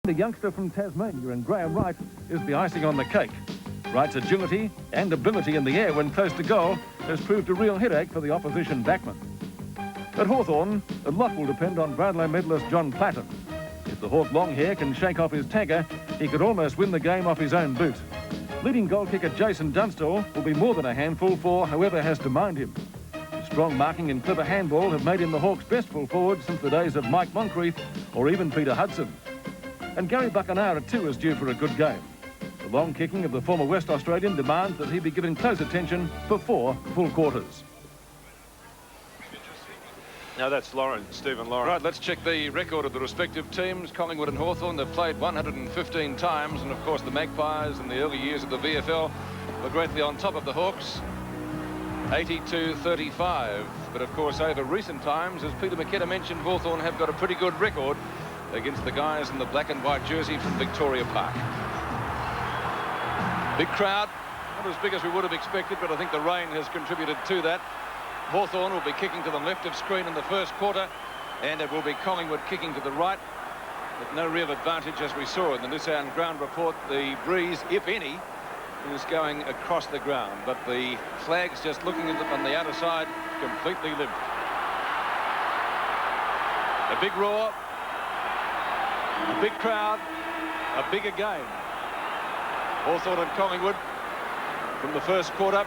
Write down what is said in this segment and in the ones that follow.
The youngster from Tasmania, and Graham Wright is the icing on the cake. Wright's agility and ability in the air when close to goal has proved a real headache for the opposition backman. At Hawthorn, a lot will depend on Brownlow medalist John Platten. If the Hawk Longhair can shake off his tagger, he could almost win the game off his own boot. Leading goal kicker Jason Dunstall will be more than a handful for whoever has to mind him. His strong marking and clever handball have made him the Hawks' best full forward since the days of Mike Moncrief or even Peter Hudson. And Gary Buckenara too is due for a good game. The long kicking of the former West Australian demands that he be given close attention for 4 full quarters. Now that's Stephen Lawrence. Right, let's check the record of the respective teams. Collingwood and Hawthorn, they've played 115 times, and of course the Magpies in the early years of the VFL were greatly on top of the Hawks, 82-35. But of course over recent times, as Peter McKenna mentioned, Hawthorn have got a pretty good record against the guys in the black and white jersey from Victoria Park. Big crowd, not as big as we would have expected, but I think the rain has contributed to that. Hawthorn will be kicking to the left of screen in the first quarter, and it will be Collingwood kicking to the right, with no real advantage, as we saw in the Nissan ground report. The breeze, if any, is going across the ground, but the flags just looking at them on the outer side, completely limp. A big roar, a big crowd, a bigger game. Hawthorn and Collingwood from the first quarter.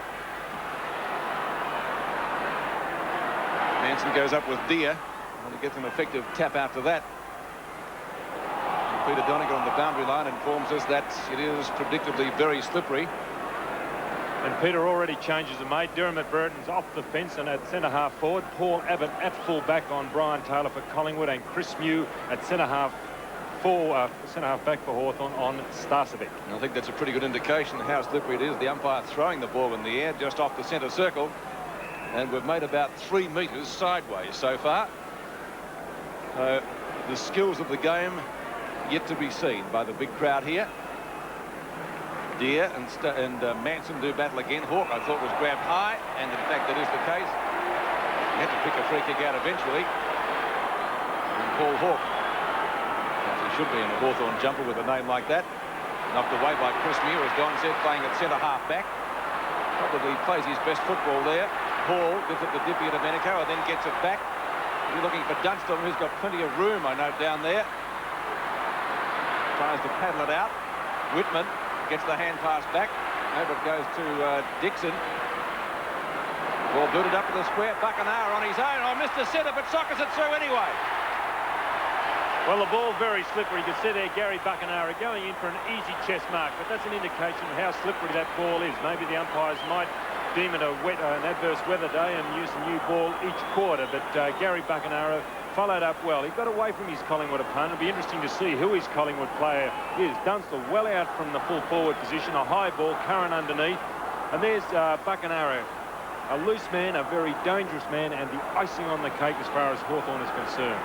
Manson goes up with Deer, and he gets an effective tap after that. And Peter Donegan on the boundary line informs us that it is predictably very slippery. And Peter, already changes are made. Dermot Burton's off the fence and at centre-half forward. Paul Abbott at full-back on Brian Taylor for Collingwood, and Chris Mew at centre-half back for Hawthorn on Starcevic. And I think that's a pretty good indication of how slippery it is. The umpire throwing the ball in the air just off the centre circle. And we've made about 3 metres sideways so far. The skills of the game yet to be seen by the big crowd here. Deer and Manson do battle again. Hawk, I thought, was grabbed high, and in fact that is the case. He had to pick a free kick out eventually. And Paul Hawk, as he should be in a Hawthorn jumper with a name like that, knocked away by Chris Mew, as Don said, playing at centre-half back. Probably plays his best football there. Paul gives it to Dippy and Domenico, and then gets it back. You're looking for Dunstall, who's got plenty of room, I note, down there. Tries to paddle it out. Whitman gets the hand pass back. Over it goes to Dixon. Ball booted up to the square. Buckenara on his own. Oh, missed the centre, but sockers it through anyway. Well, the ball very slippery. You can see there Gary Buckenara going in for an easy chest mark, but that's an indication of how slippery that ball is. Maybe the umpires might deem it an adverse weather day and use a new ball each quarter, but Gary Buckenara followed up well. He got away from his Collingwood opponent. It'll be interesting to see who his Collingwood player is. Dunstall well out from the full forward position, a high ball, Curran underneath, and there's Buckenara, a loose man, a very dangerous man, and the icing on the cake as far as Hawthorn is concerned.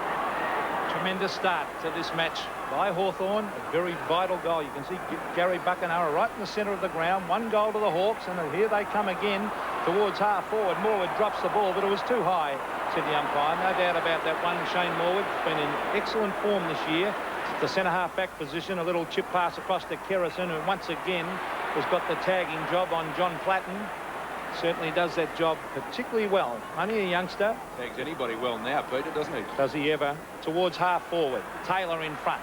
Tremendous start to this match by Hawthorn. A very vital goal. You can see Gary Buckenara right in the centre of the ground. 1 goal to the Hawks, and here they come again towards half forward. Morwood drops the ball, but it was too high, said the umpire. No doubt about that one. Shane Morwood has been in excellent form this year. The centre-half back position, a little chip pass across to Kerrison, who once again has got the tagging job on John Platten. Certainly does that job particularly well. Only a youngster. Tags anybody well now, Peter, doesn't he? Does he ever? Towards half forward. Taylor in front.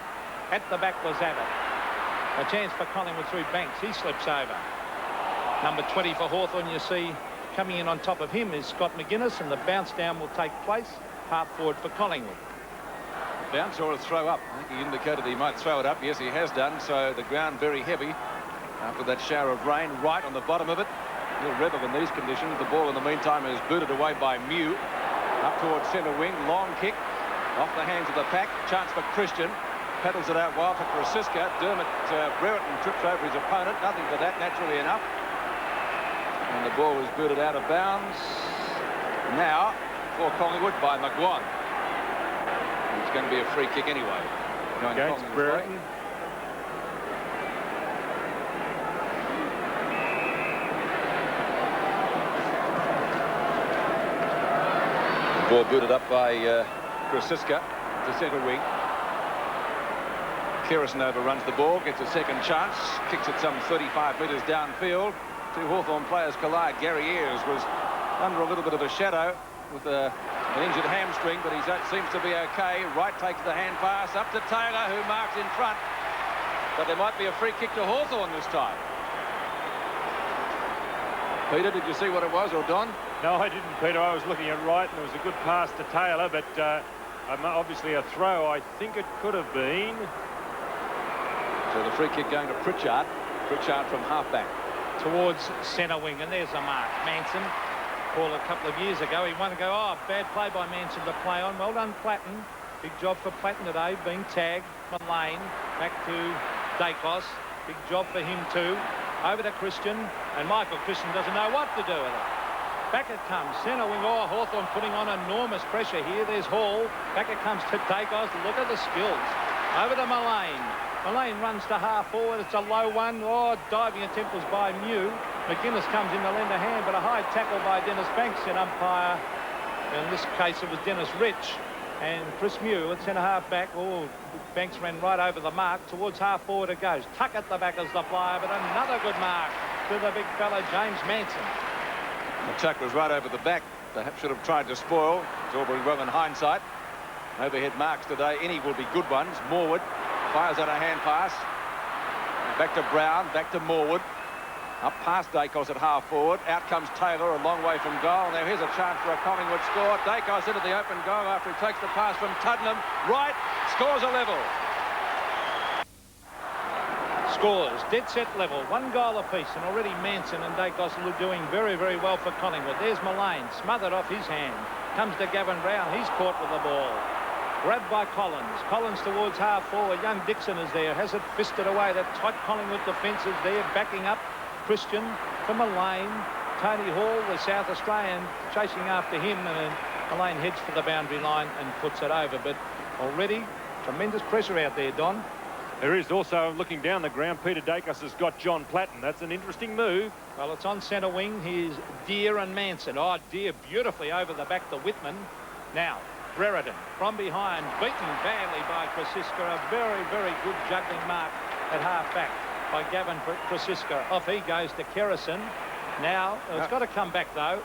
At the back was Abbott. A chance for Collingwood through Banks. He slips over. Number 20 for Hawthorn, you see, coming in on top of him is Scott McGuinness, and the bounce down will take place. Half forward for Collingwood. Bounce or a throw up. I think he indicated he might throw it up. Yes, he has done. So the ground very heavy after that shower of rain right on the bottom of it. He'll revel in these conditions. The ball in the meantime is booted away by Mew. Up towards centre wing. Long kick. Off the hands of the pack. Chance for Christian. Paddles it out wild for Krasiska. Dermot Brereton trips over his opponent. Nothing for that, naturally enough. And the ball is booted out of bounds. Now for Collingwood by McGuan. It's going to be a free kick anyway. Against Brereton. Ball booted up by Krasiska to centre wing. Kerrison overruns the ball, gets a second chance, kicks it some 35 metres downfield. Two Hawthorn players collide. Gary Ayres was under a little bit of a shadow with an injured hamstring, but he seems to be okay. Wright takes the hand pass up to Taylor, who marks in front. But there might be a free kick to Hawthorn this time. Peter, did you see what it was, or Don? No, I didn't, Peter. I was looking at Wright, and it was a good pass to Taylor, but obviously a throw. I think it could have been. So the free kick going to Pritchard. Pritchard from halfback. Towards centre wing, and there's a mark. Manson, call a couple of years ago. He wanted to go, oh, bad play by Manson to play on. Well done, Platten. Big job for Platten today, being tagged. Mullane, back to Dacos. Big job for him too. Over to Christian, and Michael Christian doesn't know what to do with it. Back it comes, centre wing. Oh, Hawthorn putting on enormous pressure here. There's Hall. Back it comes to Dacos. Look at the skills. Over to Mullane. Mullane runs to half forward. It's a low one. Oh, diving attempt was by Mew. McGuinness comes in to lend a hand, but a high tackle by Dennis Banks, an umpire. In this case, it was Dennis Rich and Chris Mew at centre half back. Oh, Banks ran right over the mark. Towards half forward it goes. Tuck at the back as the flyer, but another good mark to the big fella, James Manson. The tuck was right over the back. Perhaps should have tried to spoil. It's all very well in hindsight. Overhead marks today. Any will be good ones. Morwood fires out a hand pass. Back to Brown, back to Morwood. Up past Dacos at half forward. Out comes Taylor a long way from goal. Now here's a chance for a Collingwood score. Dacos into the open goal after he takes the pass from Tuddenham. Right, scores a level. Scores, dead set level, 1 goal apiece, and already Manson and Dacos are doing very, very well for Collingwood. There's Mullane, smothered off his hand. Comes to Gavin Brown, he's caught with the ball. Grabbed by Collins. Collins towards half forward. Young Dixon is there. Has it fisted away. That tight Collingwood defence is there. Backing up Christian for Mullane. Tony Hall, the South Australian, chasing after him. And then Mullane heads for the boundary line and puts it over. But already tremendous pressure out there, Don. There is also, looking down the ground, Peter Dacos has got John Platten. That's an interesting move. Well, it's on centre wing. Here's Deere and Manson. Oh, Deere beautifully over the back to Whitman. Now, Brereton from behind, beaten badly by Krasiska. A very, very good juggling mark at half-back by Gavin Krasiska. Off he goes to Kerrison. Now, it's got to come back, though.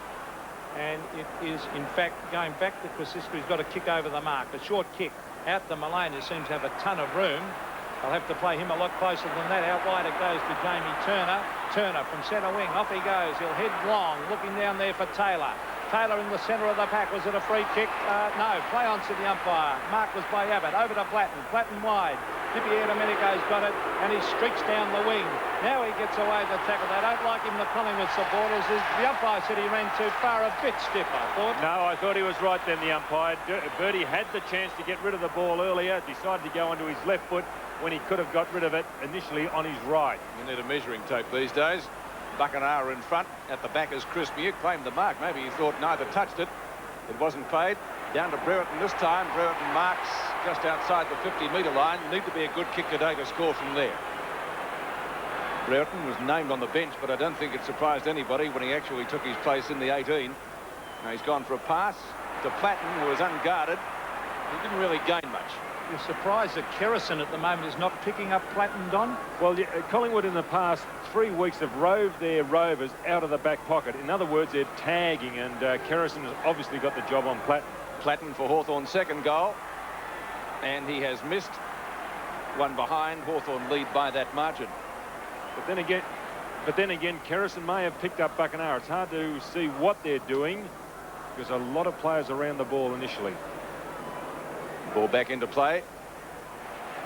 And it is, in fact, going back to Krasiska. He's got to kick over the mark. A short kick out to Mullane, who seems to have a ton of room. I'll have to play him a lot closer than that. Out wide it goes to Jamie Turner. Turner from centre wing. Off he goes. He'll head long, looking down there for Taylor. Taylor in the centre of the pack. Was it a free kick? No. Play on to the umpire. Mark was by Abbott. Over to Platten. Platten wide. Dippy Domenico's got it, and he streaks down the wing. Now he gets away the tackle. They don't like him, the Collingwood supporters. The umpire said he ran too far. A bit stiff, I thought. No, I thought he was right then, the umpire. Birdie had the chance to get rid of the ball earlier. Decided to go onto his left foot when he could have got rid of it initially on his right. You need a measuring tape these days. Buckenara in front. At the back is Chris Mew. Claimed the mark. Maybe he thought neither touched it. It wasn't paid. Down to Brereton this time. Brereton marks just outside the 50-metre line. Need to be a good kick today to score from there. Brereton was named on the bench, but I don't think it surprised anybody when he actually took his place in the 18. Now he's gone for a pass to Platten, who was unguarded. He didn't really gain much. You're surprised that Kerrison at the moment is not picking up Platten, Don? Well, Collingwood in the past 3 weeks have roved their rovers out of the back pocket. In other words, they're tagging, and Kerrison has obviously got the job on Platten. Platten for Hawthorn's second goal, and he has missed. One behind. Hawthorn lead by that margin. But then again, Kerrison may have picked up Buckenara. It's hard to see what they're doing because a lot of players around the ball initially. Ball back into play.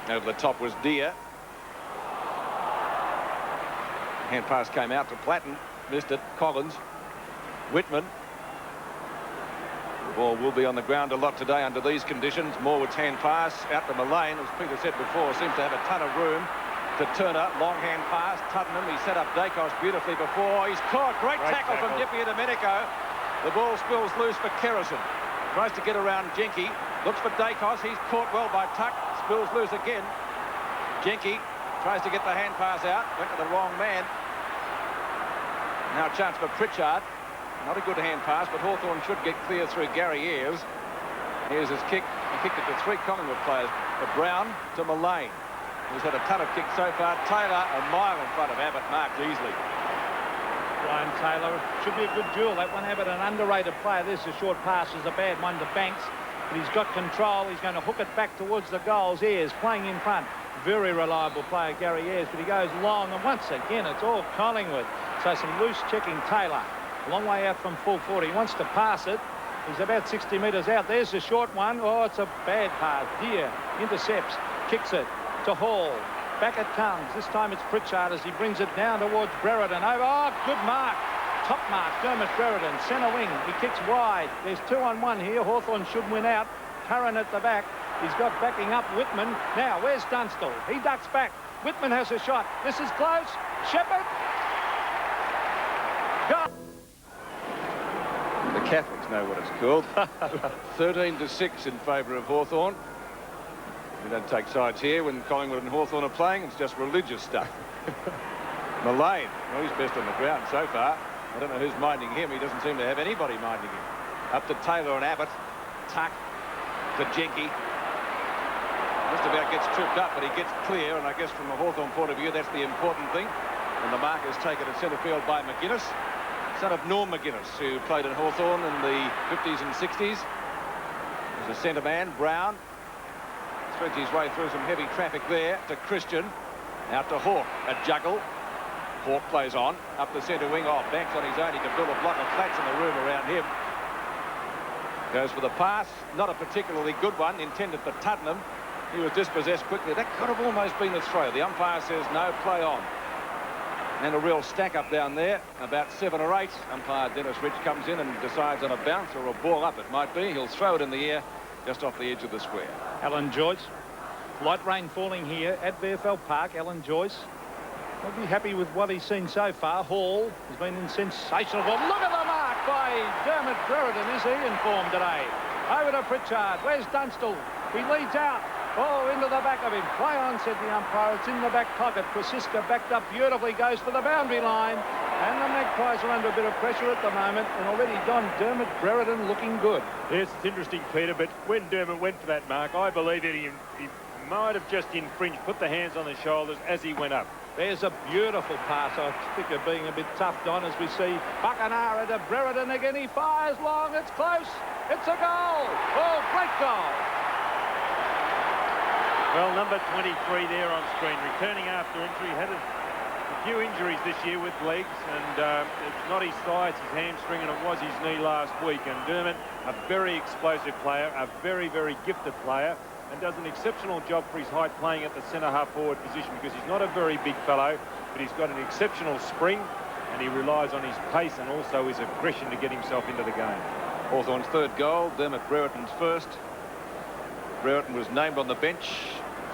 Over the top was Deere. Hand pass came out to Platten. Missed it. Collins. Whitman. The ball will be on the ground a lot today under these conditions. Morwood's hand pass out to Mullane, as Peter said before, seems to have a ton of room. To Turner, long hand pass. Tuddenham, he set up Dacos beautifully before. He's caught. Great tackle from Dippy Domenico. The ball spills loose for Kerrison. Tries to get around Jenke. Looks for Dacos. He's caught well by Tuck. Spills loose again. Jenke tries to get the hand pass out. Went to the wrong man. Now a chance for Pritchard. Not a good hand pass, but Hawthorn should get clear through Gary Ayres. Here's his kick. He kicked it to 3 Collingwood players. Brown to Mullane. who's had a ton of kicks so far. Taylor, a mile in front of Abbott, marked easily. Ryan Taylor, should be a good duel. That one, Abbott, an underrated player. This a short pass is a bad one to Banks, but he's got control. He's going to hook it back towards the goals. Ayres playing in front. Very reliable player, Gary Ayres, but he goes long, and once again, it's all Collingwood. So some loose checking. Taylor, a long way out from full 40. He wants to pass it. He's about 60 metres out. There's the short one. Oh, it's a bad pass. Deer intercepts, kicks it to Hall. Back it comes. This time it's Pritchard as he brings it down towards Brereton. Over. Oh, good mark. Top mark. Dermot Brereton, centre wing. He kicks wide. There's 2-on-1 here. Hawthorn should win out. Curran at the back. He's got backing up Whitman. Now, where's Dunstall? He ducks back. Whitman has a shot. This is close. Shepherd. Go. The Catholics know what it's called. 13-6 in favour of Hawthorn. We don't take sides here when Collingwood and Hawthorn are playing. It's just religious stuff. Mullane, well, he's best on the ground so far. I don't know who's minding him. He doesn't seem to have anybody minding him. Up to Taylor and Abbott. Tuck to Jenke. Just about gets tripped up, but he gets clear, and I guess from a Hawthorn point of view, that's the important thing. And the mark is taken at centre field by McGuinness, son of Norm McGuinness, who played in Hawthorn in the 50s and 60s. There's a centre man, Brown. Threads his way through some heavy traffic there to Christian. Out to Hawke, a juggle. Hawke plays on, up the centre wing. Oh, Banks on his own. He can build a block of flats in the room around him. Goes for the pass. Not a particularly good one, intended for Tuddenham. He was dispossessed quickly. That could have almost been a throw. The umpire says no, play on. And a real stack up down there, about 7 or 8. Umpire Dennis Rich comes in and decides on a bounce or a ball up it might be. He'll throw it in the air just off the edge of the square. Alan Joyce. Light rain falling here at VFL Park. Alan Joyce will be happy with what he's seen so far. Hall has been in sensational form. Look at the mark by Dermot Brereton. Is he in form today? Over to Pritchard. Where's Dunstall? He leads out. Oh, into the back of him. Play on, said the umpire. It's in the back pocket. Krasiska backed up beautifully, goes for the boundary line. And the Magpies are under a bit of pressure at the moment. And already Don Dermot Brereton looking good. Yes, it's interesting, Peter, but when Dermot went for that mark, I believe that he might have just infringed, put the hands on the shoulders as he went up. There's a beautiful pass. I think of being a bit tough, Don, as we see Buckenara to Brereton again. He fires long. It's close. It's a goal. Oh, great goal. Well, number 23 there on screen, returning after injury, had a few injuries this year with legs, and it's not his thigh, it's his hamstring, and it was his knee last week. And Dermot, a very explosive player, a very, very gifted player, and does an exceptional job for his height playing at the centre half forward position, because he's not a very big fellow, but he's got an exceptional spring, and he relies on his pace and also his aggression to get himself into the game. Hawthorn's third goal, Dermot Brereton's first. Brereton was named on the bench.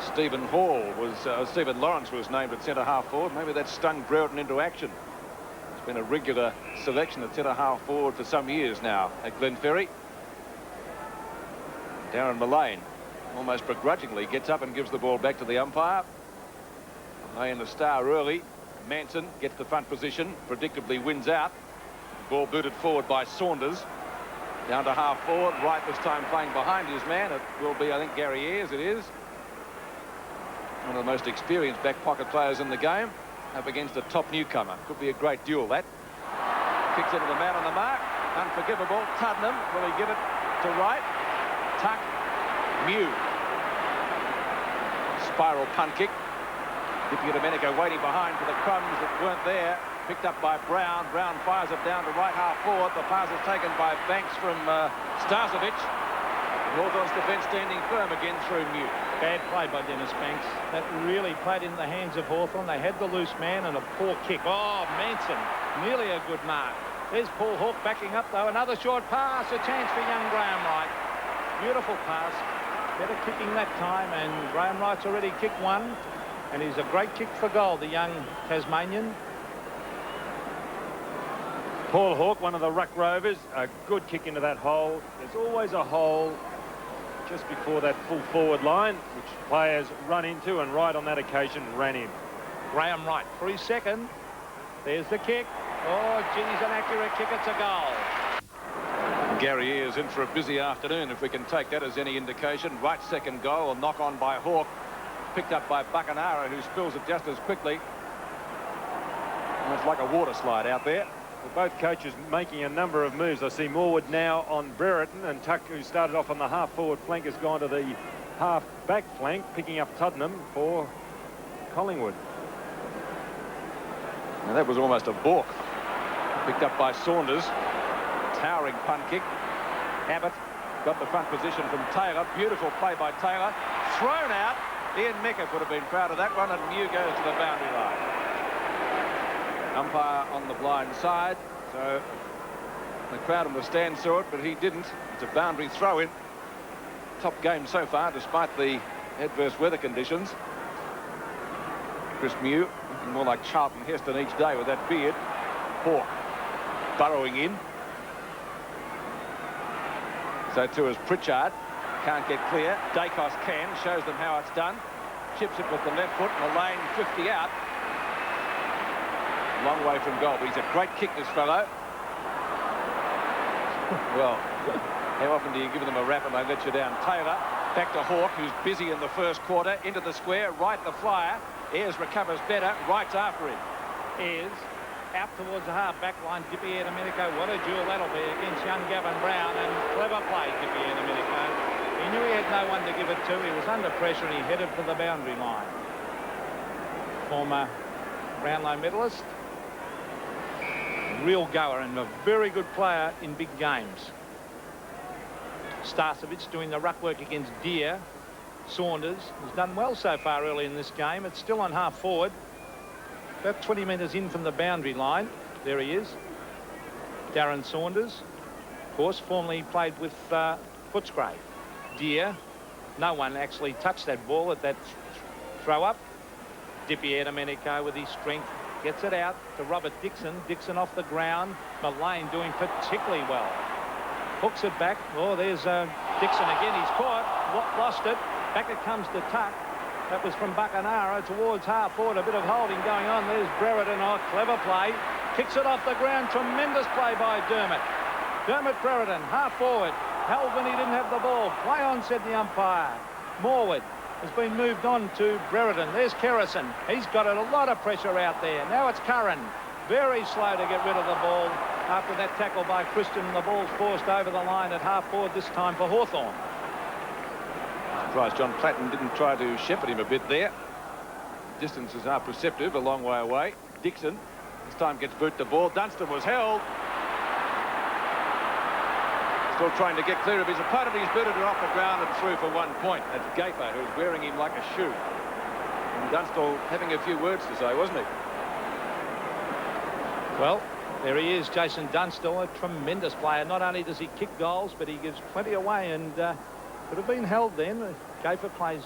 Stephen Lawrence was named at centre half forward. Maybe that stung Brereton into action. It's been a regular selection at centre half forward for some years now at Glenferrie. Darren Mullane, almost begrudgingly, gets up and gives the ball back to the umpire. Laying the star early. Manson gets the front position, predictably wins out. Ball booted forward by Saunders. Down to half forward, right this time playing behind his man. It will be, I think, Gary Ayres, it is. One of the most experienced back pocket players in the game, up against a top newcomer. Could be a great duel, that. Kicks into the man on the mark. Unforgivable. Tuddenham, will he give it to Wright? Tuck. Mew. Spiral punt kick. Dippy Domenico waiting behind for the crumbs that weren't there. Picked up by Brown. Brown fires it down to right half forward. The pass is taken by Banks from Starcevic. Hawthorn's defence standing firm again through Mew. Bad play by Dennis Banks. That really played in the hands of Hawthorn. They had the loose man and a poor kick. Oh, Manson, nearly a good mark. There's Paul Hawke backing up, though. Another short pass. A chance for young Graham Wright. Beautiful pass. Better kicking that time, and Graham Wright's already kicked one. And he's a great kick for goal, the young Tasmanian. Paul Hawke, one of the ruck rovers, a good kick into that hole. There's always a hole just before that full forward line, which players run into, and Wright on that occasion ran in. Graham Wright for his second. There's the kick. Oh, geez, an accurate kick. It's a goal. Gary Ayres in for a busy afternoon, if we can take that as any indication. Wright's second goal, a knock on by Hawke. picked up by Buckenara, who spills it just as quickly. And it's like a water slide out there. Well, both coaches making a number of moves. I see Morwood now on Brereton, and Tuck, who started off on the half-forward flank, has gone to the half-back flank, picking up Tuddenham for Collingwood. Now that was almost a balk. Picked up by Saunders. Towering punt kick. Abbott got the front position from Taylor. Beautiful play by Taylor. Thrown out. Ian Mecca would have been proud of that one, and Mew goes to the boundary line. Umpire on the blind side, so the crowd on the stand saw it, but he didn't. It's a boundary throw-in. Top game so far, despite the adverse weather conditions. Chris Mew looking more like Charlton Heston each day with that beard. Hawk burrowing in. So too is Pritchard. Can't get clear. Dacos can. Shows them how it's done. Chips it with the left foot in the lane. 50 out. Long way from goal. But he's a great kick, this fellow. Well, how often do you give them a rap and they let you down? Taylor back to Hawk, who's busy in the first quarter. Into the square. Right the flyer. Ayres recovers better. Right after him. Ayres out towards the half-back line. Dippy Domenico, what a duel that'll be against young Gavin Brown, and clever play, Dippy Domenico. He knew he had no one to give it to. He was under pressure and he headed for the boundary line. Former Brownlow medalist. Real goer and a very good player in big games. Starcevic doing the ruck work against Deere. Saunders has done well so far early in this game. It's still on half forward. About 20 metres in from the boundary line. There he is. Darren Saunders, of course, formerly played with Footscray. Deere, no one actually touched that ball at that throw up. Dippy Domenico with his strength gets it out to Robert Dixon. Dixon off the ground. Mullane doing particularly well. Hooks it back. Oh, there's Dixon again. He's caught. Lost it. Back it comes to Tuck. That was from Buckenara towards half forward. A bit of holding going on. There's Brereton. Oh, clever play. Kicks it off the ground. Tremendous play by Dermott. Dermott Brereton, half forward. Held when he didn't have the ball. Play on, said the umpire. Morwood has been moved on to Brereton. There's Kerrison. He's got a lot of pressure out there. Now it's Curran. Very slow to get rid of the ball after that tackle by Christian. The ball's forced over the line at half forward this time for Hawthorn. Surprised John Platten didn't try to shepherd him a bit there. Distances are perceptive, a long way away. Dixon this time gets boot the ball. Dunstan was held. Still trying to get clear of his opponent. He's booted it off the ground and through for 1 point. That's Gaper, who's wearing him like a shoe. And Dunstall having a few words to say, wasn't he? Well, there he is, Jason Dunstall, a tremendous player. Not only does he kick goals, but he gives plenty away, and could have been held then. Gaper plays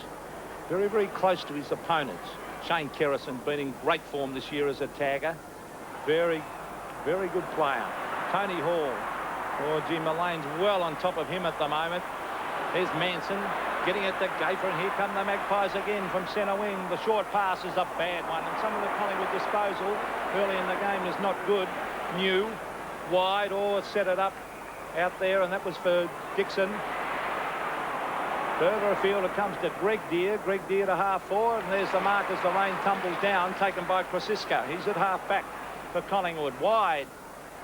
very, very close to his opponents. Shane Kerrison been in great form this year as a tagger. Very, very good player. Tony Hall. Oh, gee, Mullane's well on top of him at the moment. There's Manson getting it to Gaper, and here come the Magpies again from centre wing. The short pass is a bad one, and some of the Collingwood disposal early in the game is not good. New, wide, or set it up out there, and that was for Dixon. Further afield it comes to Greg Deere. Greg Deere to half forward, and there's the mark as the lane tumbles down, taken by Krasiska. He's at half back for Collingwood. Wide.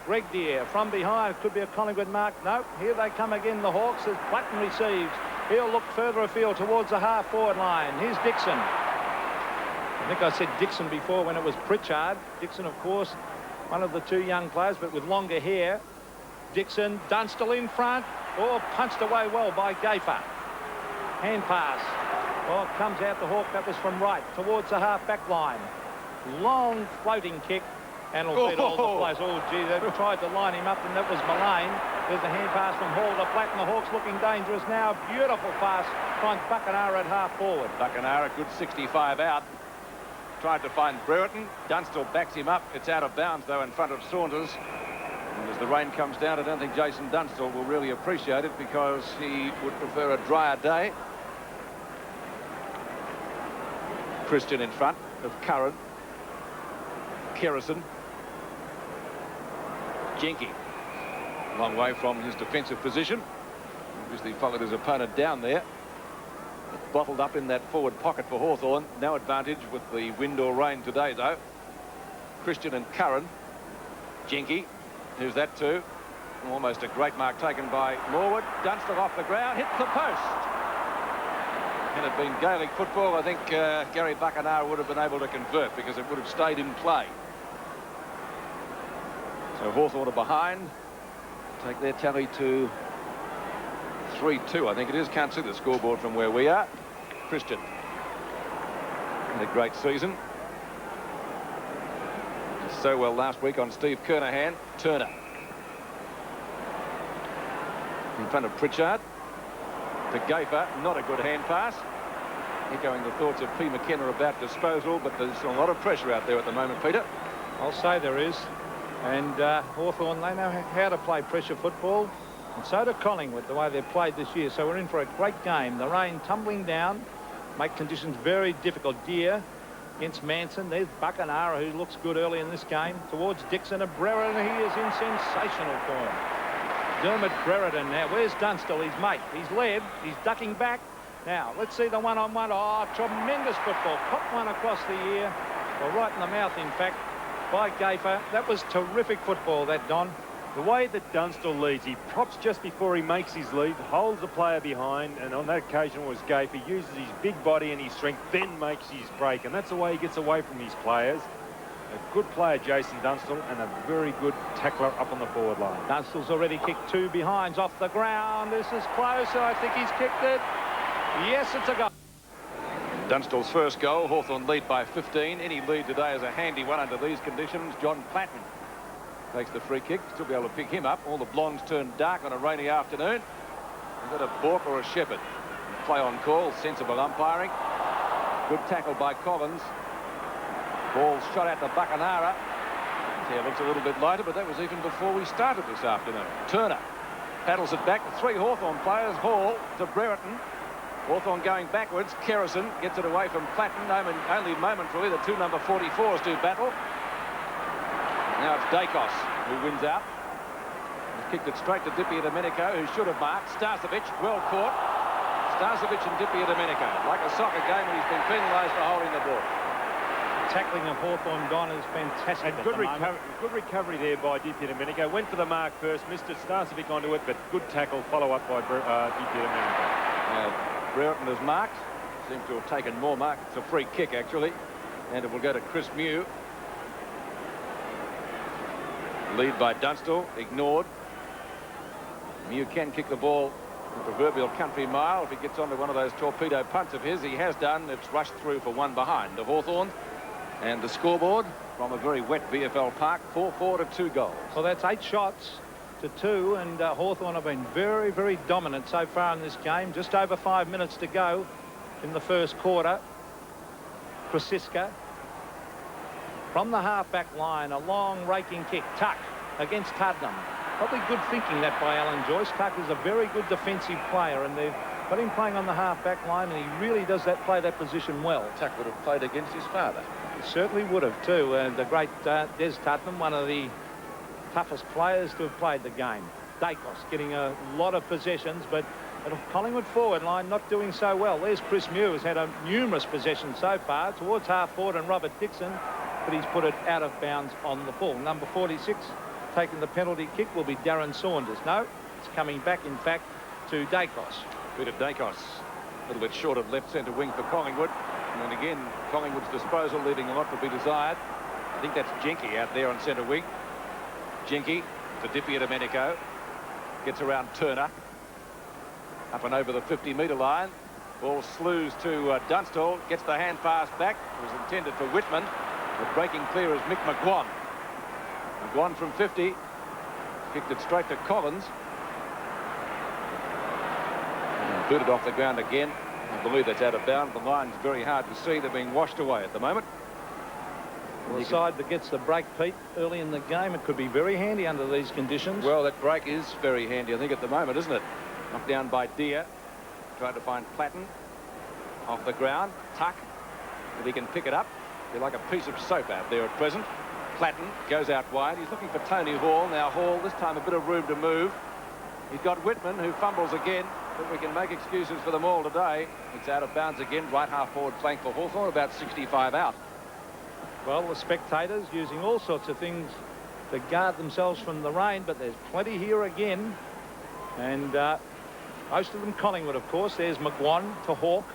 Greg Deere from behind. Could be a Collingwood mark. No, here they come again, the Hawks, as Platten receives. He'll look further afield towards the half forward line. Here's Dixon. I think I said Dixon before when it was Pritchard. Dixon, of course, one of the two young players, but with longer hair. Dixon, Dunstall in front. Oh, punched away well by Gaper. Hand pass. Oh, it comes out the Hawk. That was from right towards the half-back line. Long floating kick. And it'll beat all the players. Oh, gee, they tried to line him up, and that was Mullane. There's a hand pass from Hall to Platten. The Hawks looking dangerous now. Beautiful pass. Finds Buckenara at half forward. Buckenara, good 65 out. Tried to find Brereton. Dunstall backs him up. It's out of bounds, though, in front of Saunders. And as the rain comes down, I don't think Jason Dunstall will really appreciate it, because he would prefer a drier day. Christian in front of Curran. Kerrison. Jenky, a long way from his defensive position. Obviously followed his opponent down there. bottled up in that forward pocket for Hawthorn. No advantage with the wind or rain today, though. Christian and Curran. Jenke, who's that to? Almost a great mark taken by Norwood. Dunstall off the ground, hits the post. Had it been Gaelic football, I think Gary Buckenara would have been able to convert because it would have stayed in play. So Hawthorn are behind. Take their tally to 3-2, I think it is. Can't see the scoreboard from where we are. Christian had a great season. Did so well last week on Steve Kernahan. Turner in front of Pritchard. To Gaffer, not a good hand pass. Echoing the thoughts of P. McKenna about disposal, but there's a lot of pressure out there at the moment, Peter. I'll say there is. And Hawthorn, they know how to play pressure football. And so do Collingwood, the way they've played this year. So we're in for a great game. The rain tumbling down, make conditions very difficult. Deer against Manson. There's Buckenara, who looks good early in this game. Towards Dixon and Brereton. He is in sensational form. Dermot Brereton now. Where's Dunstall, his mate? He's led. He's ducking back. Now, let's see the one-on-one. Oh, tremendous football. Popped one across the ear. Well, right in the mouth, in fact, by Gaffer. That was terrific football, that, Don. The way that Dunstall leads, he props just before he makes his lead, holds the player behind, and on that occasion it was Gaffer. He uses his big body and his strength, then makes his break, and that's the way he gets away from his players. A good player, Jason Dunstall, and a very good tackler up on the forward line. Dunstall's already kicked 2 behinds off the ground. This is close. I think he's kicked it. Yes, it's a goal. Dunstall's first goal. Hawthorn lead by 15. Any lead today is a handy one under these conditions. John Platten takes the free kick. Still be able to pick him up. All the blondes turn dark on a rainy afternoon. Is that a Bork or a Shepherd? Play on call. Sensible umpiring. Good tackle by Collins. Ball shot out to Buckenara. Yeah, looks a little bit lighter, but that was even before we started this afternoon. Turner paddles it back. 3 Hawthorn players. Hall to Brereton. Hawthorn going backwards. Kerrison gets it away from Platten. Only momentarily the 2 number 44s do battle. Now it's Dacos who wins out. He's kicked it straight to Dippy Domenico, who should have marked. Starcevic, well caught. Starcevic and Dippy Domenico, like a soccer game, and he's been penalised for holding the ball. Tackling of Hawthorn Don is fantastic. And good recovery there by Dippy Domenico. Went for the mark first, missed it. Starcevic onto it, but good tackle, follow up by Dippy Domenico. Brereton has marked. Seems to have taken more mark. It's a free kick, actually. And it will go to Chris Mew. Lead by Dunstall, ignored. Mew can kick the ball the proverbial country mile if he gets onto one of those torpedo punts of his. He has done. It's rushed through for 1 behind to Hawthorn. And the scoreboard from a very wet VFL park, 4-4 to 2 goals. Well, that's 8 shots to 2, and Hawthorn have been very, very dominant so far in this game. Just over 5 minutes to go in the first quarter. Krasiska from the half-back line, a long raking kick. Tuck against Tuddenham. Probably good thinking that by Alan Joyce. Tuck is a very good defensive player, and they've got him playing on the half-back line, and he really does play that position well. Tuck would have played against his father. He certainly would have too. And the great Des Tuddenham, one of the toughest players to have played the game. Dacos getting a lot of possessions, but the Collingwood forward line not doing so well. There's Chris Mew, who's had numerous possessions so far towards half forward, and Robert Dixon, but he's put it out of bounds on the full. Number 46 taking the penalty kick will be Darren Saunders. No, it's coming back, in fact, to Dacos. Peter Dacos, a little bit short of left centre wing for Collingwood. And then again, Collingwood's disposal leaving a lot to be desired. I think that's Jenke out there on centre wing. Jenke to Dippy Domenico. Gets around Turner. Up and over the 50-metre line. Ball slews to Dunstall. Gets the hand pass back. It was intended for Whitman. But breaking clear is Mick McGuan. McGuan from 50. Kicked it straight to Collins. And booted off the ground again. I believe that's out of bounds. The line's very hard to see. They're being washed away at the moment. Well, the side that gets the break, Pete, early in the game, it could be very handy under these conditions. Well, that break is very handy, I think, at the moment, isn't it? Knocked down by Deer. Tried to find Platten. Off the ground. Tuck. If he can pick it up. They're like a piece of soap out there at present. Platten goes out wide. He's looking for Tony Hall. Now Hall, this time a bit of room to move. He's got Whitman, who fumbles again. that we can make excuses for them all today. It's out of bounds again, right half forward flank for Hawthorn, about 65 out. Well, the spectators using all sorts of things to guard themselves from the rain, but there's plenty here again. And most of them Collingwood, of course. There's McGuan to Hawk.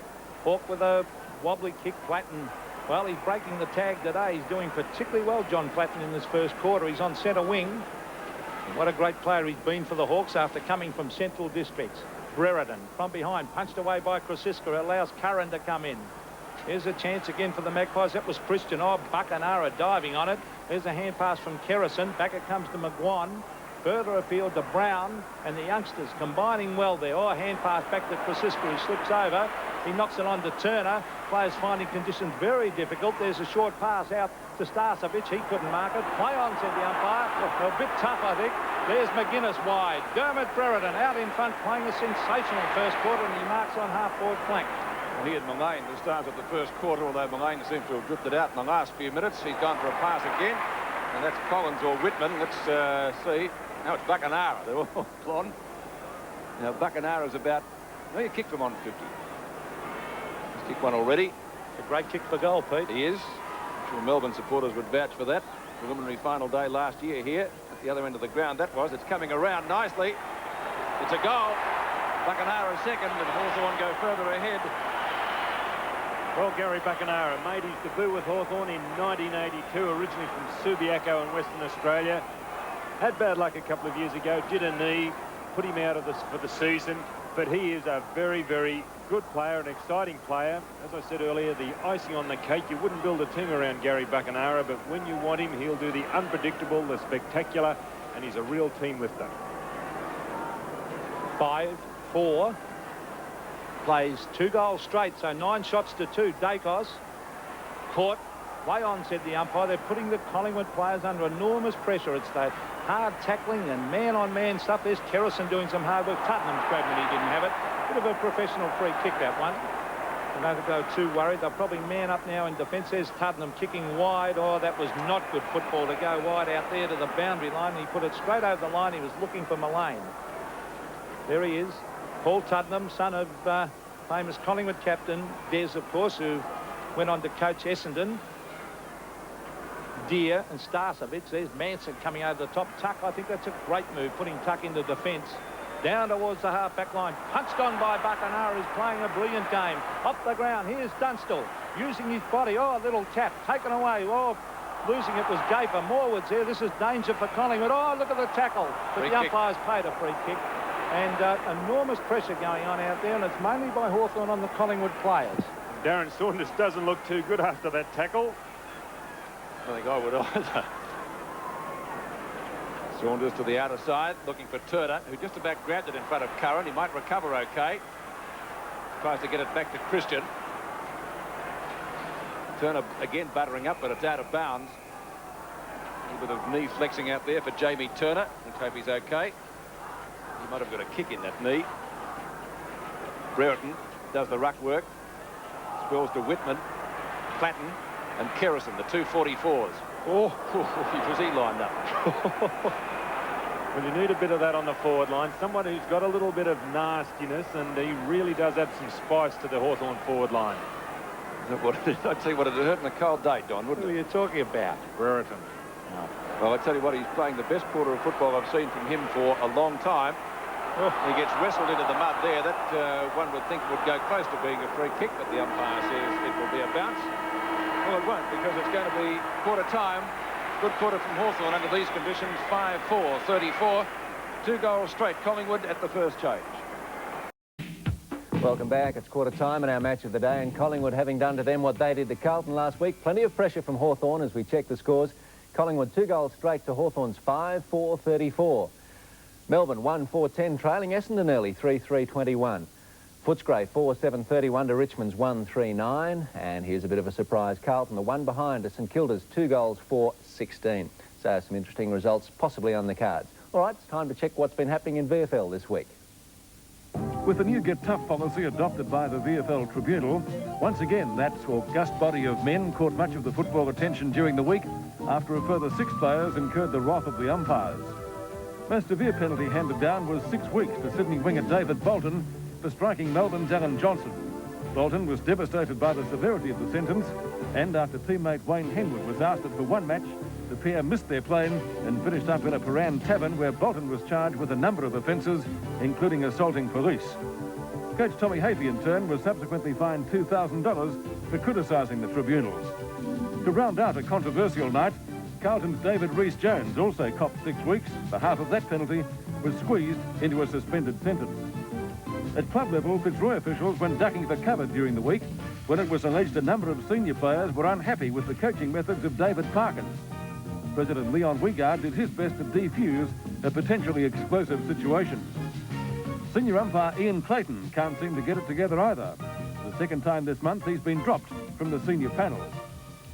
Hawk with a wobbly kick. Platten, well, he's breaking the tag today. He's doing particularly well, John Platten, in this first quarter. He's on centre wing. And what a great player he's been for the Hawks after coming from Central Districts. Brereton from behind, punched away by Krasiska, allows Curran to come in. Here's a chance again for the Magpies. That was Christian. Oh, Buckenara diving on it. There's a hand pass from Kerrison. Back it comes to McGuan. Further afield to Brown, and the youngsters combining well there. Oh, a hand pass back to Krasiska. He slips over. He knocks it on to Turner. Players finding conditions very difficult. There's a short pass out to Starcevic. He couldn't mark it. Play on, said the umpire. A bit tough, I think. There's McGuinness wide. Dermot Brereton out in front, playing a sensational first quarter, and he marks on half-forward flank. Well, he had Mullane to start of the first quarter, although Mullane seems to have drifted out in the last few minutes. He's gone for a pass again, and that's Collins or Whitman. Let's see. Now it's Buckenara. They're all plotting. Now Buckenara's about... No, you kicked him on 50. He's kicked one already. It's a great kick for goal, Pete. He is. I'm sure Melbourne supporters would vouch for that. Preliminary final day last year here at the other end of the ground. That was. It's coming around nicely. It's a goal. Buckenara second, and Hawthorn go further ahead. Well, Gary Buckenara made his debut with Hawthorn in 1982, originally from Subiaco in Western Australia. Had bad luck a couple of years ago, did a knee, put him out of this for the season, but he is a very, very good player, an exciting player. As I said earlier, the icing on the cake. You wouldn't build a team around Gary Buckenara, but when you want him, he'll do the unpredictable, the spectacular, and he's a real team lifter. 5-4. Plays 2 goals straight, so 9 shots to 2. Dacos caught. Play on, said the umpire. They're putting the Collingwood players under enormous pressure. It's the hard tackling and man-on-man stuff. There's Kerrison doing some hard work. Tottenham's grabbing it. He didn't have it. Bit of a professional free kick, that one. I don't go too worried. They'll probably man up now in defence. There's Tottenham kicking wide. Oh, that was not good football to go wide out there to the boundary line. He put it straight over the line. He was looking for Mullane. There he is. Paul Tottenham, son of famous Collingwood captain Des, of course, who went on to coach Essendon. Deere and Starcevic. There's Manson coming over the top. Tuck, I think that's a great move, putting Tuck into defence. Down towards the half-back line. Punched on by Buckenara, who's playing a brilliant game. Up the ground, here's Dunstall, using his body. Oh, a little tap, taken away. Oh, losing it was Gaper. Morewood's there. This is danger for Collingwood. Oh, look at the tackle. But the umpire's paid a free kick. And enormous pressure going on out there, and it's mainly by Hawthorn on the Collingwood players. Darren Saunders doesn't look too good after that tackle. I think I would either. Saunders to the outer side, looking for Turner, who just about grabbed it in front of Curran. He might recover okay. Tries to get it back to Christian. Turner again buttering up, but it's out of bounds. A little bit of knee flexing out there for Jamie Turner. Let's hope he's okay. He might have got a kick in that knee. Brereton does the ruck work. Spills to Whitman, Platten, and Kerrison, the 2 44s. Oh, was he lined up? Well, you need a bit of that on the forward line. Someone who's got a little bit of nastiness, and he really does add some spice to the Hawthorn forward line. I'd see what it hurt in a cold day, Don, wouldn't What are you talking about? Brereton. No. Well, I tell you what, he's playing the best quarter of football I've seen from him for a long time. Oh. He gets wrestled into the mud there. That one would think would go close to being a free kick, but the umpire says it will be a bounce. Well, it won't, because it's going to be quarter time. Good quarter from Hawthorn under these conditions. 5-4, 34. 2 goals straight. Collingwood at the first change. Welcome back. It's quarter time in our match of the day, and Collingwood having done to them what they did to Carlton last week. Plenty of pressure from Hawthorn as we check the scores. Collingwood 2 goals straight to Hawthorn's 5-4, 34. Melbourne 1-4-10 trailing Essendon early 3-3-21. Footscray 4-7-31 to Richmond's 1-3-9. And here's a bit of a surprise. Carlton, the one behind to St Kilda's 2 goals for 16. So some interesting results possibly on the cards. All right, it's time to check what's been happening in VFL this week. With the new Get Tough policy adopted by the VFL Tribunal, once again that august body of men caught much of the football attention during the week after a further 6 players incurred the wrath of the umpires. Most severe penalty handed down was 6 weeks to Sydney winger David Bolton for striking Melbourne's Alan Johnson. Bolton was devastated by the severity of the sentence, and after teammate Wayne Henwood was ousted for one match, the pair missed their plane and finished up in a Paran tavern where Bolton was charged with a number of offences, including assaulting police. Coach Tommy Hafey, in turn, was subsequently fined $2,000 for criticising the tribunals. To round out a controversial night, Carlton's David Rhys-Jones also copped 6 weeks, for half of that penalty was squeezed into a suspended sentence. At club level, Fitzroy officials went ducking for cover during the week when it was alleged a number of senior players were unhappy with the coaching methods of David Parkins. President Leon Wiegard did his best to defuse a potentially explosive situation. Senior umpire Ian Clayton can't seem to get it together either. The second time this month he's been dropped from the senior panel.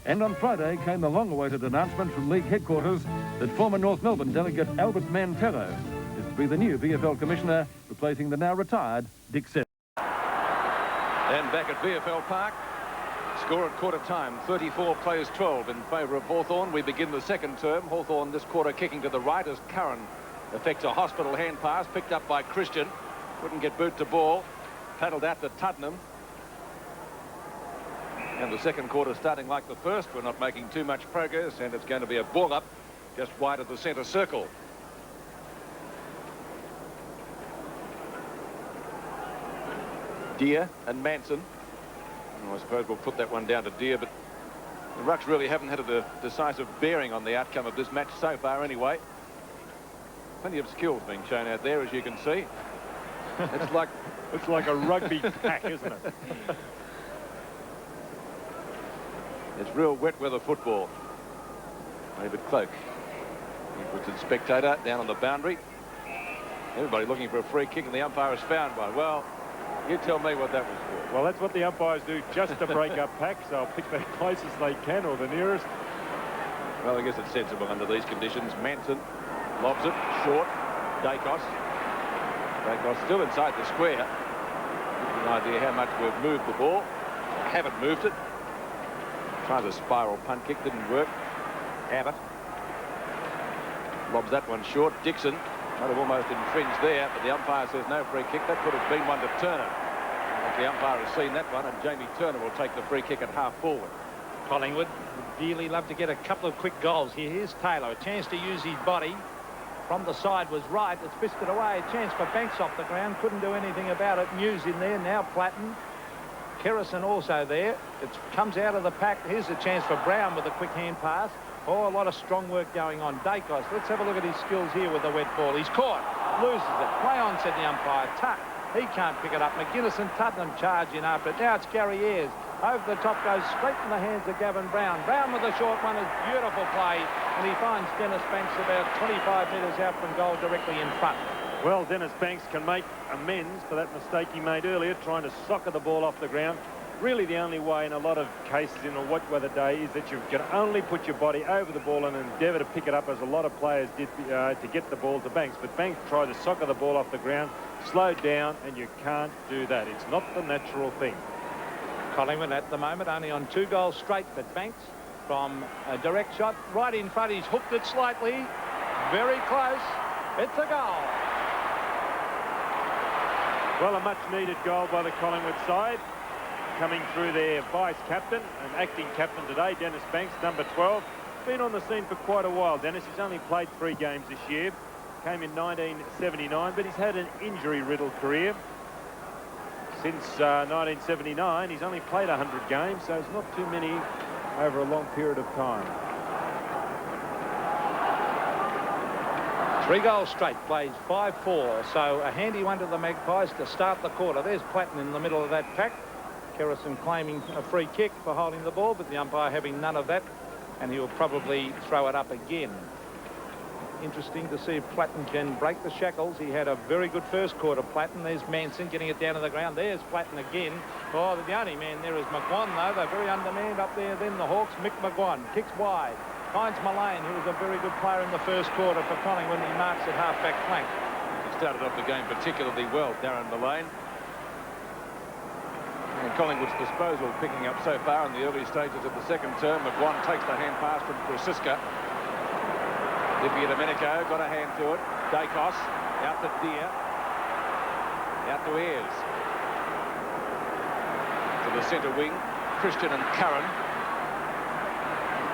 And on Friday came the long-awaited announcement from league headquarters that former North Melbourne delegate Albert Mantello is to be the new VFL commissioner, replacing the now retired Dick Sepp. And back at VFL Park, score at quarter time, 34 plays 12 in favour of Hawthorn. We begin the second term. Hawthorn this quarter kicking to the right as Curran effects a hospital hand pass, picked up by Christian. Couldn't get boot to ball, paddled out to Tuddenham. And the second quarter starting like the first. We're not making too much progress, and it's going to be a ball up just wide of the centre circle. Deer and Manson. I suppose we'll put that one down to Deer, but the Rucks really haven't had a decisive bearing on the outcome of this match so far anyway. Plenty of skills being shown out there, as you can see. It's like a rugby pack, isn't it? It's real wet weather football. David Cloak. He puts a spectator down on the boundary. Everybody looking for a free kick, and the umpire has found one. Well, you tell me what that was for. Well, that's what the umpires do, just to break up packs. They'll pick the closest they can, or the nearest. Well, I guess it's sensible under these conditions. Manson lobs it short. Dacos still inside the square. Gives an idea how much we've moved the ball. Haven't moved it. Tries a spiral punt kick, didn't work. Abbott lobs that one short. Dixon might have almost infringed there, but the umpire says no free kick. That could have been one to Turner. I think the umpire has seen that one, and Jamie Turner will take the free kick at half forward. Collingwood would dearly love to get a couple of quick goals here. Here's Taylor, a chance to use his body. From the side was right. It's fisted away. A chance for Banks off the ground. Couldn't do anything about it. News in there. Now Platten. Kerrison also there. It comes out of the pack. Here's a chance for Brown with a quick hand pass. Oh, a lot of strong work going on. Dacos. Let's have a look at his skills here with the wet ball. He's caught. Loses it. Play on, said the umpire. Tuck. He can't pick it up. McGuinness and Tuddenham charge in after it. Now it's Gary Ayres. Over the top goes straight in the hands of Gavin Brown. Brown with a short one is beautiful play, and he finds Dennis Banks about 25 metres out from goal directly in front. Well, Dennis Banks can make amends for that mistake he made earlier, trying to soccer the ball off the ground. Really the only way in a lot of cases in a wet weather day is that you can only put your body over the ball and endeavour to pick it up, as a lot of players did to get the ball to Banks. But Banks tried to soccer the ball off the ground, slowed down, and you can't do that. It's not the natural thing. Collingwood at the moment only on 2 goals straight, but Banks from a direct shot right in front. He's hooked it slightly. Very close. It's a goal. Well, a much-needed goal by the Collingwood side. Coming through their vice-captain and acting captain today, Dennis Banks, number 12. Been on the scene for quite a while, Dennis. He's only played 3 games this year. Came in 1979, but he's had an injury-riddled career. Since 1979, he's only played 100 games, so it's not too many over a long period of time. 3 goals straight, plays 5-4, so a handy one to the Magpies to start the quarter. There's Platten in the middle of that pack. Kerrison claiming a free kick for holding the ball, but the umpire having none of that, and he'll probably throw it up again. Interesting to see if Platten can break the shackles. He had a very good first quarter, Platten. There's Manson getting it down to the ground. There's Platten again. Oh, the only man there is McGuan, though. They're very undermanned up there. Then the Hawks, Mick McGuan kicks wide. Finds Mullane, who was a very good player in the first quarter for Collingwood. He marks at half-back flank. He started off the game particularly well, Darren Mullane. And Collingwood's disposal picking up so far in the early stages of the second term. McGuan takes the hand pass from Krasiska. Di Domenico got a hand to it. Dacos out to Deer. Out to Ayres. the centre wing. Christian and Curran.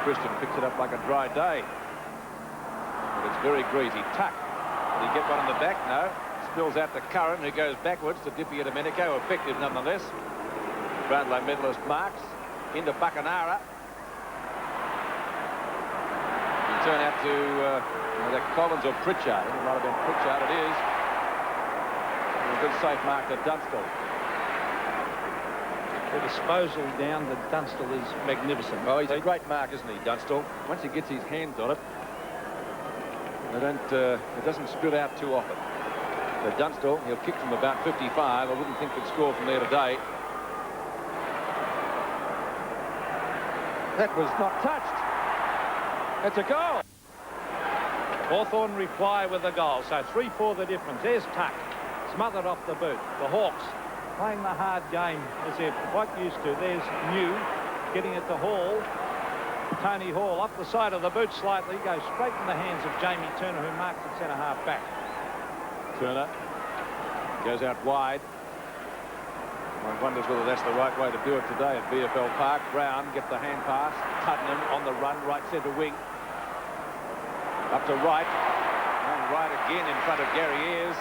Christian picks it up like a dry day. But it's very greasy. Tuck. Did he get one in the back? No. Spills out to Curran, who goes backwards to Digitised. Effective nonetheless. Brownlow medalist Marks into Buckenara. You turn out to either Collins or Pritchard. It might have been Pritchard. It is. And a good safe mark to Dunstall. The disposal down to Dunstall is magnificent. Oh, he's a great mark, isn't he, Dunstall? Once he gets his hands on it, it doesn't spill out too often. So Dunstall, he'll kick from about 55. I wouldn't think he'd score from there today. That was not touched. It's a goal. Hawthorn reply with a goal. So 3-4 the difference. There's Tuck. Smothered off the boot. The Hawks playing the hard game as they're quite used to. There's New getting it to Hall. Tony Hall up the side of the boot slightly. Goes straight in the hands of Jamie Turner, who marks at centre-half back. Turner goes out wide. One wonders whether that's the right way to do it today at VFL Park. Brown gets the hand pass. Tuddenham on the run, right centre wing. Up to Wright. And Wright again in front of Gary Ayres.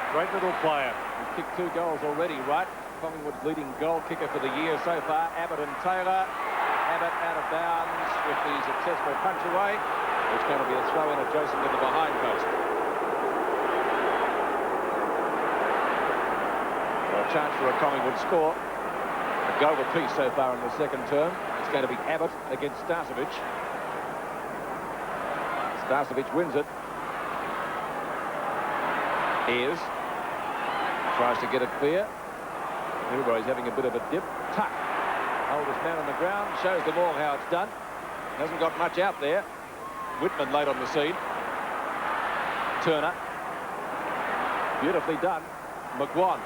Great little player. He's kicked 2 goals already, Wright. Collingwood's leading goal kicker for the year so far. Abbott and Taylor. Abbott out of bounds with the successful punch away. It's going to be a throw-in adjacent to the behind post. A chance for a Collingwood score. A goal apiece so far in the second term. It's going to be Abbott against Starcevic. Starcevic wins it. Ayres tries to get it clear. Everybody's having a bit of a dip. Tuck, oldest man on the ground, shows them all how it's done. Hasn't got much out there. Whitman late on the scene. Turner. Beautifully done. McGuan.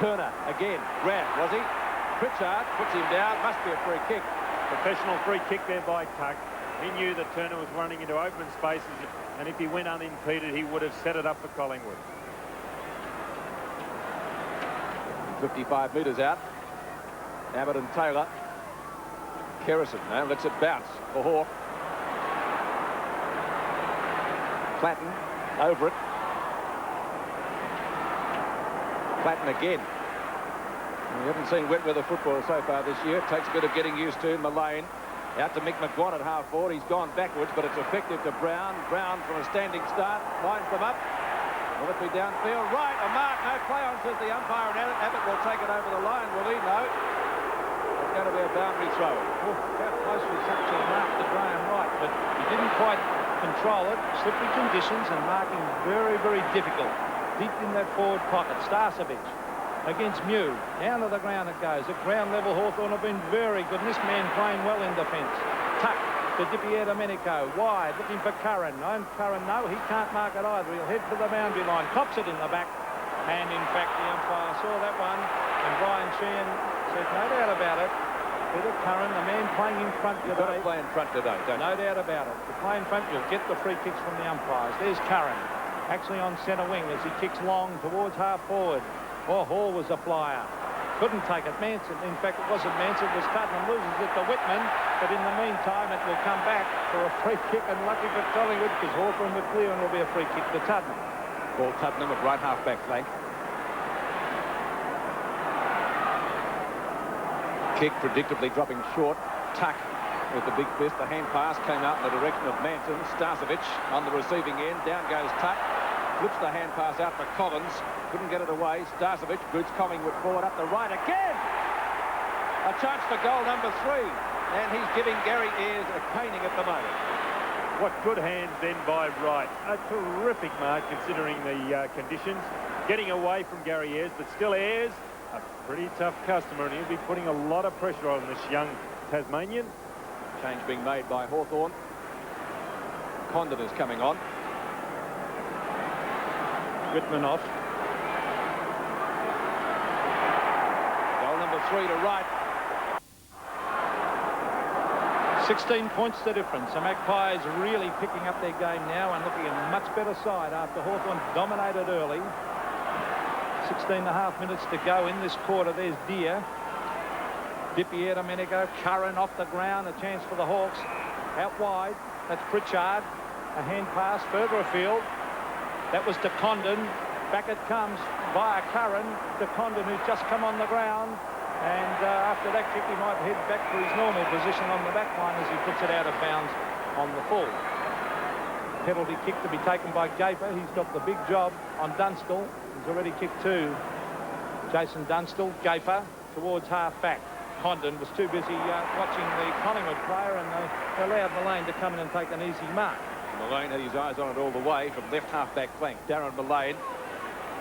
Turner again. Grant, was he? Pritchard puts him down. Must be a free kick. Professional free kick there by Tuck. He knew that Turner was running into open spaces, and if he went unimpeded, he would have set it up for Collingwood. 55 metres out. Abbott and Taylor. Kerrison now lets it bounce for Hawke. Platten over it. Platten again. We haven't seen wet weather football so far this year. It takes a bit of getting used to. Mullane out to Mick McGuan at half forward. He's gone backwards, but it's effective to Brown. Brown from a standing start lines them up. Will it be downfield? Right, a mark, no play on, says the umpire, and Abbott will take it over the line, will he? No. It's going to be a boundary throw. Oh, how close was such a mark to Graham Wright, but he didn't quite control it. Slippery conditions and marking very, very difficult. Deep in that forward pocket. Starcevic against Mew. Down to the ground it goes. At ground level, Hawthorn have been very good. And this man playing well in defence. Tuck to Digitised. Wide, looking for Curran. And Curran, no, he can't mark it either. He'll head for the boundary line. Cops it in the back. And in fact, the umpire saw that one. And Brian Sheehan said, no doubt about it. Peter Curran, the man playing in front today. You've got to play in front today, don't you? No doubt about it. To play in front, you'll get the free kicks from the umpires. There's Curran. Actually on centre wing as he kicks long towards half forward. Oh, Hall was a flyer. Couldn't take it. Manson, in fact, it wasn't Manson, it was Tuddenham, loses it to Whitman. But in the meantime, it will come back for a free kick, and lucky for Collingwood because Hawthorn were clear and will be a free kick to Tuddenham. Ball Tuddenham at right half-back flank. Kick predictably dropping short. Tuck with the big fist. The hand pass came out in the direction of Manson. Starcevic on the receiving end. Down goes Tuck. Flips the hand pass out to Collins. Couldn't get it away. Starcevic boots Collingwood forward up the right again. A chance for goal number 3. And he's giving Gary Ayres a caning at the moment. What good hands then by Wright. A terrific mark considering the conditions. Getting away from Gary Ayres, but still Ayres, a pretty tough customer, and he'll be putting a lot of pressure on this young Tasmanian. Change being made by Hawthorn. Condon is coming on. Whitman off. Goal number 3 to Wright. 16 points the difference. The Magpies really picking up their game now and looking a much better side after Hawthorn dominated early. 16.5 minutes to go in this quarter. There's Deer. Dippy Domenico, Curran off the ground, a chance for the Hawks. Out wide, that's Pritchard. A hand pass further afield. That was to Condon. Back it comes via Curran. To Condon, who's just come on the ground. And after that kick, he might head back to his normal position on the back line as he puts it out of bounds on the full. Penalty kick to be taken by Gaper. He's got the big job on Dunstall. He's already kicked 2. Jason Dunstall, Gaper towards half-back. Condon was too busy watching the Collingwood player, and they allowed Mullane to come in and take an easy mark. Mullane had his eyes on it all the way from left half-back flank. Darren Mullane.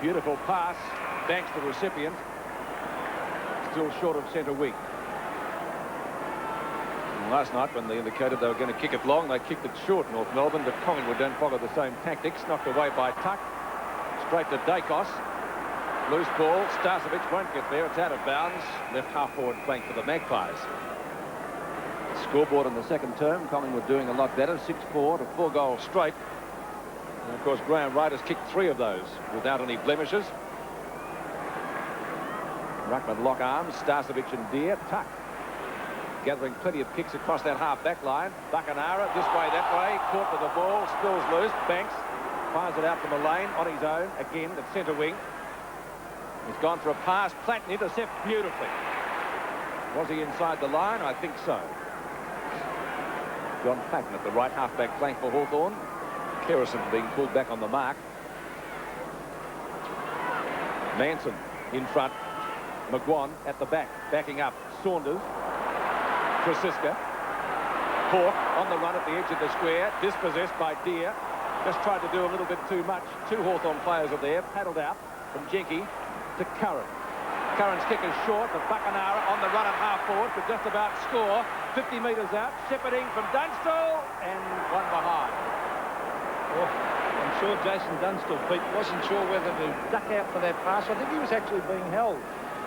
Beautiful pass. Banks the recipient. Still short of centre wing. And last night, when they indicated they were going to kick it long, they kicked it short, North Melbourne, but Collingwood don't follow the same tactics. Knocked away by Tuck. Straight to Dacos. Loose ball. Starcevic won't get there. It's out of bounds. Left half-forward flank for the Magpies. Scoreboard in the second term. Collingwood doing a lot better. 6-4 to 4 goals straight. And of course, Graham Wright has kicked 3 of those without any blemishes. Ruckman lock arms. Starcevic and Deere. Tuck gathering plenty of kicks across that half-back line. Buckenara this way, that way. Caught with the ball. Spills loose. Banks fires it out to Mullane on his own. Again at centre wing. He's gone for a pass. Platten intercepts beautifully. Was he inside the line? I think so. John Platten at the right half-back flank for Hawthorn. Kerrison being pulled back on the mark. Manson in front. McGuan at the back. Backing up. Saunders. Trasiska. Hawke on the run at the edge of the square. Dispossessed by Deere. Just tried to do a little bit too much. 2 Hawthorn players are there. Paddled out from Jenke to Curran. Curran's kick is short, but Buckenara on the run at half-forward could just about score. 50 metres out, shepherding from Dunstall, and one behind. Oh, I'm sure Jason Dunstall, Pete, wasn't sure whether to duck out for that pass. I think he was actually being held.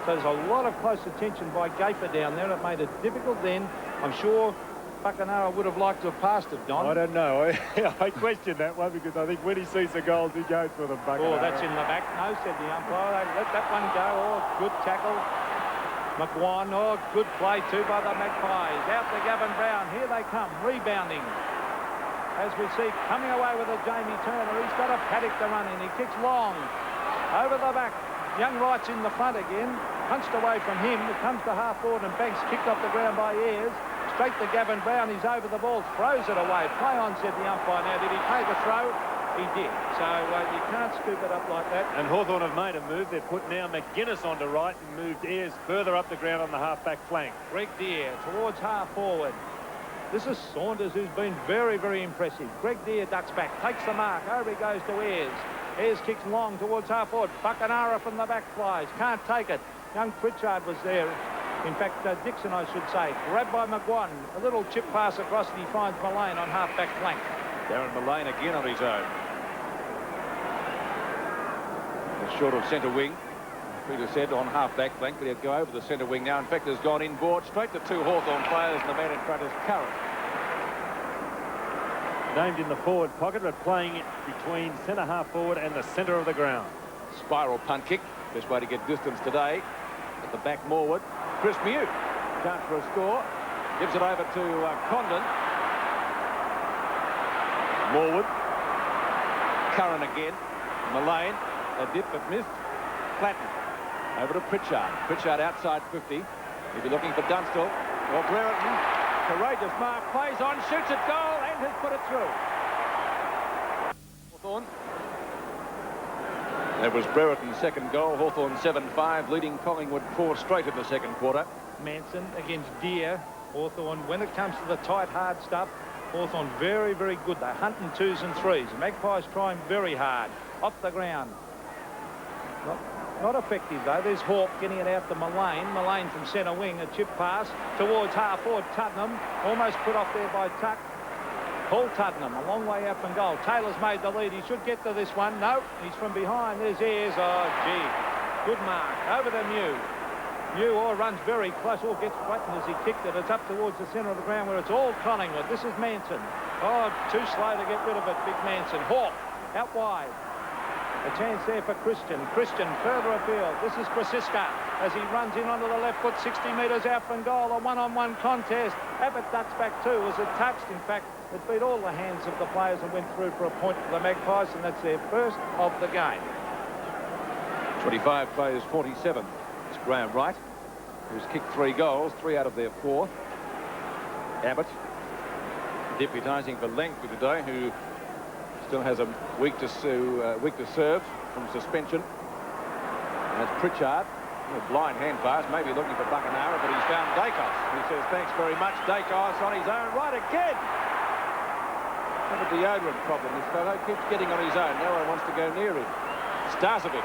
So there's a lot of close attention by Gaper down there. It made it difficult then. I'm sure Buckenara would have liked to have passed it, Don. I don't know. I question that one because I think when he sees the goals, he goes for the Buckenara. Oh, that's in the back. No, said the umpire. They let that one go. Oh, good tackle. McGuan, oh, good play too by the Magpies. Out to Gavin Brown. Here they come, rebounding. As we see, coming away with a Jamie Turner. He's got a paddock to run in. He kicks long. Over the back. Young Wright's in the front again. Punched away from him. It comes to half-forward and Banks kicked off the ground by Ayres. Straight to Gavin Brown. He's over the ball. Throws it away. Play on, said the umpire. Now, did he pay the throw? He did. So you can't scoop it up like that. And Hawthorn have made a move. They've put now McGuinness onto right and moved Ayres further up the ground on the half-back flank. Greg Deere towards half-forward. This is Saunders, who's been very, very impressive. Greg Deere ducks back, takes the mark. Over he goes to Ayres. Ayres kicks long towards half-forward. Buckenara from the back flies. Can't take it. Young Pritchard was there. In fact, Dixon, I should say. Grabbed by McGuan. A little chip pass across and he finds Mullane on half-back flank. Darren Mullane again on his own. Short of centre wing. Peter said on half-back flank, but he'll go over the centre wing now. In fact, has gone inboard straight to 2 Hawthorn players, and the man in front is Curran. Named in the forward pocket, but playing between centre half-forward and the centre of the ground. Spiral punt kick. Best way to get distance today. At the back, Morwood. Chris Mew. Chance for a score. Gives it over to Condon. Morwood. Curran again. Mullane. A dip but missed. Platten. Over to Pritchard. Pritchard outside 50. He'll be looking for Dunstall. Or Brereton. Courageous mark. Plays on. Shoots at goal and has put it through. Hawthorn. That was Brereton's second goal. Hawthorn 7-5, leading Collingwood 4 straight in the second quarter. Manson against Deere. Hawthorn, when it comes to the tight, hard stuff, Hawthorn very, very good. They're hunting 2s and 3s. Magpies trying very hard. Off the ground. Not effective, though. There's Hawke getting it out to Mullane. Mullane from centre wing. A chip pass towards half-forward Tuddenham. Almost put off there by Tuck. Paul Tuddenham, a long way out from goal. Taylor's made the lead. He should get to this one. No, he's from behind. There's Ayres. Oh, gee. Good mark. Over to Mew. Mew runs very close. Gets flattened as he kicked it. It's up towards the centre of the ground where it's all Collingwood. This is Manson. Oh, too slow to get rid of it, big Manson. Hawke out wide. A chance there for Christian. Christian further afield. This is Francisca as he runs in onto the left foot, 60 metres out from goal. A one-on-one contest. Abbott ducks back too. Was it touched? In fact, it beat all the hands of the players and went through for a point for the Magpies, and that's their first of the game. 25 plays 47. It's Graham Wright, who's kicked 3 goals, 3 out of their 4. Abbott, deputising for Langford today, who still has a week to serve from suspension. And that's Pritchard, a blind hand pass, maybe looking for Buckenara, but he's found Dacos. He says, thanks very much, Dacos on his own right again. Have a deodorant problem, this fellow keeps getting on his own. No one wants to go near him. Starcevic.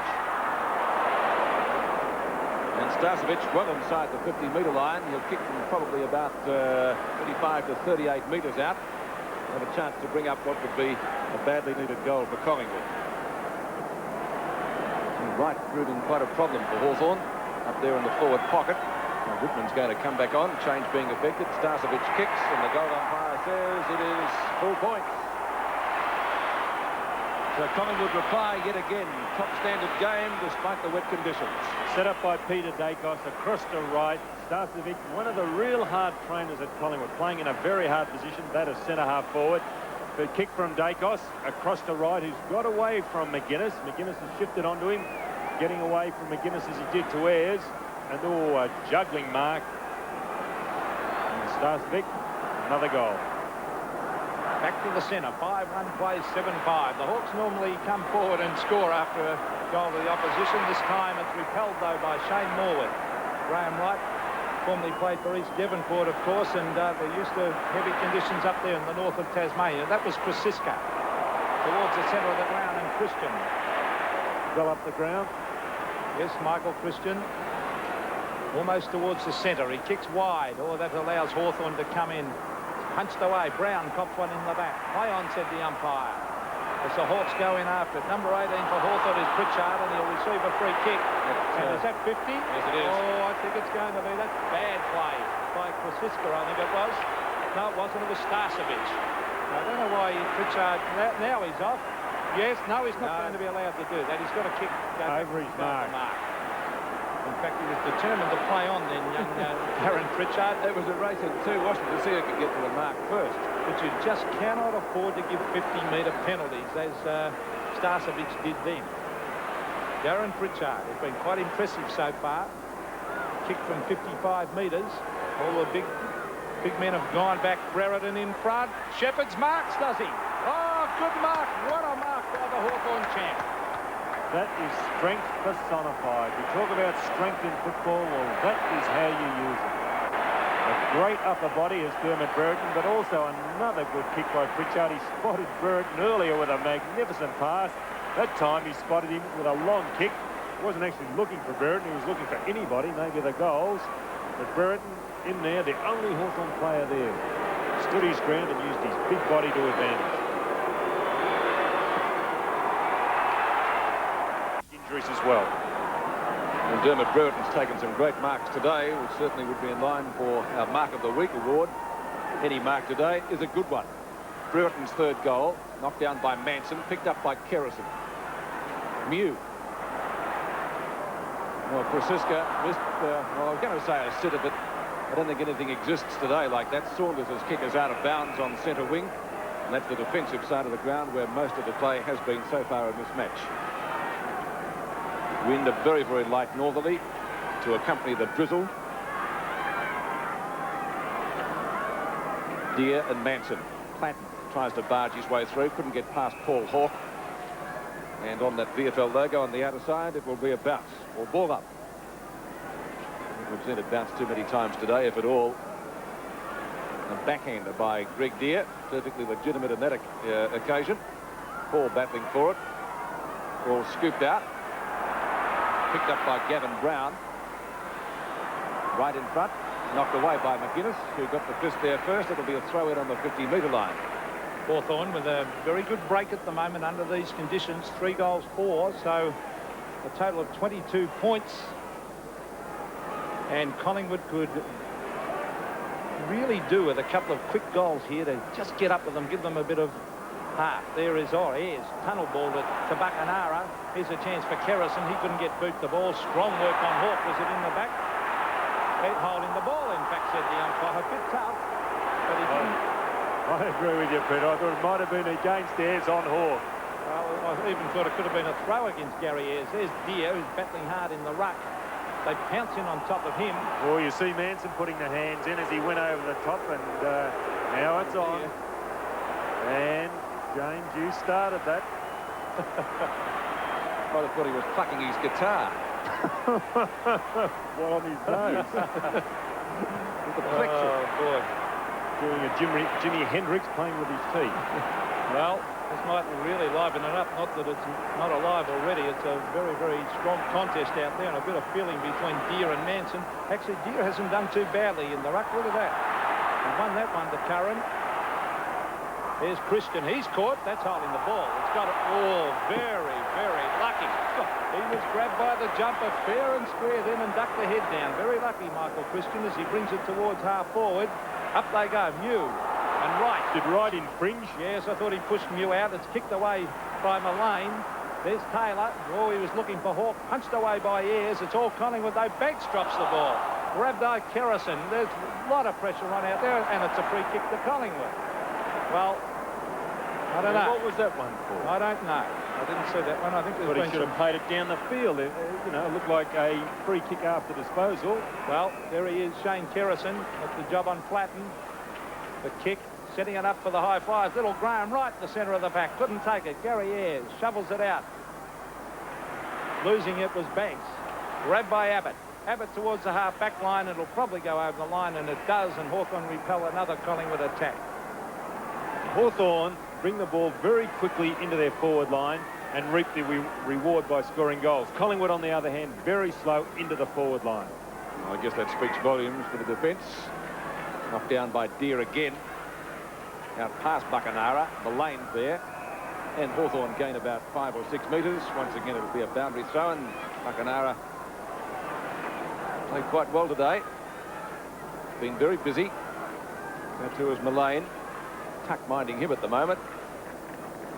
And Starcevic well inside the 50-metre line. He'll kick from probably about 35 to 38 metres out. Have a chance to bring up what would be a badly needed goal for Collingwood. And Wright proving quite a problem for Hawthorn up there in the forward pocket. Now Whitman's going to come back on, change being affected. Starcevic kicks and the goal umpire says it is full points. So Collingwood reply yet again. Top standard game despite the wet conditions. Set up by Peter Dacos across to right. Starcevic, one of the real hard trainers at Collingwood, playing in a very hard position, that is centre-half forward. The kick from Dacos across to right, who's got away from McGuinness. McGuinness has shifted onto him, getting away from McGuinness as he did to Ayres. And a juggling mark. And Starcevic, another goal. Back to the centre. 5-1 plays 7-5. The Hawks normally come forward and score after a goal to the opposition. This time it's repelled, though, by Shane Morwood. Graham Wright formerly played for East Devonport, of course, and they're used to heavy conditions up there in the north of Tasmania. That was Francisca towards the centre of the ground, and Christian. Well up the ground. Yes, Michael Christian. Almost towards the centre. He kicks wide. Oh, that allows Hawthorn to come in. Punched away. Brown cops one in the back. High on, said the umpire. As the Hawks go in after it. Number 18 for Hawthorn is Pritchard, and he'll receive a free kick. And is that 50? Yes, it is. Oh, I think it's going to be. That's bad play by Francisca, I think it was. No, it wasn't. It was Starcevic. I don't know why Pritchard... Now he's off. Yes, no, he's not going to be allowed to do that. He's got to kick over his mark. In fact, he was determined to play on then, young Aaron Pritchard. It was a race in 2, wasn't it, to see who could get to the mark first. But you just cannot afford to give 50-metre penalties, as Starcevic did then. Darren Pritchard has been quite impressive so far. Kicked from 55 metres. All the big men have gone back. Brereton in front. Shepherd's marks, does he? Oh, good mark. What a mark by the Hawthorn champ. That is strength personified. We talk about strength in football, well, that is how you use it. A great upper body is Dermot Brereton, but also another good kick by Pritchard. He spotted Brereton earlier with a magnificent pass. That time he spotted him with a long kick. He wasn't actually looking for Brereton, he was looking for anybody, maybe the goals. But Brereton in there, the only Hawthorn player there, stood his ground and used his big body to advantage. As well. And Dermot Brereton's taken some great marks today, which certainly would be in line for our Mark of the Week award. Any mark today is a good one. Brereton's 3rd goal, knocked down by Manson, picked up by Kerrison. Mew. Well, Francisca missed, well, I was going to say a sitter, but I don't think anything exists today like that. Saunders' kick is out of bounds on centre wing, and that's the defensive side of the ground where most of the play has been so far in this match. Wind a very, very light northerly to accompany the drizzle. Deere and Manson. Platten tries to barge his way through, couldn't get past Paul Hawke. And on that VFL logo on the outer side, it will be a bounce or ball up. We've seen it bounce too many times today, if at all. A backhander by Greg Deere, perfectly legitimate in that occasion. Paul battling for it. Ball scooped out. Picked up by Gavin Brown. Right in front. Knocked away by McGuinness, who got the fist there first. It'll be a throw in on the 50-metre line. Hawthorn with a very good break at the moment under these conditions. 3 goals, 4. So a total of 22 points. And Collingwood could really do with a couple of quick goals here to just get up with them, give them a bit of half. There is Ayres. Tunnel ball to Bacanara. Here's a chance for Kerrison. He couldn't get boot the ball. Strong work on Hawke. Was it in the back? Head holding the ball, in fact, said the umpire. A bit tough, but he didn't. I agree with you, Peter. I thought it might have been against Ayres on Hawke. Well, I even thought it could have been a throw against Gary Ayres. There's Deere, who's battling hard in the ruck. They pounce in on top of him. Well, you see Manson putting the hands in as he went over the top, and now it's on. And James, you started that. I thought he was plucking his guitar. Well, on his nose. With the flexion. Oh, boy. Doing a Jimi Hendrix playing with his teeth. Well, this might really liven it up. Not that it's not alive already. It's a very, very strong contest out there, and a bit of feeling between Deere and Manson. Actually, Deere hasn't done too badly in the ruck. Look at that. He won that one to Curran. There's Christian. He's caught. That's holding the ball. It's got it. Oh, very, very lucky. He was grabbed by the jumper fair and square then and ducked the head down. Very lucky, Michael Christian, as he brings it towards half forward. Up they go. Mew and Wright. Did Wright infringe? Yes, I thought he pushed Mew out. It's kicked away by Mullane. There's Taylor. Oh, he was looking for Hawke. Punched away by Ayres. It's all Collingwood, though. Banks drops the ball. Grabbed by Kerrison. There's a lot of pressure on out there, and it's a free kick to Collingwood. Well, I don't know. What was that one for? I don't know. I didn't see that one. I think But he should have played it down the field. It, you know, it looked like a free kick after disposal. Well, there he is, Shane Kerrison. That's the job on Flatten. The kick, setting it up for the high flyers. Little Graham right in the centre of the pack. Couldn't take it. Gary Ayres shovels it out. Losing it was Banks. Grabbed by Abbott. Abbott towards the half-back line. It'll probably go over the line, and it does, and Hawthorn repel another Collingwood attack. Hawthorn bring the ball very quickly into their forward line and reap the reward by scoring goals. Collingwood, on the other hand, very slow into the forward line. Well, I guess that speaks volumes for the defence. Knocked down by Deere again. Out past Bacanara. The lane's there. And Hawthorn gain about 5 or 6 metres. Once again, it'll be a boundary throw, and Bacanara played quite well today. Been very busy. That too is Mullane. Tuck minding him at the moment.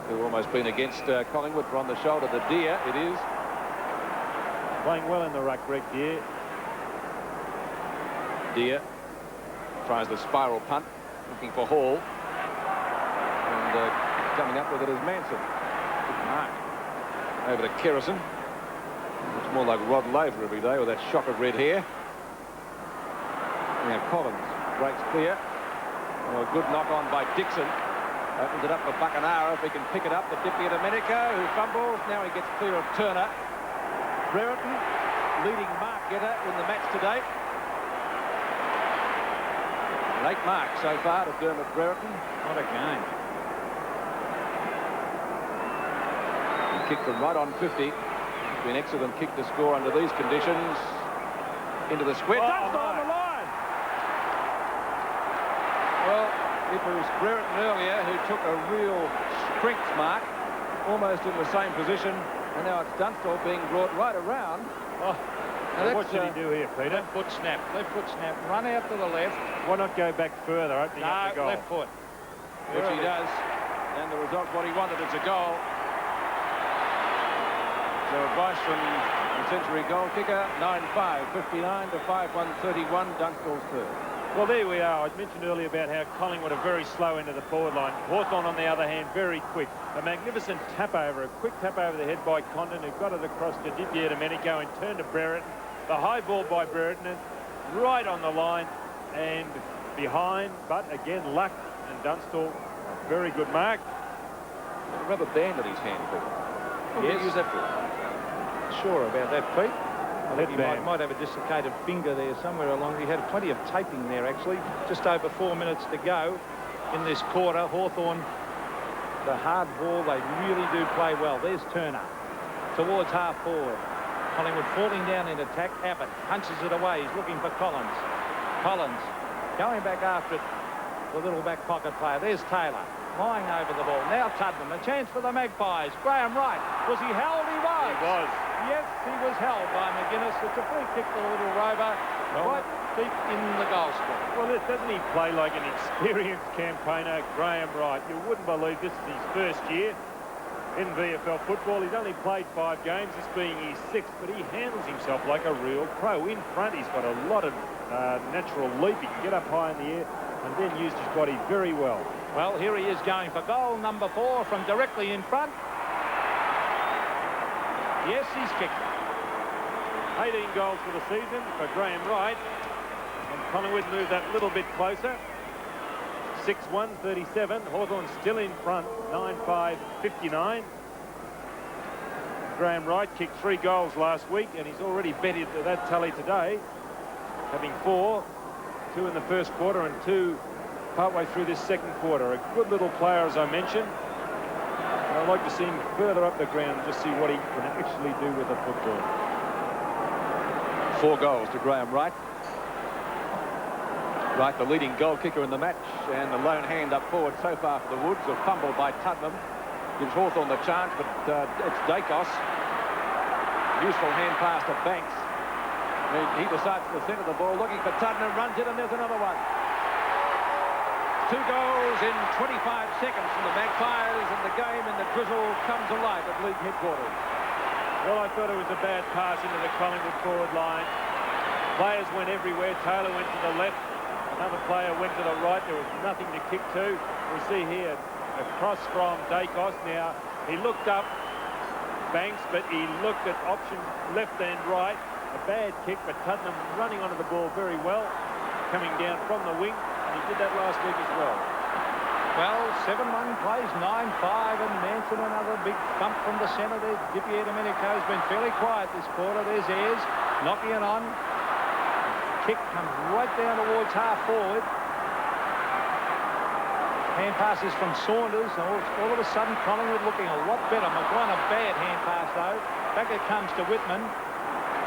Who almost been against Collingwood for on the shoulder to Deere. It is. Playing well in the ruck, Greg Deere. Deere tries the spiral punt, looking for Hall. And coming up with it is Manson. Good mark. Over to Kerrison. It's more like Rod Laver every day with that shock of red hair. Now Collins breaks clear. Oh, a good knock on by Dixon. Opens it up for Bacanara. If he can pick it up, the Dippy Domenico, who fumbles. Now he gets clear of Turner. Brereton, leading mark getter in the match today. 8 marks so far to Dermot Brereton. What a game. He kicked from right on 50. It's been an excellent kick to score under these conditions. Into the square. Touched on the line. Well, it was Brereton earlier who took a real strength mark, almost in the same position, and now it's Dunstall being brought right around. Oh, what should he do here, Peter? Left foot snap. Left foot snap. Run out to the left. Why not go back further, opening up the goal? Left foot. Which he does, and the result's what he wanted. It's a goal. So advice from the Century goal kicker, 9-5, 59 to 5-1, 31, Dunstall's third. Well, there we are. I mentioned earlier about how Collingwood are very slow into the forward line. Hawthorn, on the other hand, very quick. A magnificent tap over, a quick tap over the head by Condon, who got it across to Didier Domenico and turned to Brereton. The high ball by Brereton, right on the line and behind, but again, luck, and Dunstall, a very good mark. A rubber band at his hand, Peter. What did he use that for? Sure about that, Pete. I think he Headband. might have a dislocated finger there somewhere along. He had plenty of taping there, actually. Just over 4 minutes to go in this quarter. Hawthorn, the hard ball, they really do play well. There's Turner towards half forward. Collingwood falling down in attack. Abbott punches it away. He's looking for Collins. Collins going back after it. The little back pocket player. There's Taylor lying over the ball. Now Tudman. A chance for the Magpies. Graham Wright. Was he held? He was. He was. Yes, he was held by McGuinness. It's a free kick to the little rover. right deep in the goal square. Well, doesn't he play like an experienced campaigner, Graham Wright? You wouldn't believe this is his first year in VFL football. He's only played 5 games, this being his 6th, but he handles himself like a real pro. In front, he's got a lot of natural leap. He can get up high in the air and then use his body very well. Well, here he is going for goal number 4 from directly in front. Yes, he's kicked it. 18 goals for the season for Graham Wright. And Collingwood move that little bit closer. 6-1-37. Hawthorn still in front. 9-5-59. Graham Wright kicked 3 goals last week, and he's already betted that tally today, having 4, 2 in the first quarter and 2 partway through this second quarter. A good little player, as I mentioned. And I'd like to see him further up the ground and just see what he can actually do with the football. 4 goals to Graham Wright. Wright, the leading goal kicker in the match, and the lone hand up forward so far for the Woods. A fumble by Tuddenham gives Hawthorn the chance, but it's Dacos. Useful hand pass to Banks. He decides to centre the ball, looking for Tuddenham, runs it, and there's another one. 2 goals in 25 seconds from the Magpies, and the game in the drizzle comes alive at league headquarters. Well, I thought it was a bad pass into the Collingwood forward line. Players went everywhere. Taylor went to the left. Another player went to the right. There was nothing to kick to. We see here a cross from Dacos. Now, he looked up Banks, but he looked at options left and right. A bad kick, but Tuddenham running onto the ball very well, coming down from the wing, and he did that last week as well. Well, 7-1 plays 9-5, and Manson another big thump from the centre there. Dipier Domenico's been fairly quiet this quarter. There's Ayres knocking it on. Kick comes right down towards half forward. Hand passes from Saunders. All of a sudden, Collingwood looking a lot better. McGuire, a bad hand pass though. Back it comes to Whitman.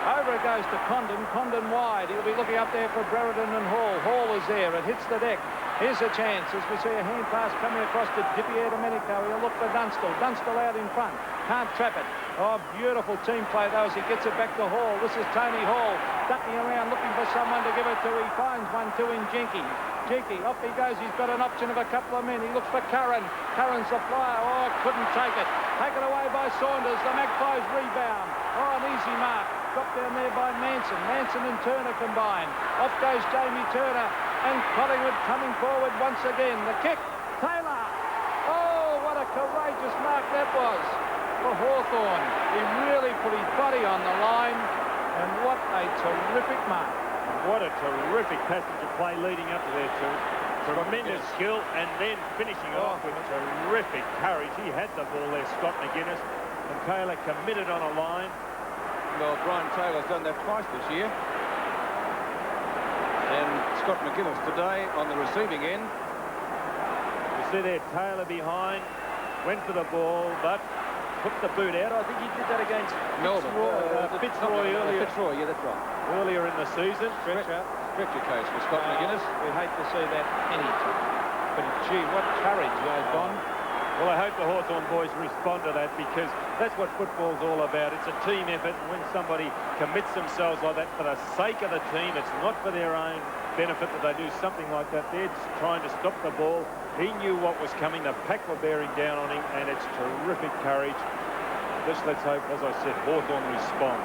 Over it goes to Condon. Condon wide. He'll be looking up there for Brereton and Hall. Hall is there. It hits the deck. Here's a chance as we see a hand pass coming across to Dipier Domenico. He'll look for Dunstall. Dunstall out in front. Can't trap it. Oh, beautiful team play though as he gets it back to Hall. This is Tony Hall ducking around looking for someone to give it to. He finds one too in Jinky. Jinky, off he goes. He's got an option of a couple of men. He looks for Curran. Curran's the flyer. Oh, couldn't take it. Taken away by Saunders. The Magpies rebound. Oh, an easy mark. Dropped down there by Manson. Manson and Turner combined. Off goes Jamie Turner. And Collingwood coming forward once again. The kick. Taylor. Oh, what a courageous mark that was for Hawthorn. He really put his body on the line. And what a terrific mark. What a terrific passage of play leading up to there too. Tremendous skill and then finishing off with terrific courage. He had the ball there, Scott McGuinness, and Taylor committed on a line. Well, Brian Taylor's done that twice this year. And Scott McGuinness today on the receiving end. You see there, Taylor behind, went for the ball, but put the boot out. I think he did that against Melbourne. Fitzroy earlier. Fitzroy, yeah, that's right. Earlier in the season. Stretcher case for Scott McGuinness. We'd hate to see that any time. But gee, what courage, Don. Well, I hope the Hawthorn boys respond to that, because that's what football's all about. It's a team effort, and when somebody commits themselves like that for the sake of the team, it's not for their own benefit that they do something like that. They're just trying to stop the ball. He knew what was coming. The pack were bearing down on him, and it's terrific courage. Just let's hope, as I said, Hawthorn respond.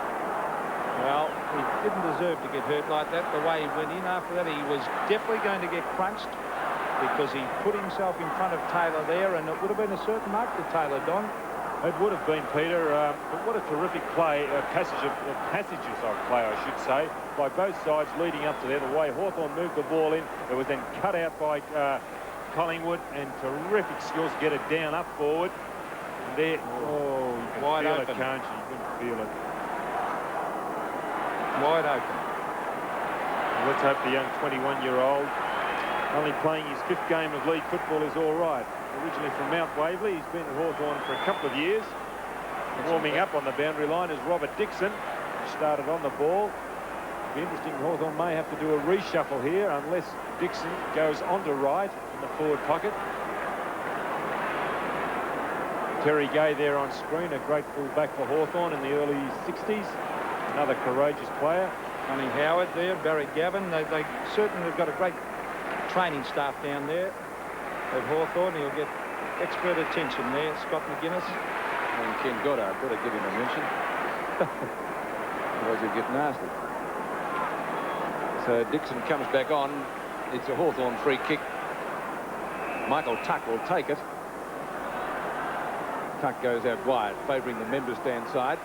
Well, he didn't deserve to get hurt like that. The way he went in after that, he was definitely going to get crunched, because he put himself in front of Taylor there, and it would have been a certain mark to Taylor, Don. It would have been, Peter, but what a terrific play, passages of play, I should say, by both sides leading up to there. The way Hawthorn moved the ball in, it was then cut out by Collingwood, and terrific skills to get it down up forward. And there, oh, you can wide feel open. it, can't you? You can feel it. Wide open. Let's hope the young 21-year-old, only playing his 5th game of league football, is all right. Originally from Mount Waverley, he's been at Hawthorn for a couple of years. Warming up on the boundary line is Robert Dixon, who started on the ball. It'll be interesting. Hawthorn may have to do a reshuffle here unless Dixon goes onto right in the forward pocket. Terry Gay there on screen, a great full back for Hawthorn in the early 60s. Another courageous player. Johnny Howard there, Barry Gavin. They certainly have got a great training staff down there at Hawthorn. He'll get expert attention there. Scott McGuinness. And Ken Goddard, better give him a mention. Otherwise he'll get nasty. So Dixon comes back on. It's a Hawthorn free kick. Michael Tuck will take it. Tuck goes out wide, favouring the member stand side.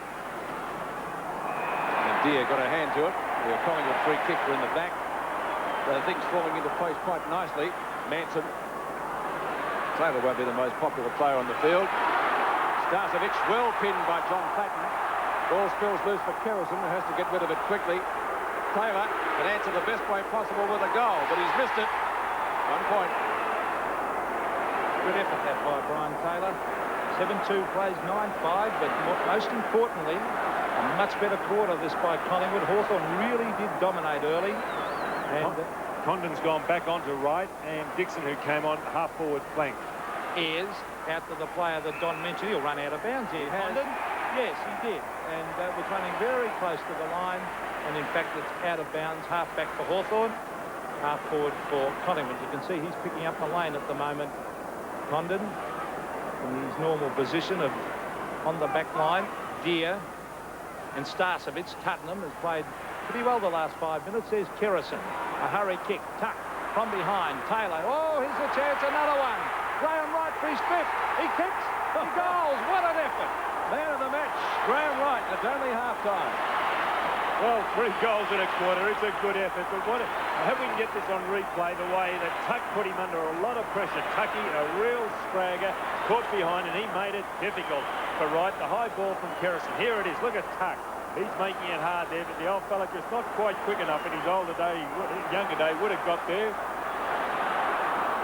And Deere got a hand to it. The Collingwood free kick were in the back. Things falling into place quite nicely. Manson. Taylor won't be the most popular player on the field. Starcevic well pinned by John Platten. Ball spills loose for Kerrison, who has to get rid of it quickly. Taylor can answer the best way possible with a goal, but he's missed it. 1 point. Good effort that by Brian Taylor. 7-2 plays 9-5, but most importantly, a much better quarter this by Collingwood. Hawthorn really did dominate early. And Condon's gone back onto right, and Dixon, who came on half-forward flank. Is after the player that Don mentioned. He'll run out of bounds here. Condon? Yes, he did. And was running very close to the line. And in fact, it's out of bounds. Half back for Hawthorn, half forward for Collingwood. You can see he's picking up the lane at the moment. Condon in his normal position of on the back line. Deere and Starcevic. Tuttenham has played pretty well the last 5 minutes. There's Kerrison. A hurry kick. Tuck from behind. Taylor. Oh, here's a chance. Another one. Graham Wright for his fifth. He kicks. He goals. What an effort. Man of the match, Graham Wright. It's only half-time. Well, 3 goals in a quarter. It's a good effort. But I hope we can get this on replay, the way that Tuck put him under a lot of pressure. Tucky, a real spragger, caught behind, and he made it difficult for Wright. The high ball from Kerrison. Here it is. Look at Tuck. He's making it hard there, but the old fella just not quite quick enough in his younger day would have got there.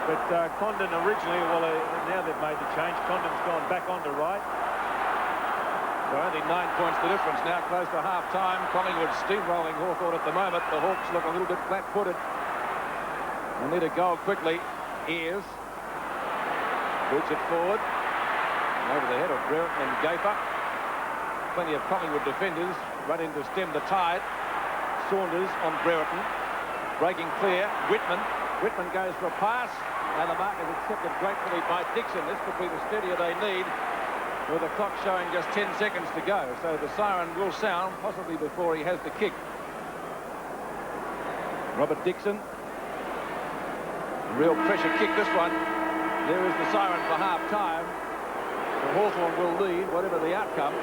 But Condon originally, well, now they've made the change. Condon's gone back onto right. So only 9 points the difference now, close to half-time. Collingwood steamrolling Hawthorn at the moment. The Hawks look a little bit flat-footed. They need a goal quickly. Ayres boots it forward. Over the head of Brereton and Gaper. Plenty of Collingwood defenders running to stem the tide. Saunders on Brereton. Breaking clear. Whitman goes for a pass. And the mark is accepted gratefully by Dixon. This could be the steadier they need, with the clock showing just 10 seconds to go. So the siren will sound, possibly before he has the kick. Robert Dixon. Real pressure kick, this one. There is the siren for half-time. And Hawthorn will lead, whatever the outcome.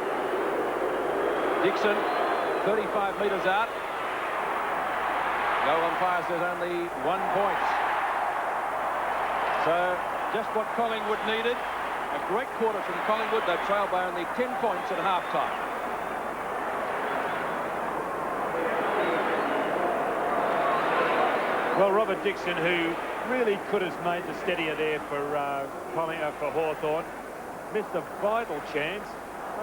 Dixon, 35 metres out. Goal umpire says only 1 point. So just what Collingwood needed. A great quarter from Collingwood. They trailed by only 10 points at half-time. Well, Robert Dixon, who really could have made the steadier there for Hawthorn, missed a vital chance.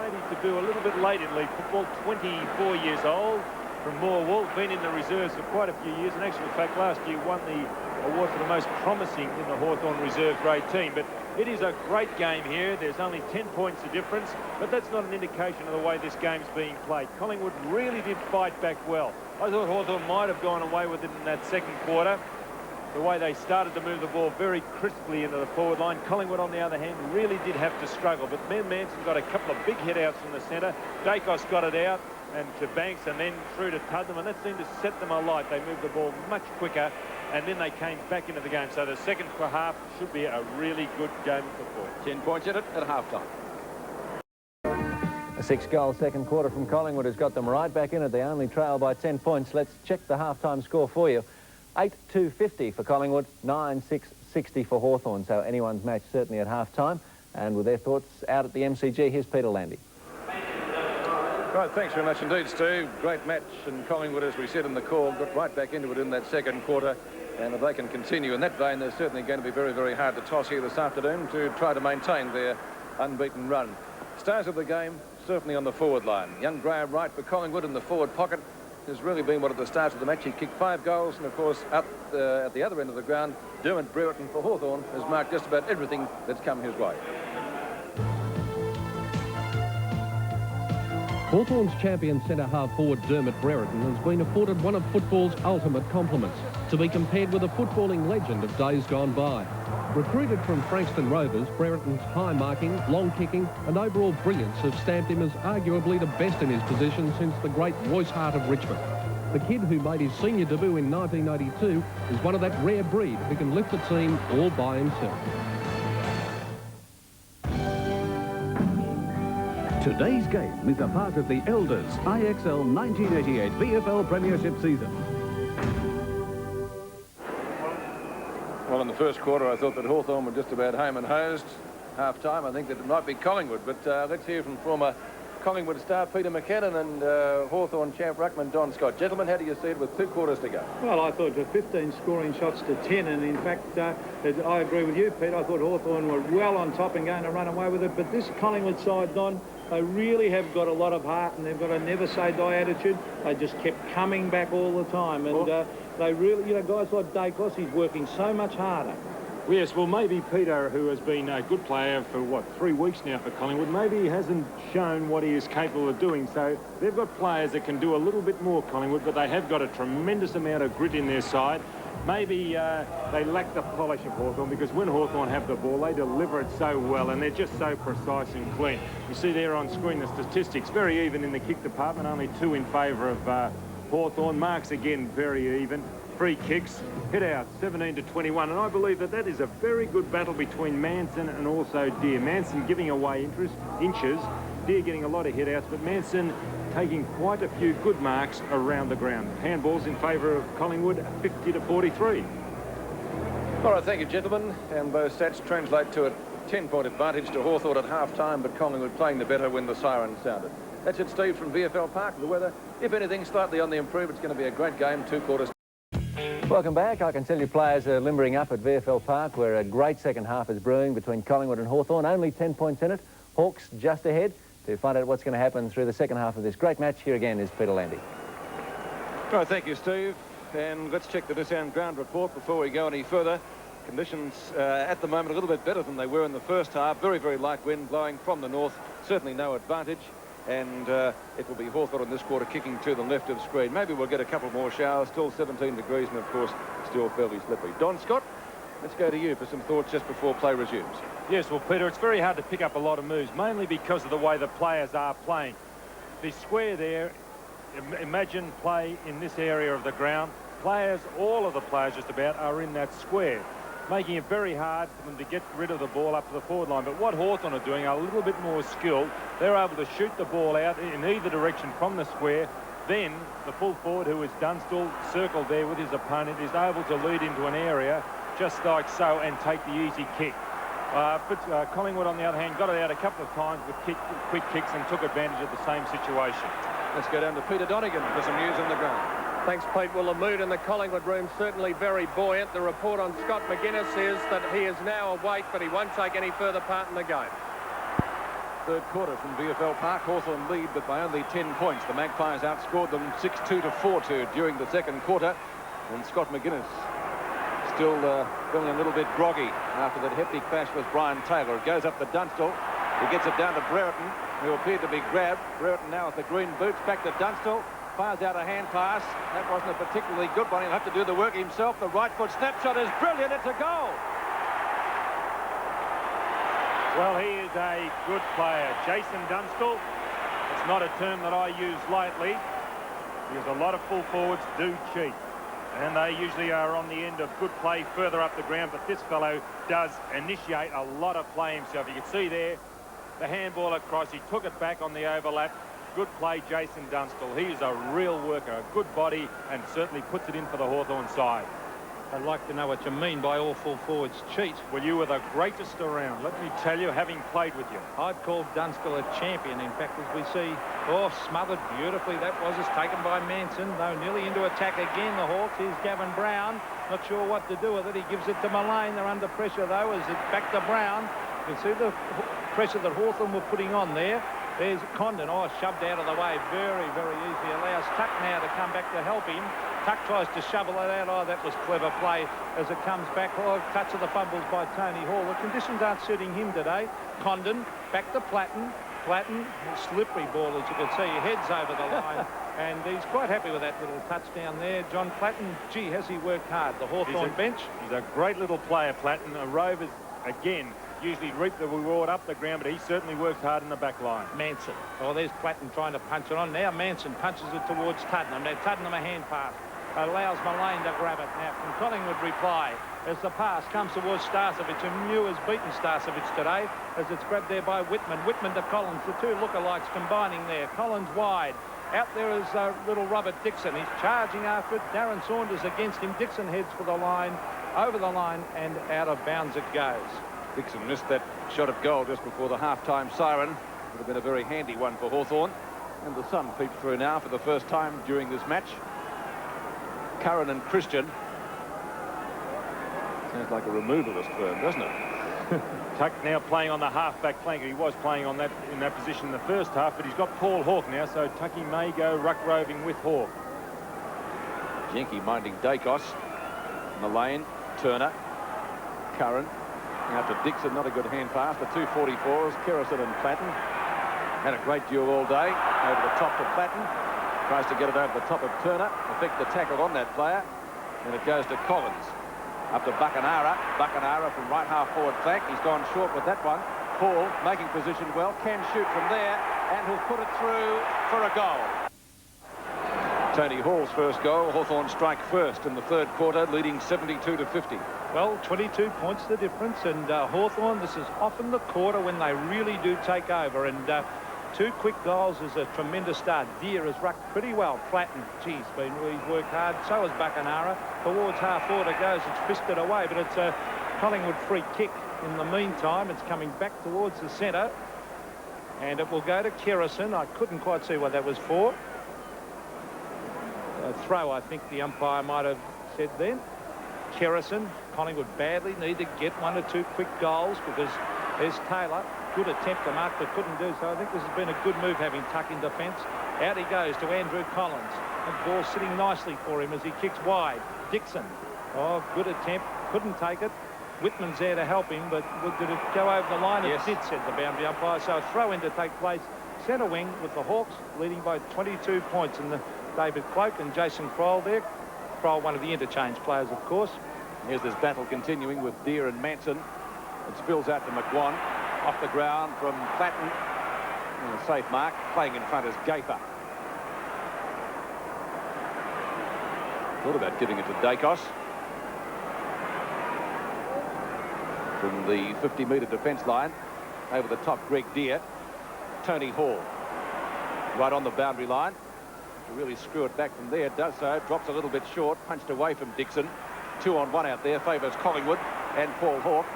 Maybe to do a little bit late in league football. 24 years old from Morwell, been in the reserves for quite a few years. In actual fact, last year won the award for the most promising in the Hawthorn reserve grade team. But it is a great game here. There's only 10 points of difference, but that's not an indication of the way this game's being played. Collingwood really did fight back well. I thought Hawthorn might have gone away with it in that second quarter. The way they started to move the ball very crisply into the forward line. Collingwood, on the other hand, really did have to struggle. But Ben Manson got a couple of big hit-outs from the centre. Dacos got it out and to Banks and then through to Tuddenham, and that seemed to set them alight. They moved the ball much quicker, and then they came back into the game. So the second half should be a really good game of football. 10 points in it at half-time. A 6-goal second quarter from Collingwood has got them right back in it. They only trail by 10 points. Let's check the half-time score for you. 8-2-50 for Collingwood, 9-6-60 for Hawthorn. So anyone's match certainly at half-time. And with their thoughts out at the MCG, here's Peter Landy. Right, thanks very much indeed, Steve. Great match, and Collingwood, as we said in the call, got right back into it in that second quarter. And if they can continue in that vein, they're certainly going to be very, very hard to toss here this afternoon to try to maintain their unbeaten run. Stars of the game, certainly on the forward line. Young Graham Wright for Collingwood in the forward pocket has really been one of the stars of the match. He kicked 5 goals, and of course, up at the other end of the ground, Dermot Brereton for Hawthorn has marked just about everything that's come his way. Hawthorn's champion centre-half forward Dermot Brereton has been afforded one of football's ultimate compliments, to be compared with a footballing legend of days gone by. Recruited from Frankston Rovers, Brereton's high marking, long kicking and overall brilliance have stamped him as arguably the best in his position since the great Royce Hart of Richmond. The kid who made his senior debut in 1982 is one of that rare breed who can lift a team all by himself. Today's game is a part of the Elders IXL 1988 VFL Premiership season. Well, in the first quarter, I thought that Hawthorn were just about home and hosed. Half-time, I think that it might be Collingwood, but let's hear from former Collingwood star Peter McKinnon and Hawthorn champ ruckman Don Scott. Gentlemen, how do you see it with 2 quarters to go? Well, I thought 15 scoring shots to 10, and in fact, I agree with you, Pete. I thought Hawthorn were well on top and going to run away with it, but this Collingwood side, Don, they really have got a lot of heart, and they've got a never-say-die attitude. They just kept coming back all the time, and they really, you know, guys like Dacos, he's working so much harder. Yes, well, maybe Peter, who has been a good player for, 3 weeks now for Collingwood, maybe he hasn't shown what he is capable of doing. So they've got players that can do a little bit more, Collingwood, but they have got a tremendous amount of grit in their side. Maybe they lack the polish of Hawthorn, because when Hawthorn have the ball, they deliver it so well, and they're just so precise and clean. You see there on screen the statistics, very even in the kick department, only 2 in favour of Hawthorn. Marks again very even. Free kicks, hit out 17 to 21, and I believe that that is a very good battle between Manson and also Deer. Manson giving away inches, Deer getting a lot of hit outs, but Manson taking quite a few good marks around the ground. Handballs in favour of Collingwood, 50 to 43. All right, thank you, gentlemen. And those stats translate to a 10-point advantage to Hawthorn at half-time, but Collingwood playing the better when the siren sounded. That's it, Steve, from VFL Park. The weather, if anything, slightly on the improve. It's going to be a great game, 2 quarters. Welcome back. I can tell you players are limbering up at VFL Park, where a great second half is brewing between Collingwood and Hawthorn. Only 10 points in it. Hawks just ahead. To find out what's going to happen through the second half of this great match, here again is Peter Landy. All right, thank you, Steve. And let's check the Dissound ground report before we go any further. Conditions at the moment a little bit better than they were in the first half. Very, very light wind blowing from the north. Certainly no advantage. And it will be Hawthorn in this quarter kicking to the left of the screen. Maybe we'll get a couple more showers. Still 17 degrees and, of course, still fairly slippery. Don Scott, let's go to you for some thoughts just before play resumes. Yes, well, Peter, it's very hard to pick up a lot of moves, mainly because of the way the players are playing. The square there, imagine play in this area of the ground. Players, all of the players just about, are in that square, making it very hard for them to get rid of the ball up to the forward line. But what Hawthorn are doing are a little bit more skilled. They're able to shoot the ball out in either direction from the square. Then the full forward, who is Dunstall, circled there with his opponent, is able to lead into an area just like so and take the easy kick. Collingwood, on the other hand, got it out a couple of times with quick kicks and took advantage of the same situation. Let's go down to Peter Donegan for some news on the ground. Thanks, Pete. Well, the mood in the Collingwood room certainly very buoyant. The report on Scott McGuinness is that he is now awake, but he won't take any further part in the game. Third quarter from VFL Park. Hawthorn lead, but by only 10 points. The Magpies outscored them 6-2 to 4-2 during the second quarter. And Scott McGuinness still feeling a little bit groggy after that hefty clash with Brian Taylor. It goes up to Dunstall. He gets it down to Brereton, who appeared to be grabbed. Brereton now with the green boots. Back to Dunstall. Fires out a hand pass. That wasn't a particularly good one. He'll have to do the work himself. The right foot snapshot is brilliant. It's a goal. Well, he is a good player. Jason Dunstall, it's not a term that I use lightly, because a lot of full forwards do cheat. And they usually are on the end of good play further up the ground, but this fellow does initiate a lot of play himself. You can see there, the handball across. He took it back on the overlap. Good play, Jason Dunstall. He is a real worker, a good body, and certainly puts it in for the Hawthorn side. I'd like to know what you mean by all full forwards cheat. Well, you were the greatest around, let me tell you, having played with you. I'd call Dunstall a champion. In fact, as we see, smothered beautifully. That was taken by Manson, though nearly into attack again, the Hawks. Here's Gavin Brown. Not sure what to do with it. He gives it to Mullane. They're under pressure, though, as it's back to Brown. You can see the pressure that Hawthorn were putting on there. There's Condon, shoved out of the way. Very, very easy. Allows Tuck now to come back to help him. Tuck tries to shovel it out. That was clever play as it comes back. Touch of the fumbles by Tony Hall. The conditions aren't suiting him today. Condon back to Platten. Platten. Slippery ball, as you can see. He heads over the line. And he's quite happy with that little touchdown there. John Platten, gee, has he worked hard. The Hawthorn bench. He's a great little player, Platten. The Rovers, again, usually reap the reward up the ground, but he certainly works hard in the back line. Manson. Oh, there's Platten trying to punch it on. Now Manson punches it towards Tuddenham. Now Tuddenham a hand pass. Allows Mullane to grab it. Now can Collingwood reply as the pass comes towards Starcevic, and Mew has beaten Starcevic today as it's grabbed there by Whitman. Whitman to Collins. The two lookalikes combining there. Collins wide. Out there is little Robert Dixon. He's charging after it. Darren Saunders against him. Dixon heads for the line, over the line, and out of bounds it goes. Dixon missed that shot at goal just before the half-time siren. Would have been a very handy one for Hawthorn. And the sun peeps through now for the first time during this match. Curran and Christian. Sounds like a removalist firm, doesn't it? Tuck now playing on the half-back flank. He was playing on that in that position in the first half, but he's got Paul Hawke now, so Tucky may go ruck-roving with Hawke. Jenke minding Dacos. Mullane, Turner, Curran. Out to Dixon, not a good hand pass. The 244s, Kerrison and Platten. Had a great duel all day. Over the top to Platten. Tries to get it over the top of Turner. Effect the tackle on that player. And it goes to Collins. Up to Buckenara. Buckenara from right half forward flank. He's gone short with that one. Paul making position well. Can shoot from there. And he'll put it through for a goal. Tony Hall's first goal. Hawthorn strike first in the third quarter, leading 72-50. Well, 22 points the difference, and Hawthorn, this is often the quarter when they really do take over, and two quick goals is a tremendous start. Deere has rucked pretty well. Platten, geez, he's worked hard. So has Buckenara. Towards half forward it goes. It's fisted away, but it's a Collingwood free kick. In the meantime, it's coming back towards the centre, and it will go to Kerrison. I couldn't quite see what that was for. A throw, I think the umpire might have said then. Kerrison, Collingwood badly need to get one or two quick goals because there's Taylor. Good attempt to mark, but couldn't do so. I think this has been a good move having Tuck in defence. Out he goes to Andrew Collins. The ball sitting nicely for him as he kicks wide. Dixon. Oh, good attempt. Couldn't take it. Whitman's there to help him, but did it go over the line? Yes. It did, said the boundary umpire. So a throw in to take place. Centre wing with the Hawks leading by 22 points. And David Cloak and Jason Kroll there. Kroll, one of the interchange players, of course. Here's this battle continuing with Deere and Manson. It spills out to McGuan. Off the ground from Platten. And a safe mark. Playing in front is Gaper. Thought about giving it to Dacos. From the 50-metre defence line. Over the top, Greg Deere. Tony Hall. Right on the boundary line. To really screw it back from there. Does so. Drops a little bit short. Punched away from Dixon. 2-on-1 out there. Favours Collingwood and Paul Hawke.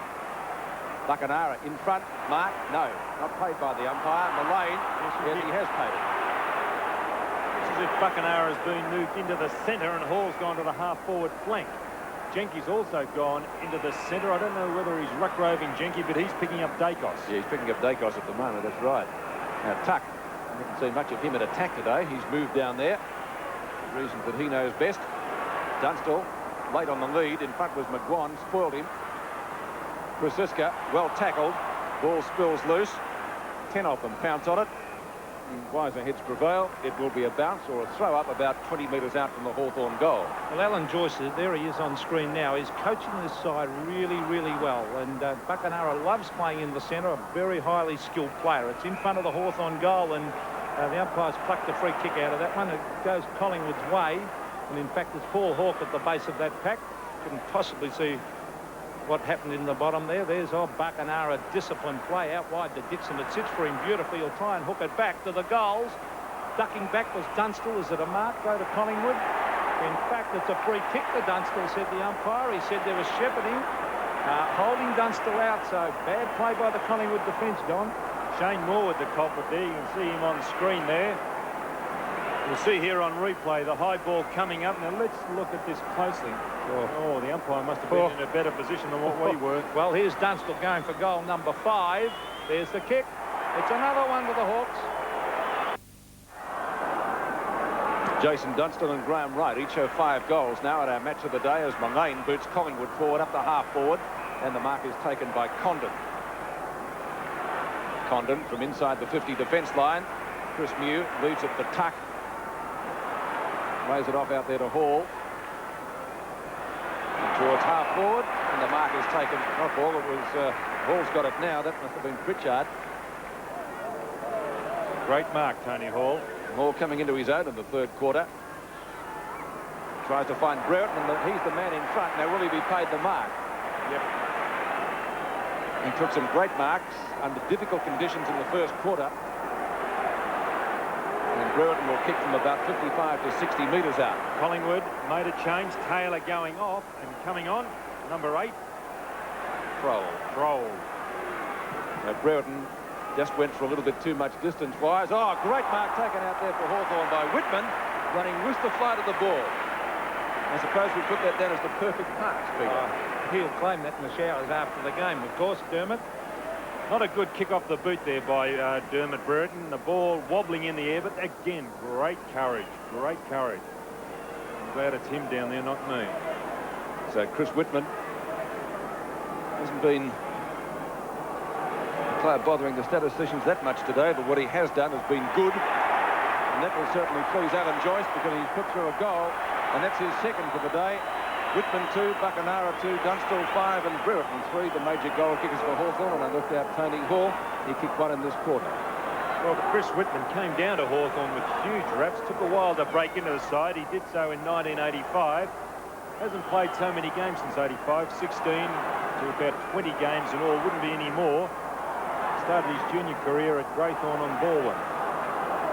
Buckenara in front. Mark. No. Not paid by the umpire. Mullane. Yes, he has paid it. It's as if Buckenara has been moved into the centre and Hall's gone to the half-forward flank. Jenke's also gone into the centre. I don't know whether he's ruck-roving Jenke, but he's picking up Dacos. Yeah, he's picking up Dacos at the moment. That's right. Now, Tuck. I haven't seen much of him in attack today. He's moved down there. For reasons that he knows best. Dunstall, late on the lead. In front was McGuan. Spoiled him. Krasiska, well tackled. Ball spills loose. 10 of them pounce on it. And wiser heads prevail. It will be a bounce or a throw up about 20 metres out from the Hawthorn goal. Well, Alan Joyce, there he is on screen now. He's coaching this side really, really well. And Buckenara loves playing in the centre, a very highly skilled player. It's in front of the Hawthorn goal, and the umpires plucked the free kick out of that one. It goes Collingwood's way. And in fact, it's Paul Hawke at the base of that pack. Couldn't possibly see what happened in the bottom there. There's Buckenara, disciplined play out wide to Dixon. It sits for him beautifully. He'll try and hook it back to the goals. Ducking back was Dunstall. Is it a mark? Go to Collingwood. In fact, it's a free kick to Dunstall, said the umpire. He said there was shepherding, holding Dunstall out. So bad play by the Collingwood defence, Don. Shane Moore with the culprit there. You can see him on screen there. We'll see here on replay the high ball coming up. Now let's look at this closely. Oh, the umpire must have been in a better position than what we were. Well, here's Dunstall going for goal number 5. There's the kick. It's another one to the Hawks. Jason Dunstall and Graham Wright each have 5 goals now at our match of the day as Mullane boots Collingwood forward up the half forward, and the mark is taken by Condon. Condon from inside the 50 defence line. Chris Mew leaves it for Tuck. Lays it off out there to Hall. Towards half forward, and the mark is taken. Not ball, it was Hall's got it now. That must have been Pritchard. Great mark, Tony Hall. Hall coming into his own in the third quarter. Tries to find Brereton, and he's the man in front. Now, will he be paid the mark? Yep. He took some great marks under difficult conditions in the first quarter. And Brereton will kick from about 55 to 60 metres out. Collingwood made a change. Taylor going off and coming on. Number 8. Kroll. Now, Brereton just went for a little bit too much distance-wise. Oh, great mark taken out there for Hawthorn by Whitman, running with the flight of the ball. I suppose we put that down as the perfect pass, Peter. He'll claim that in the showers after the game, of course, Dermot. Not a good kick off the boot there by Dermot Brereton. The ball wobbling in the air, but again, great courage. I'm glad it's him down there, not me. So Chris Whitman hasn't been a player bothering the statisticians that much today, but what he has done has been good. And that will certainly please Alan Joyce, because he's put through a goal, and that's his second for the day. Whitman 2, Buckenara 2, Dunstall 5, and Brereton 3, the major goal kickers for Hawthorn, and I left out Tony Hall. He kicked one in this quarter. Well, Chris Whitman came down to Hawthorn with huge raps. Took a while to break into the side. He did so in 1985. Hasn't played so many games since 85, 16 to about 20 games in all. Wouldn't be any more. Started his junior career at Greythorn on Baldwin.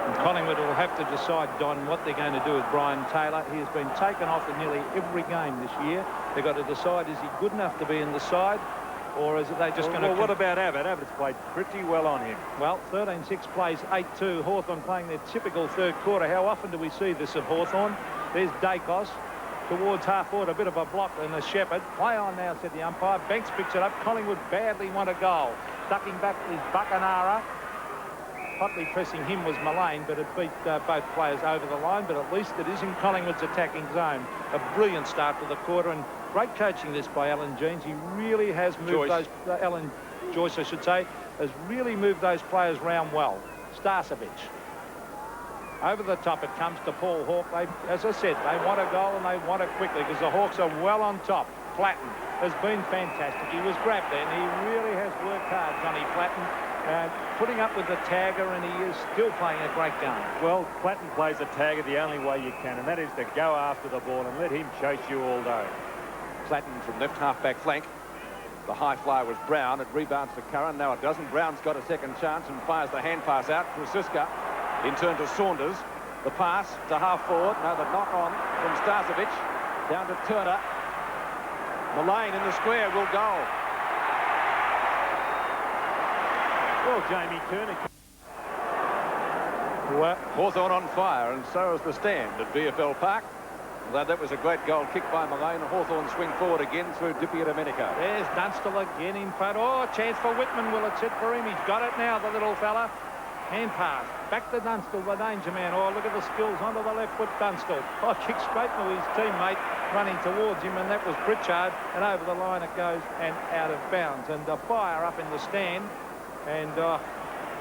And Collingwood will have to decide, Don, what they're going to do with Brian Taylor. He has been taken off in nearly every game this year. They've got to decide, is he good enough to be in the side, or is it they just going to... Well, what about Abbott? Abbott's played pretty well on him. Well, 13-6 plays 8-2. Hawthorn playing their typical third quarter. How often do we see this of Hawthorn? There's Dacos towards half forward, a bit of a block, and the Shepherd. Play on now, said the umpire. Banks picks it up. Collingwood badly want a goal. Ducking back is Buckenara. Hotly pressing him was Mullane, but it beat both players over the line, but at least it is in Collingwood's attacking zone. A brilliant start to the quarter, and great coaching this by Alan Jeans. He really has moved Alan Joyce, I should say, has really moved those players round well. Starcevic. Over the top it comes to Paul Hawke. As I said, they want a goal and they want it quickly, because the Hawks are well on top. Flatten has been fantastic. He was grabbed there, and he really has worked hard, Johnny Flatten. Putting up with the tagger, and he is still playing a great game. Well, Flatten plays the tagger the only way you can, and that is to go after the ball and let him chase you all day. Flatten from left half-back flank. The high flyer was Brown. It rebounds to Curran. Now it doesn't. Brown's got a second chance and fires the hand pass out. Krasiska in turn to Saunders. The pass to half forward. Now the knock on from Starcevic. Down to Turner. Mullane in the square will go. Well, Jamie Turner. Hawthorn on fire, and so is the stand at VFL Park. Although that was a great goal kick by Mullane. Hawthorn swing forward again through Dippy Domenico. There's Dunstall again in front. Oh, chance for Whitman. Will it sit for him? He's got it now, the little fella. Hand pass. Back to Dunstall, the danger man. Oh, look at the skills onto the left foot, Dunstall. Oh, kick straight to his teammate running towards him, and that was Pritchard. And over the line it goes and out of bounds. And the fire up in the stand. And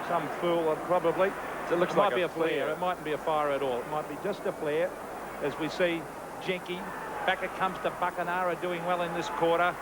some fool probably. So it looks like a be a flare. It mightn't be a fire at all. It might be just a flare. As we see Jenke. Back it comes to Buckenara, doing well in this quarter.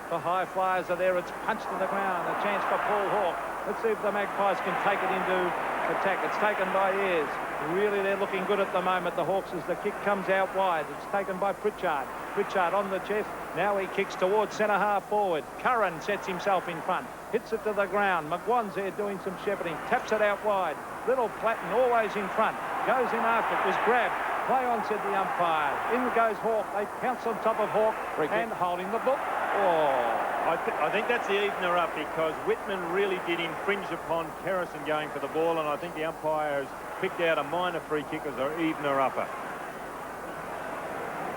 The high flyers are there. It's punched to the ground. A chance for Paul Hawke. Let's see if the Magpies can take it into attack. It's taken by Ayres. Really, they're looking good at the moment, the Hawks, as the kick comes out wide. It's taken by Pritchard. Pritchard on the chest. Now he kicks towards centre half forward. Curran sets himself in front. Hits it to the ground. McGuan's there doing some shepherding. Taps it out wide. Little Platten always in front. Goes in after it. Was grabbed. Play on, said the umpire. In goes Hawke. They pounce on top of Hawke and holding the book. Oh. I think that's the evener up, because Whitman really did infringe upon Kerrison going for the ball, and I think the umpire has picked out a minor free kick as an evener upper.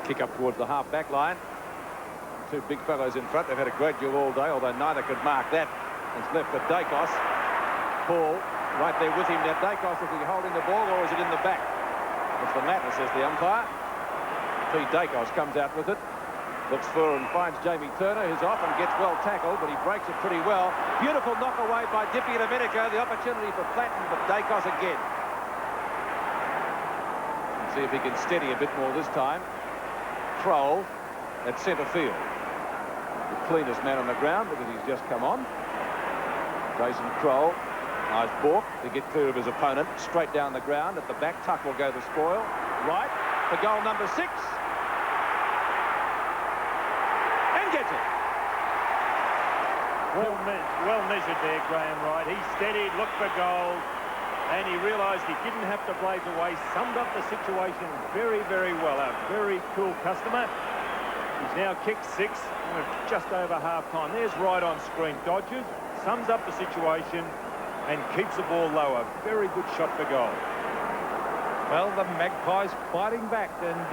Kick up towards the half-back line. Two big fellows in front. They've had a great duel all day, although neither could mark that. It's left for Dacos. Paul right there with him. Now Dacos, is he holding the ball or is it in the back? It's the matter, says the umpire. Pete Dacos comes out with it. Looks for and finds Jamie Turner, who's off and gets well tackled, but he breaks it pretty well. Beautiful knock away by Dippy Domenico. The opportunity for Platten, but Dacos again. Let's see if he can steady a bit more this time. Kroll at centre field. The cleanest man on the ground because he's just come on. Jason Kroll. Nice balk to get clear of his opponent. Straight down the ground. At the back, tuck will go the spoil. Right for goal number 6. And gets it. Well measured there, Graham Wright. He steadied, looked for goal, and he realised he didn't have to blaze away. Summed up the situation very, very well. A very cool customer. He's now kicked 6. Just over half-time. There's Wright on screen. Dodges, sums up the situation, and keeps the ball lower. Very good shot for goal. Well, the Magpies fighting back, and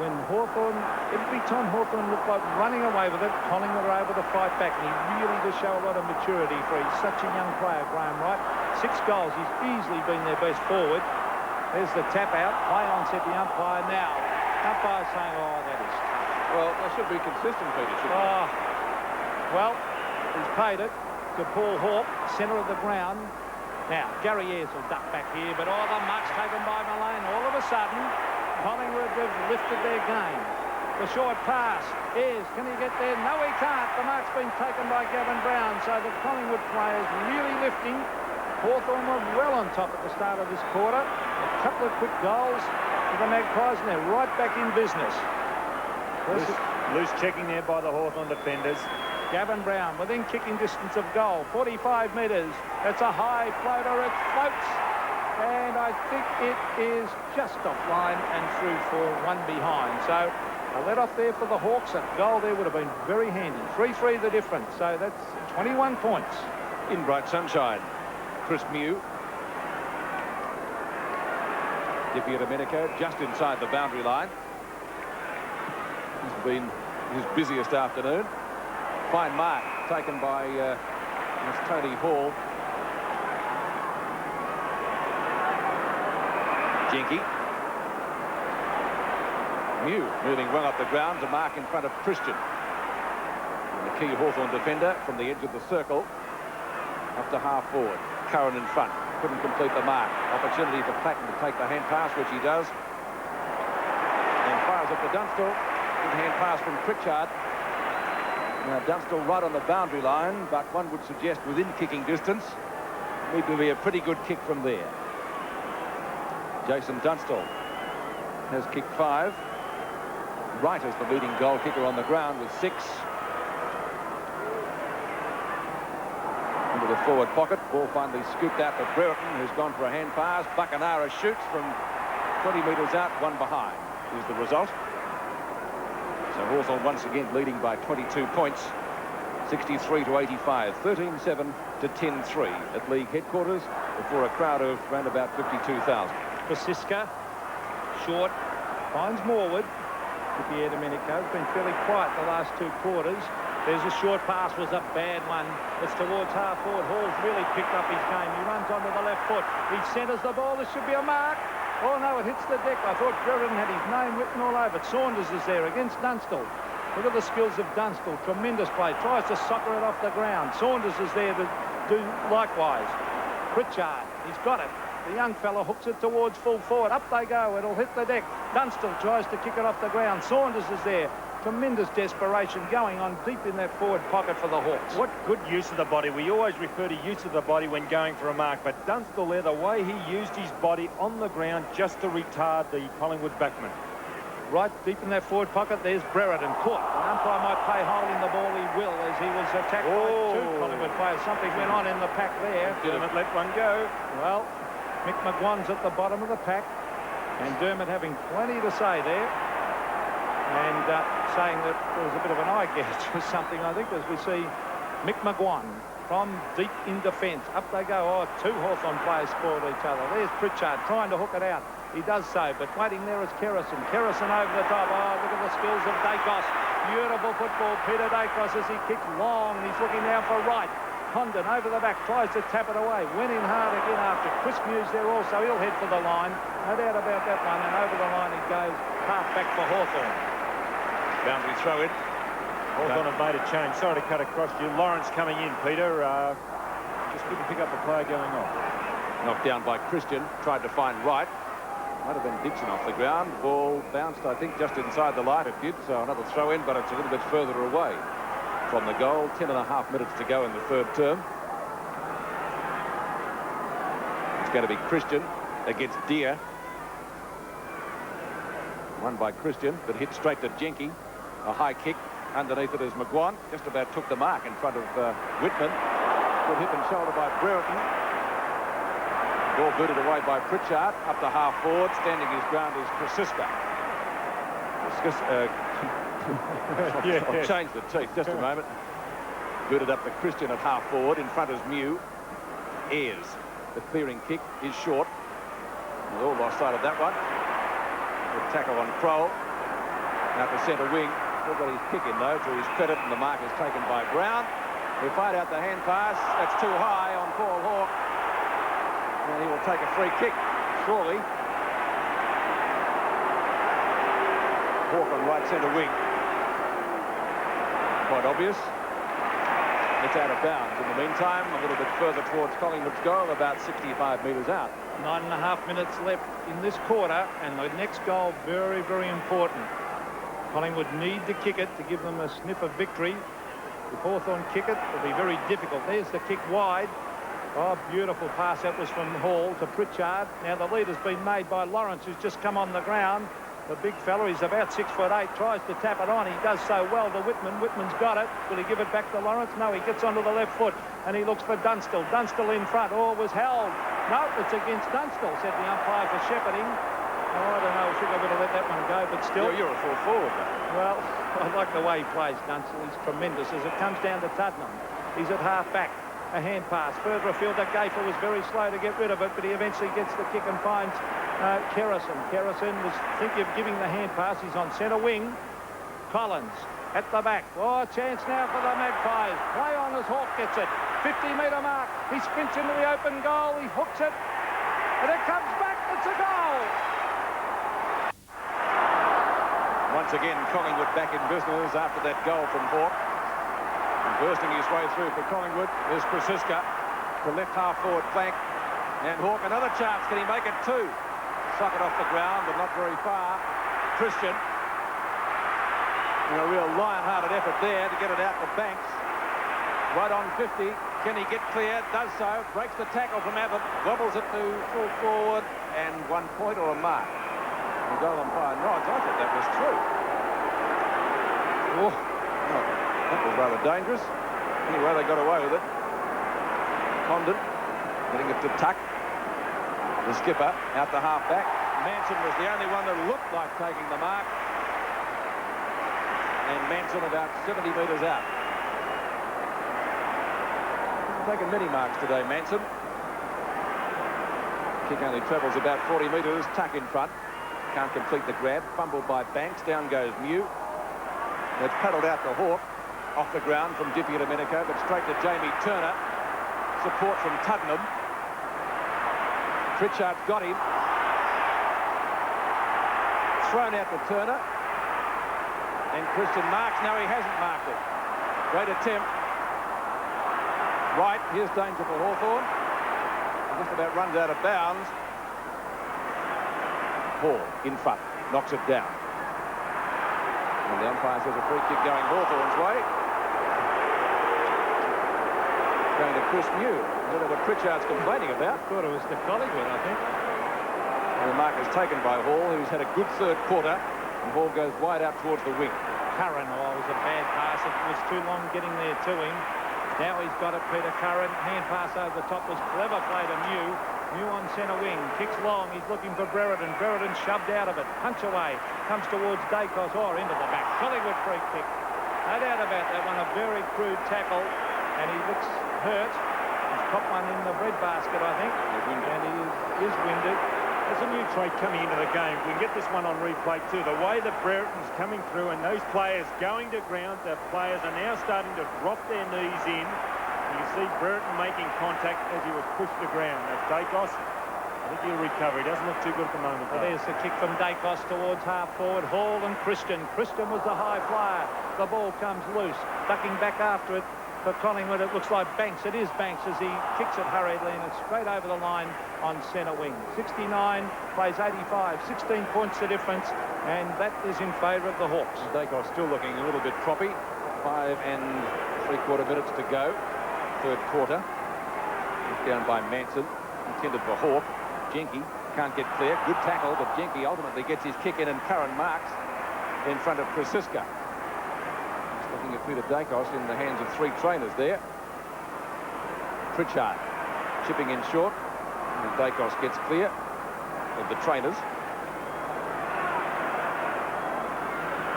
when Hawthorn, every time Hawthorn looked like running away with it, Collingwood were able to fight back, and he really does show a lot of maturity for he's such a young player, Graham Wright. 6 goals, he's easily been their best forward. There's the tap out, play on set the umpire now. Umpire saying, oh, that is tough. Well, they should be consistent, Peter, shouldn't they? Well, he's paid it to Paul Hawke, centre of the ground. Now, Gary Ayres will duck back here, but oh, the mark's taken by Mullane. All of a sudden, Collingwood have lifted their game. The short pass. Ayres, can he get there? No, he can't. The mark's been taken by Gavin Brown, so the Collingwood players really lifting. Hawthorn were well on top at the start of this quarter. A couple of quick goals for the Magpies, and they're right back in business. Loose checking there by the Hawthorn defenders. Gavin Brown within kicking distance of goal, 45 metres. It's a high floater, it floats, and I think it is just offline and through for one behind. So a let off there for the Hawks. A goal there would have been very handy. 3-3 the difference, so that's 21 points. In bright sunshine, Chris Mew. Dippy Domenico just inside the boundary line. He's been his busiest afternoon. Fine mark taken by Tony Hall. Jenke. Mew moving well up the ground to mark in front of Christian. And the key Hawthorn defender from the edge of the circle up to half forward. Curran in front. Couldn't complete the mark. Opportunity for Platten to take the hand pass, which he does. And fires up to Dunstall. Good hand pass from Pritchard. Now Dunstall right on the boundary line, but one would suggest within kicking distance. Need to be a pretty good kick from there. Jason Dunstall has kicked 5. Wright is the leading goal kicker on the ground with 6. Into the forward pocket. Ball finally scooped out to Brereton, who's gone for a hand pass. Buckenara shoots from 20 metres out, 1 behind is the result. So Hawthorn once again leading by 22 points, 63-85, 13-7 to 10-3 at league headquarters before a crowd of around about 52,000. Francisca, short, finds Morwood. Dippy Domenico has been fairly quiet the last 2 quarters. There's a short pass, was a bad one. It's towards half forward. Hall's really picked up his game. He runs onto the left foot. He centres the ball. This should be a mark. Oh, no, it hits the deck. I thought Brereton had his name written all over it. Saunders is there against Dunstall. Look at the skills of Dunstall. Tremendous play. Tries to soccer it off the ground. Saunders is there to do likewise. Pritchard, he's got it. The young fella hooks it towards full forward. Up they go. It'll hit the deck. Dunstall tries to kick it off the ground. Saunders is there. Tremendous desperation going on deep in that forward pocket for the Hawks. What good use of the body. We always refer to use of the body when going for a mark, but Dunstall there, the way he used his body on the ground just to retard the Collingwood backman. Right deep in that forward pocket, there's Brereton. Caught. The umpire might play holding the ball. He will, as he was attacked by 2 Collingwood players. Something went on in the pack there. Dermot let one go. Well, Mick McGuan's at the bottom of the pack, and Dermot having plenty to say there. And saying that there was a bit of an eye gouge or something, I think, as we see Mick McGuan from deep in defence. Up they go. Oh, 2 Hawthorn players spoiled each other. There's Pritchard trying to hook it out. He does so, but waiting there is Kerrison. Kerrison over the top. Oh, look at the skills of Dacos. Beautiful football. Peter Dacos as he kicks long. He's looking now for Wright. Condon over the back, tries to tap it away. Went in hard again after. Chris Mew's there also. He'll head for the line. No doubt about that one. And over the line he goes. Half back for Hawthorn. Boundary throw in. Hawthorn have made a change. Sorry to cut across you. Lawrence coming in, Peter. Just couldn't pick up the player going off. Knocked down by Christian. Tried to find Wright. Might have been Dixon off the ground. Ball bounced, I think, just inside the light. It did, so another throw in, but it's a little bit further away from the goal. 10.5 minutes to go in the third term. It's going to be Christian against Deere. Won by Christian, but hit straight to Jenke. A high kick. Underneath it is McGuan. Just about took the mark in front of Whitman. Good hip and shoulder by Brereton. Ball booted away by Pritchard. Up to half forward. Standing his ground is Prasiska. I'll change the teeth just a moment. Booted up to Christian at half forward. In front is Mew. Ayres. The clearing kick is short. We all lost sight of that one. Good tackle on Kroll. Now to centre wing. Still got his kick in though to his credit, and the mark is taken by Brown. He'll find out the hand pass. That's too high on Paul Hawke. And he will take a free kick, surely. Hawke on right centre wing. Quite obvious. It's out of bounds. In the meantime, a little bit further towards Collingwood's goal, about 65 metres out. 9.5 minutes left in this quarter, and the next goal very, very important. Collingwood need to kick it to give them a sniff of victory. If Hawthorn kick it, it'll be very difficult. There's the kick wide. Oh, beautiful pass. That was from Hall to Pritchard. Now the lead has been made by Lawrence, who's just come on the ground. The big fella, he's about 6'8", tries to tap it on. He does so well to Whitman. Whitman's got it. Will he give it back to Lawrence? No, he gets onto the left foot, and he looks for Dunstall. Dunstall in front. Oh, was held. No, it's against Dunstall, said the umpire for shepherding. Oh, I don't know. Should I better let that one go, but still. You're a full forward, though. Well, I like the way he plays, Dunstall. He's tremendous. As it comes down to Tuddenham, he's at half-back. A hand pass. Further afield, that Gafer was very slow to get rid of it, but he eventually gets the kick and finds Kerrison. Kerrison was thinking of giving the hand pass. He's on centre wing. Collins at the back. Oh, chance now for the Magpies. Play on as Hawke gets it. 50-metre mark. He sprints into the open goal. He hooks it. And it comes back. It's a goal. Once again, Collingwood back in business after that goal from Hawke. And bursting his way through for Collingwood is Prasiska. The left half-forward flank. And Hawke, another chance. Can he make it two? Suck it off the ground, but not very far. Christian. And a real lion-hearted effort there to get it out to Banks. Right on 50. Can he get clear? Does so. Breaks the tackle from Abbott. Wobbles it to full forward. And 1 point or a mark. The goal umpire nods. I thought that was true. Oh, that was rather dangerous. Anyway, they got away with it. Condon getting it to Tuck. The skipper out the half-back. Manson was the only one that looked like taking the mark. And Manson about 70 metres out. He's taken many marks today, Manson. Kick only travels about 40 metres. Tuck in front. Can't complete the grab. Fumbled by Banks. Down goes Mew. It's paddled out to Hawke. Off the ground from Dippy to Domenico, but straight to Jamie Turner. Support from Tuddenham. Pritchard's got him. Thrown out to Turner. And Christian marks. No, he hasn't marked it. Great attempt. Right, here's danger for Hawthorn. Just about runs out of bounds. Hall in front, knocks it down. And the umpire says a free kick going Hawthorn's way. Going to Chris Mew. I don't know what Pritchard's complaining about. Thought it was the Collingwood, I think. And the mark is taken by Hall, who's had a good third quarter. And Hall goes wide out towards the wing. Curran, oh, it was a bad pass. It was too long getting there to him. Now he's got it, Peter Curran. Hand pass over the top was clever play to Mew. Mew on centre wing. Kicks long. He's looking for Brereton. Brereton shoved out of it. Punch away. Comes towards Dacos. Oh, into the back. Collingwood free kick. No doubt about that one. A very crude tackle. And he looks hurt. He's popped one in the breadbasket, I think. And he is winded. There's a new trait coming into the game. We can get this one on replay too. The way that Brereton's coming through and those players going to ground, the players are now starting to drop their knees in. You see Brereton making contact as he was pushed to ground. Now Dacos I think he'll recover. He doesn't look too good at the moment, though. There's the kick from Dacos towards half-forward. Hall and Christian. Christian was the high flyer. The ball comes loose. Ducking back after it for Collingwood. It looks like Banks. It is Banks as he kicks it hurriedly, and it's straight over the line on centre wing. 69 plays 85. 16 points the difference, and that is in favour of the Hawks. Dacos still looking a little bit proppy. 5 3/4 minutes to go. Third quarter. He's down by Manson. Intended for Hawke. Jenke can't get clear. Good tackle, but Jenke ultimately gets his kick in, and Curran marks in front of Krasiska. Just looking at Peter Dacos in the hands of 3 trainers there. Pritchard chipping in short. And Dacos gets clear of the trainers.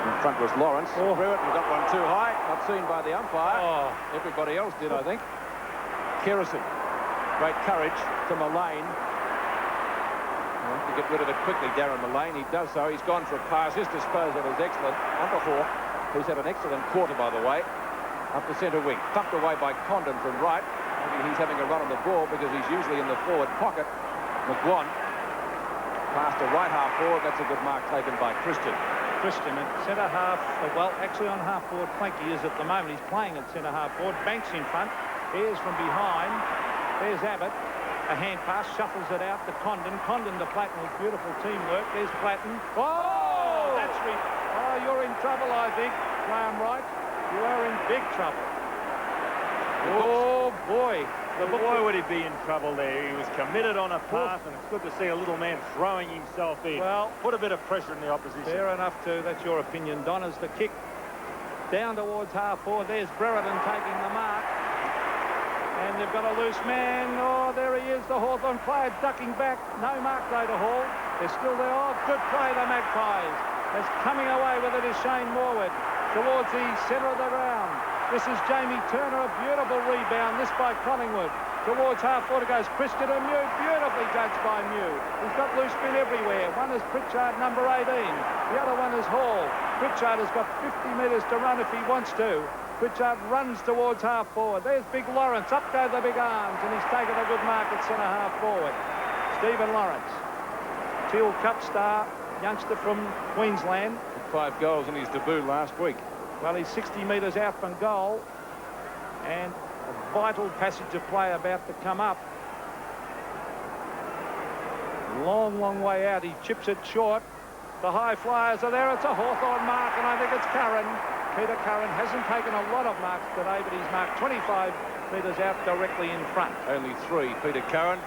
In front was Lawrence. Brereton got one too high. Not seen by the umpire. Everybody else did, I think. Kerrison. Great courage to Mullane. To get rid of it quickly, Darren Mullane. He does so. He's gone for a pass. His disposal is excellent. Onto Hawke, who's had an excellent quarter, by the way. Up the centre wing. Tucked away by Condon from right. Maybe he's having a run on the ball because he's usually in the forward pocket. McGuan. Pass to right half forward. That's a good mark taken by Christian. Christian at centre half. Well, actually on half forward flank he is at the moment. He's playing at centre half forward. Banks in front. Here's from behind. There's Abbott. A hand pass, shuffles it out to Condon. Condon to Platten with beautiful teamwork. There's Platten. Oh, that's you're in trouble, I think, Graham Wright. You are in big trouble. Oh, boy. Why would he be in trouble there? He was committed on a pass, and it's good to see a little man throwing himself in. Well, put a bit of pressure in the opposition. Fair enough, too. That's your opinion, Don. As the kick down towards half-forward. There's Brereton taking the mark. And they've got a loose man. Oh, there he is, the Hawthorn player ducking back. No mark, though, to Hall. They're still there. Oh, good play, the Magpies. As coming away with it is Shane Morwood towards the centre of the ground. This is Jamie Turner, a beautiful rebound. This by Collingwood. Towards half-forward goes Christian and Mew. Beautifully judged by Mew. He's got loose spin everywhere. One is Pritchard, number 18. The other one is Hall. Pritchard has got 50 metres to run if he wants to. Pritchard runs towards half-forward. There's big Lawrence. Up go the big arms, and he's taken a good mark at centre half-forward. Stephen Lawrence. Teal Cup star, youngster from Queensland. 5 goals in his debut last week. Well, he's 60 metres out from goal, and a vital passage of play about to come up. Long, long way out. He chips it short. The high flyers are there. It's a Hawthorn mark, and I think it's Curran. Peter Curran hasn't taken a lot of marks today, but he's marked 25 metres out directly in front. Only 3, Peter Curran.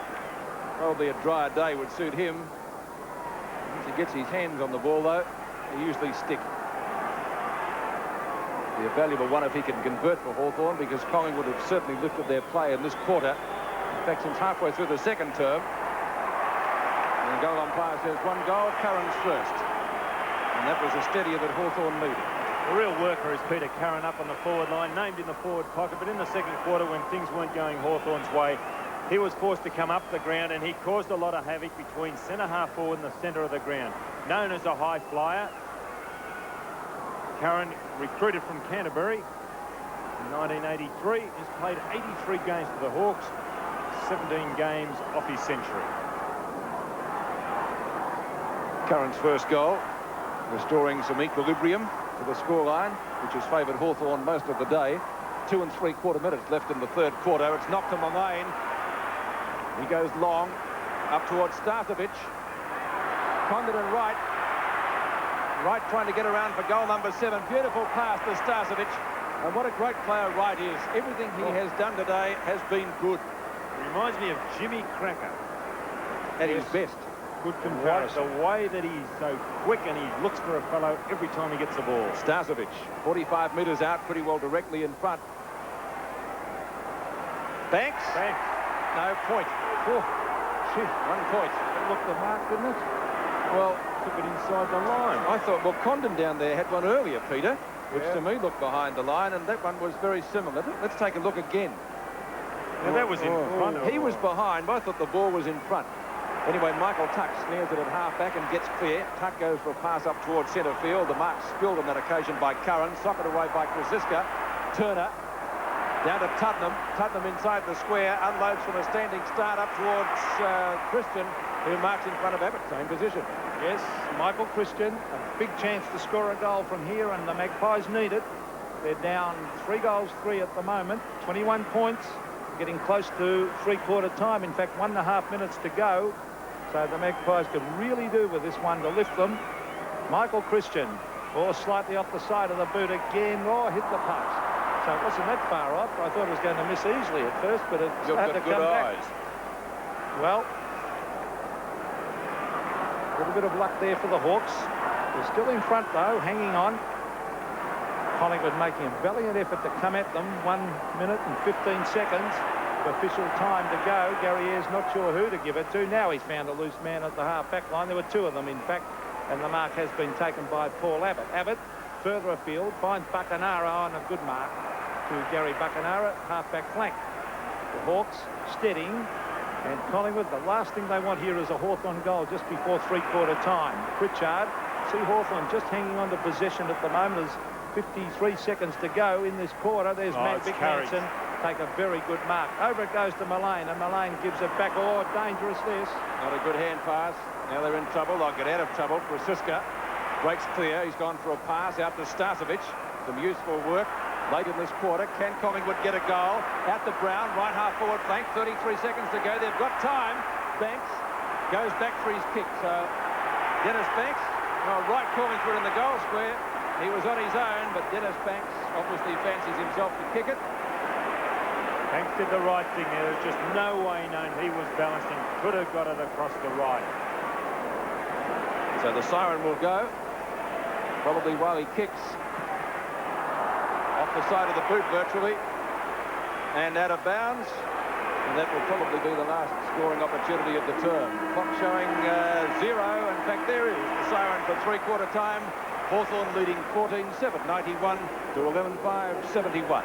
Probably a drier day would suit him. Once he gets his hands on the ball, though, they usually stick. Be a valuable one if he can convert for Hawthorn, because Collingwood have certainly lifted their play in this quarter. In fact, since halfway through the second term. And the goal umpire says 1 goal, Curran's first. And that was a steadier that Hawthorn needed. The real worker is Peter Curran up on the forward line, named in the forward pocket, but in the second quarter when things weren't going Hawthorn's way, he was forced to come up the ground, and he caused a lot of havoc between centre half forward and the centre of the ground. Known as a high flyer, Curran, recruited from Canterbury in 1983, has played 83 games for the Hawks, 17 games off his century. Curran's first goal, restoring some equilibrium to the scoreline, which has favoured Hawthorn most of the day. 2 3/4 minutes left in the third quarter. It's knocked to Mullane. He goes long, up towards Starcevich. Condon and Wright. Wright trying to get around for goal number 7. Beautiful pass to Starcevich. And what a great player Wright is. Everything he has done today has been good. Reminds me of Jimmy Cracker. At his best. Good comparison. The way that he's so quick, and he looks for a fellow every time he gets the ball. Starcevich, 45 metres out, pretty well directly in front. Banks? Banks. No point. Oh, shit. 1 point. It looked the mark, didn't it? Well, took it inside the line. I thought, well, Condon down there had one earlier, Peter, which to me looked behind the line, and that one was very similar. Let's take a look again. Now, that was in front. He was behind, but I thought the ball was in front. Anyway, Michael Tuck snares it at half-back and gets clear. Tuck goes for a pass up towards centre field. The mark spilled on that occasion by Curran. Socket away by Krasiska. Turner down to Tuddenham. Tuddenham inside the square. Unloads from a standing start up towards Christian. who marks in front of Abbott, same position. Yes, Michael Christian, a big chance to score a goal from here, and the Magpies need it. They're down 3-3 at the moment, 21 points, getting close to three-quarter time. In fact, 1.5 minutes to go. So the Magpies could really do with this one to lift them. Michael Christian, slightly off the side of the boot again, hit the post. So it wasn't that far off. I thought it was going to miss easily at first, but it had to come back. Well, a little bit of luck there for the Hawks. They're still in front, though, hanging on. Collingwood making a valiant effort to come at them. 1 minute and 15 seconds. Official time to go. Gary Ayres not sure who to give it to. Now he's found a loose man at the half-back line. There were two of them, in fact, and the mark has been taken by Paul Abbott. Abbott, further afield, finds Buckenara on a good mark to Gary Buckenara, half-back flank. The Hawks steadying, and Collingwood, the last thing they want here is a Hawthorn goal just before three-quarter time. Pritchard, see Hawthorn just hanging on to possession at the moment. There's 53 seconds to go in this quarter. There's Vic Manson. Take a very good mark. Over it goes to Mullane, and Mullane gives it back. Dangerous this. Not a good hand pass. Now they're in trouble. They'll get out of trouble. Prasiska breaks clear. He's gone for a pass out to Starcevic. Some useful work late in this quarter. Can Collingwood get a goal? Out to Brown, right half forward flank. 33 seconds to go. They've got time. Banks goes back for his kick. So Dennis Banks, right calling for it in the goal square. He was on his own, but Dennis Banks obviously fancies himself to kick it. Banks did the right thing there. There's just no way known he was balancing. Could have got it across the right. So the siren will go, probably while he kicks off the side of the boot virtually, and out of bounds. And that will probably be the last scoring opportunity of the term. Clock showing 0. In fact, there is the siren for three-quarter time. Hawthorn leading 14-7, 91 to 11-5, 71.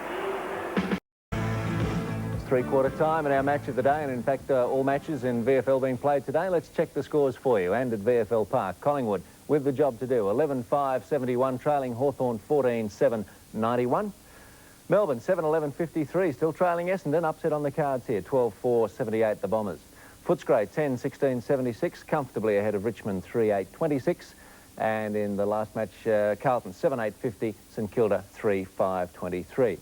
Three-quarter time in our match of the day, and in fact all matches in VFL being played today. Let's check the scores for you. And at VFL Park, Collingwood with the job to do. 11-5, 71, trailing Hawthorn 14-7, 91. Melbourne 7-11-53, still trailing Essendon. Upset on the cards here, 12-4, 78, the Bombers. Footscray 10-16, 76, comfortably ahead of Richmond 3-8, 26. And in the last match, Carlton 7-8, 50, St Kilda 3-5, 23.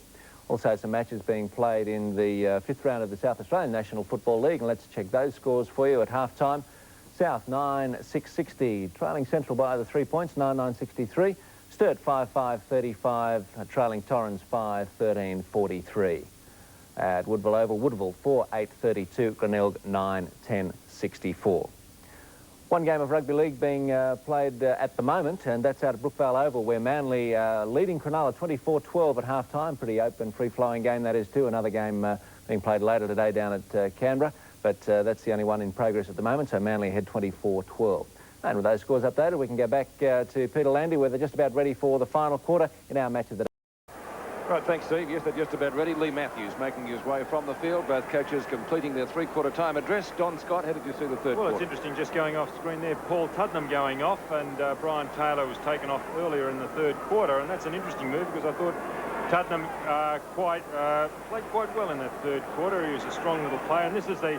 Also some matches being played in the fifth round of the South Australian National Football League, and let's check those scores for you at half-time. South 9-6-60, trailing Central by the 3 points, 9-9-63. Sturt 5-5-35, trailing Torrens 5-13-43. At Woodville Oval, Woodville 4-8-32, Glenelg 9-10-64. One game of rugby league being played at the moment, and that's out at Brookvale Oval, where Manly leading Cronulla 24-12 at half-time. Pretty open, free-flowing game that is too. Another game being played later today down at Canberra, but that's the only one in progress at the moment, so Manly ahead 24-12. And with those scores updated, we can go back to Peter Landy, where they're just about ready for the final quarter in our match of the day. Right, thanks, Steve. Yes, they're just about ready. Lee Matthews making his way from the field. Both coaches completing their three-quarter time address. Don Scott, how did you see the third quarter? Well, it's interesting just going off screen there. Paul Tuddenham going off, and Brian Taylor was taken off earlier in the third quarter, and that's an interesting move because I thought Tuddenham played quite well in that third quarter. He was a strong little player, and this is the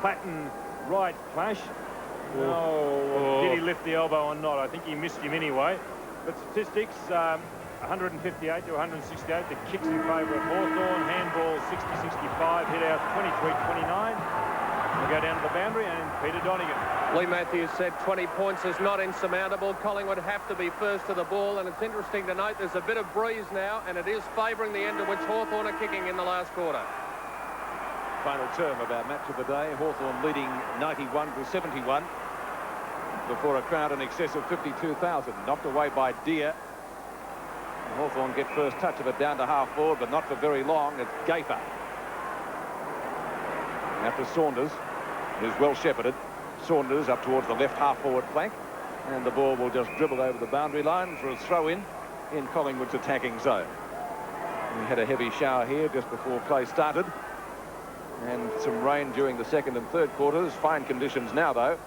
Clatton right clash. Did he lift the elbow or not? I think he missed him anyway. But statistics, 158 to 168. The kicks in favour of Hawthorn. Handball 60-65. Hit out 23-29. We'll go down to the boundary, and Peter Donegan. Lee Matthews said 20 points is not insurmountable. Collingwood have to be first to the ball, and it's interesting to note there's a bit of breeze now, and it is favouring the end to which Hawthorn are kicking in the last quarter. Final term of our match of the day. Hawthorn leading 91-71 before a crowd in excess of 52,000. Knocked away by Deer. Hawthorn get first touch of it down to half forward, but not for very long. It's Gafer. After Saunders, who's well shepherded. Saunders up towards the left half forward flank, and the ball will just dribble over the boundary line for a throw-in in Collingwood's attacking zone. We had a heavy shower here just before play started, and some rain during the second and third quarters. Fine conditions now, though.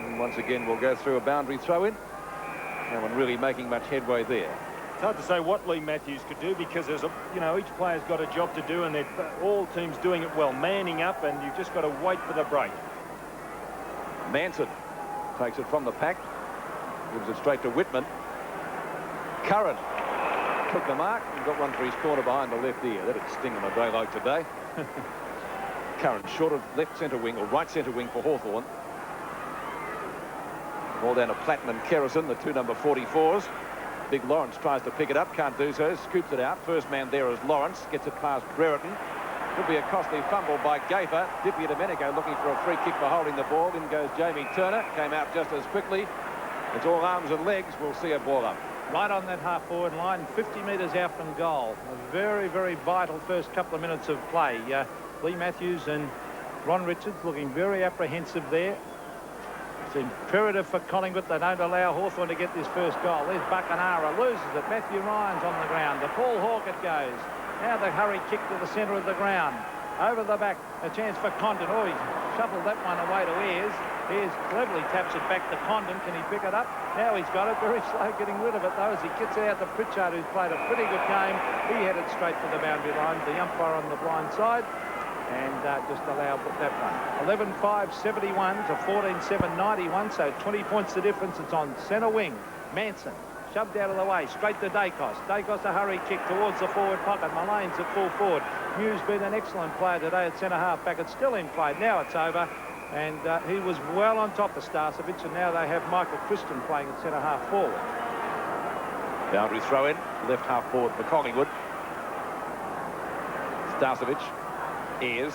And once again, we'll go through a boundary throw-in. No one really making much headway there. It's hard to say what Lee Matthews could do because there's a, you know, each player's got a job to do and they're all teams doing it well, manning up, and you've just got to wait for the break. Manson takes it from the pack, gives it straight to Whitman. Curran took the mark and got one for his corner behind the left ear. That'd sting on a day like today. Curran short of left centre wing, or right centre wing for Hawthorn. Ball down to Platten and Kerrison, the two number 44s. Big Lawrence tries to pick it up, can't do so, scoops it out. First man there is Lawrence, gets it past Brereton. Could be a costly fumble by Gafer. Dippy Domenico looking for a free kick for holding the ball. In goes Jamie Turner, came out just as quickly. It's all arms and legs. We'll see a ball up. Right on that half-forward line, 50 metres out from goal. A very, very vital first couple of minutes of play. Lee Matthews and Ron Richards looking very apprehensive there. It's imperative for Collingwood they don't allow Hawthorn to get this first goal. There's Buckenara, loses it. Matthew Ryan's on the ground. To Paul Hawke it goes. Now the hurry kick to the centre of the ground. Over the back, a chance for Condon. Oh, he shuffled that one away to Ayres. Ayres cleverly taps it back to Condon. Can he pick it up? Now he's got it. Very slow getting rid of it, though, as he gets it out to Pritchard, who's played a pretty good game. He headed straight for the boundary line. The umpire on the blind side. And just allowed that one. 11-5-71 to 14-7-91, so 20 points the difference. It's on centre wing. Manson shoved out of the way, straight to Dacos. Dacos a hurry kick towards the forward pocket. Mullane's at full forward. Mew's been an excellent player today at centre half back. It's still in play. Now it's over. And he was well on top of Starcevic, and now they have Michael Christian playing at centre half forward. Boundary throw in, left half forward for Collingwood. Starcevic. Ayres.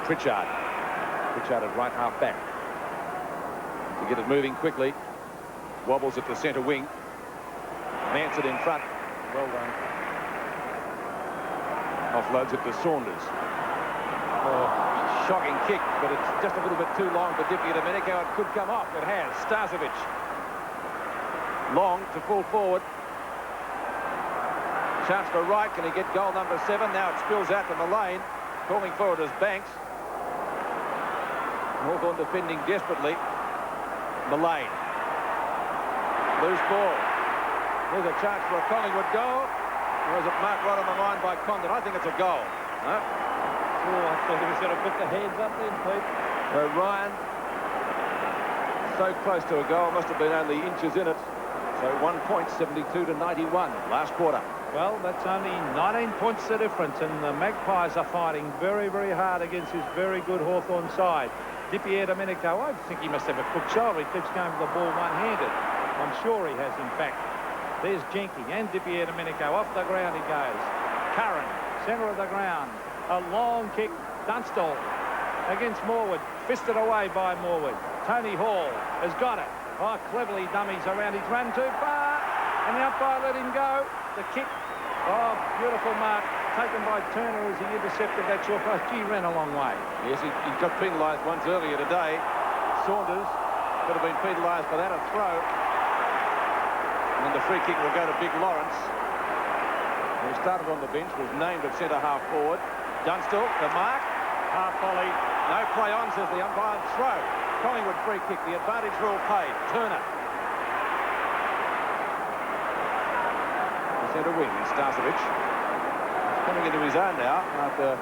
Pritchard. Pritchard at right half back. To get it moving quickly. Wobbles at the centre wing. Manson in front. Well done. Offloads it to Saunders. Oh, shocking kick, but it's just a little bit too long for Dippy Domenico. It could come off. It has. Starcevic. Long to full forward. Chance for Wright. Can he get goal number 7? Now it spills out to Mullane. Calling forward as Banks. Hawthorn defending desperately. Mullane. Loose ball. There's a chance for a Collingwood goal. Or is it marked right on the line by Condon? I think it's a goal. No? Oh, I thought he was going to put the hands up then, Pete. So Ryan, so close to a goal, must have been only inches in it. So 1 point, 72-91, last quarter. Well, that's only 19 points the difference, and the Magpies are fighting very, very hard against this very good Hawthorn side. Dippy Domenico, I think he must have a quick shoulder. He keeps going for the ball one-handed. I'm sure he has, in fact. There's Jenke and Dippy Domenico. Off the ground he goes. Curran, centre of the ground. A long kick. Dunstall against Morwood. Fisted away by Morwood. Tony Hall has got it. Oh, cleverly dummies around. He's run too far, and the umpire let him go. The kick. Oh, beautiful mark taken by Turner as he intercepted that short pass. Gee, ran a long way. Yes, he got penalised once earlier today. Saunders could have been penalised for that, a throw. And the free kick will go to Big Lawrence, who started on the bench, was named at centre half forward. Dunstall, the mark. Half volley. No play on, says the umpire. Throw. Collingwood free kick. The advantage rule paid. Turner. The centre wing is Starcevic. He's coming into his own now after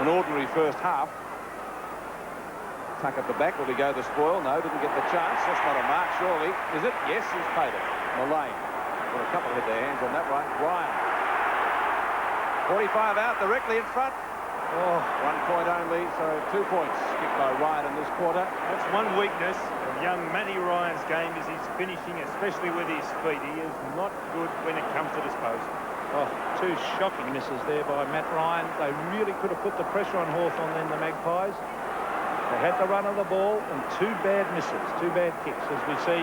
an ordinary first half. Tuck at the back. Will he go the spoil? No, didn't get the chance. That's not a mark, surely. Is it? Yes, he's paid it. Mullane. Well, a couple hit their hands on that one. Ryan. 45 out, directly in front. Oh, 1 point only, so 2 points kicked by Ryan in this quarter. That's one weakness of young Matty Ryan's game, is his finishing, especially with his feet. He is not good when it comes to disposal. Oh, 2 shocking misses there by Matt Ryan. They really could have put the pressure on Hawthorn then, the Magpies. They had the run of the ball and 2 bad misses, 2 bad kicks, as we see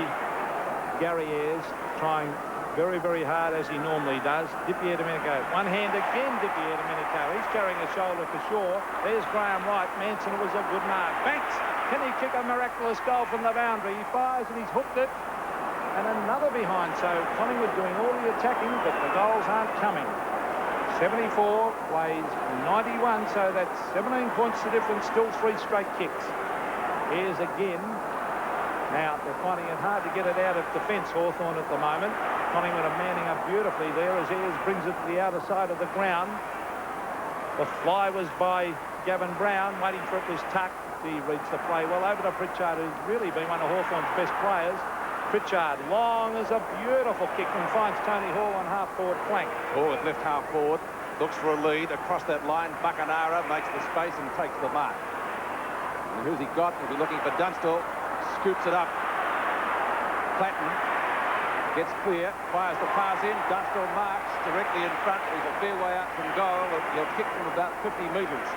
Gary Ayres trying very, very hard as he normally does. Dippy Domenico, one hand again, Dippy Domenico. He's carrying a shoulder for sure. There's Graham Wright. Manson was a good mark. Banks, can he kick a miraculous goal from the boundary? He fires and he's hooked it. And another behind. So Collingwood doing all the attacking, but the goals aren't coming. 74 plays 91, so that's 17 points the difference. Still 3 straight kicks. Here's again Now, they're finding it hard to get it out of defence, Hawthorn, at the moment. Collingwood are manning up beautifully there as Ayres brings it to the outer side of the ground. The fly was by Gavin Brown. Waiting for it was Tuck. He reads the play well over to Pritchard, who's really been one of Hawthorn's best players. Pritchard, long as a beautiful kick, and finds Tony Hall on half-forward flank. Hall at left half-forward, looks for a lead. Across that line, Buckenara makes the space and takes the mark. And who's he got? He'll be looking for Dunstall. Scoops it up. Platten gets clear, fires the pass in. Dunstall marks directly in front. He's a fair way out from goal. He'll kick from about 50 metres.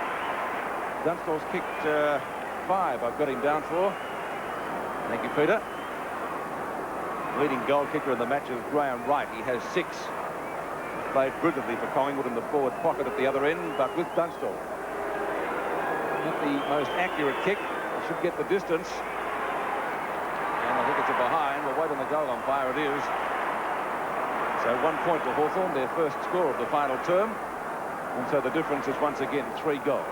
Dunstall's kicked 5. I've got him down for. Thank you, Peter. Leading goal kicker in the match is Graham Wright. He has 6. Played brilliantly for Collingwood in the forward pocket at the other end, but with Dunstall. Not the most accurate kick. It should get the distance. And I think it's a behind. We'll wait on the goal umpire. It is. So 1 point to Hawthorn, their first score of the final term. And so the difference is once again 3 goals.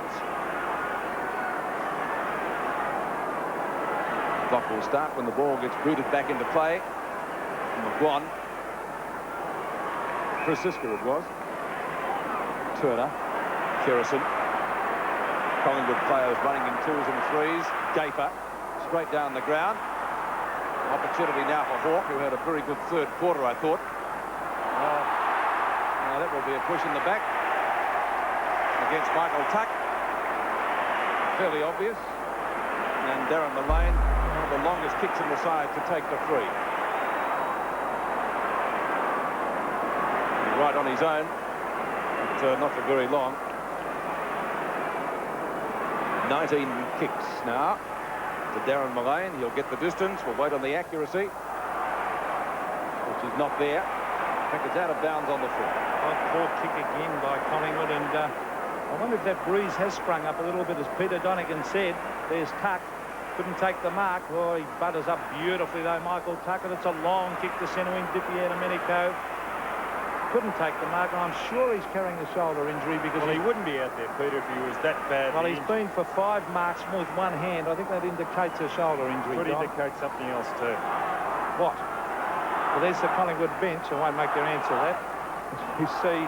The clock will start when the ball gets booted back into play. McGuan. Francisco it was. Turner. Kerrison. Collingwood players running in 2s and 3s. Gaper. Straight down the ground. Opportunity now for Hawke, who had a very good third quarter, I thought. Now that will be a push in the back against Michael Tuck. Fairly obvious. And Darren Mullane, one of the longest kicks in the side to take the free. Right on his own, but not for very long. 19 kicks now to Darren Mullane. He'll get the distance. We'll wait on the accuracy, which is not there. I think it's out of bounds on the foot. Poor kick again by Collingwood, and I wonder if that breeze has sprung up a little bit, as Peter Donegan said. There's Tuck. Couldn't take the mark. Oh, he butters up beautifully, though, Michael Tuck, and it's a long kick to centre wing. Domenico couldn't take the mark, and I'm sure he's carrying a shoulder injury because he wouldn't be out there, Peter, if he was that bad. Well, he's been for 5 marks with one hand. I think that indicates a shoulder injury. Could indicate something else too. What? Well, there's the Collingwood bench. I won't make their answer that. You see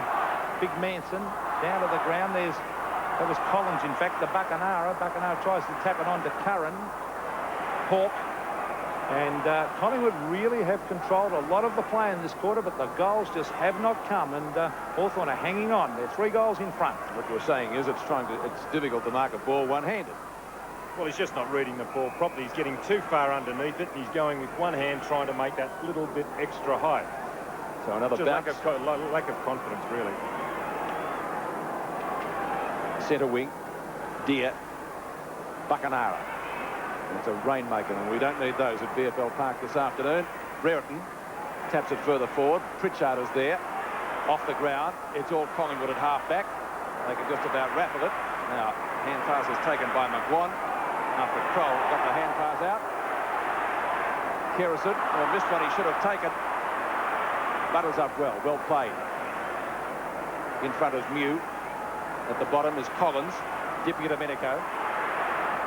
Big Manson down to the ground. That was Collins, in fact, the Buckenara. Buckenara tries to tap it on to Curran. Hawke. And Collingwood really have controlled a lot of the play in this quarter, but the goals just have not come, and Hawthorn are hanging on. They're 3 goals in front. What we're saying is it's difficult to mark a ball one-handed. Well, he's just not reading the ball properly. He's getting too far underneath it, and he's going with one hand trying to make that little bit extra height. So another bounce. Lack of confidence, really. Centre wing, Deer, Buckenara. It's a rainmaker, and we don't need those at VFL Park this afternoon. Brereton taps it further forward. Pritchard is there, off the ground. It's all Collingwood at half-back. They can just about raffle it. Now, hand pass is taken by McGuan. After Kroll got the hand pass out. Kerrison, missed one he should have taken. Butters up well played. In front is Mew. At the bottom is Collins. Domenico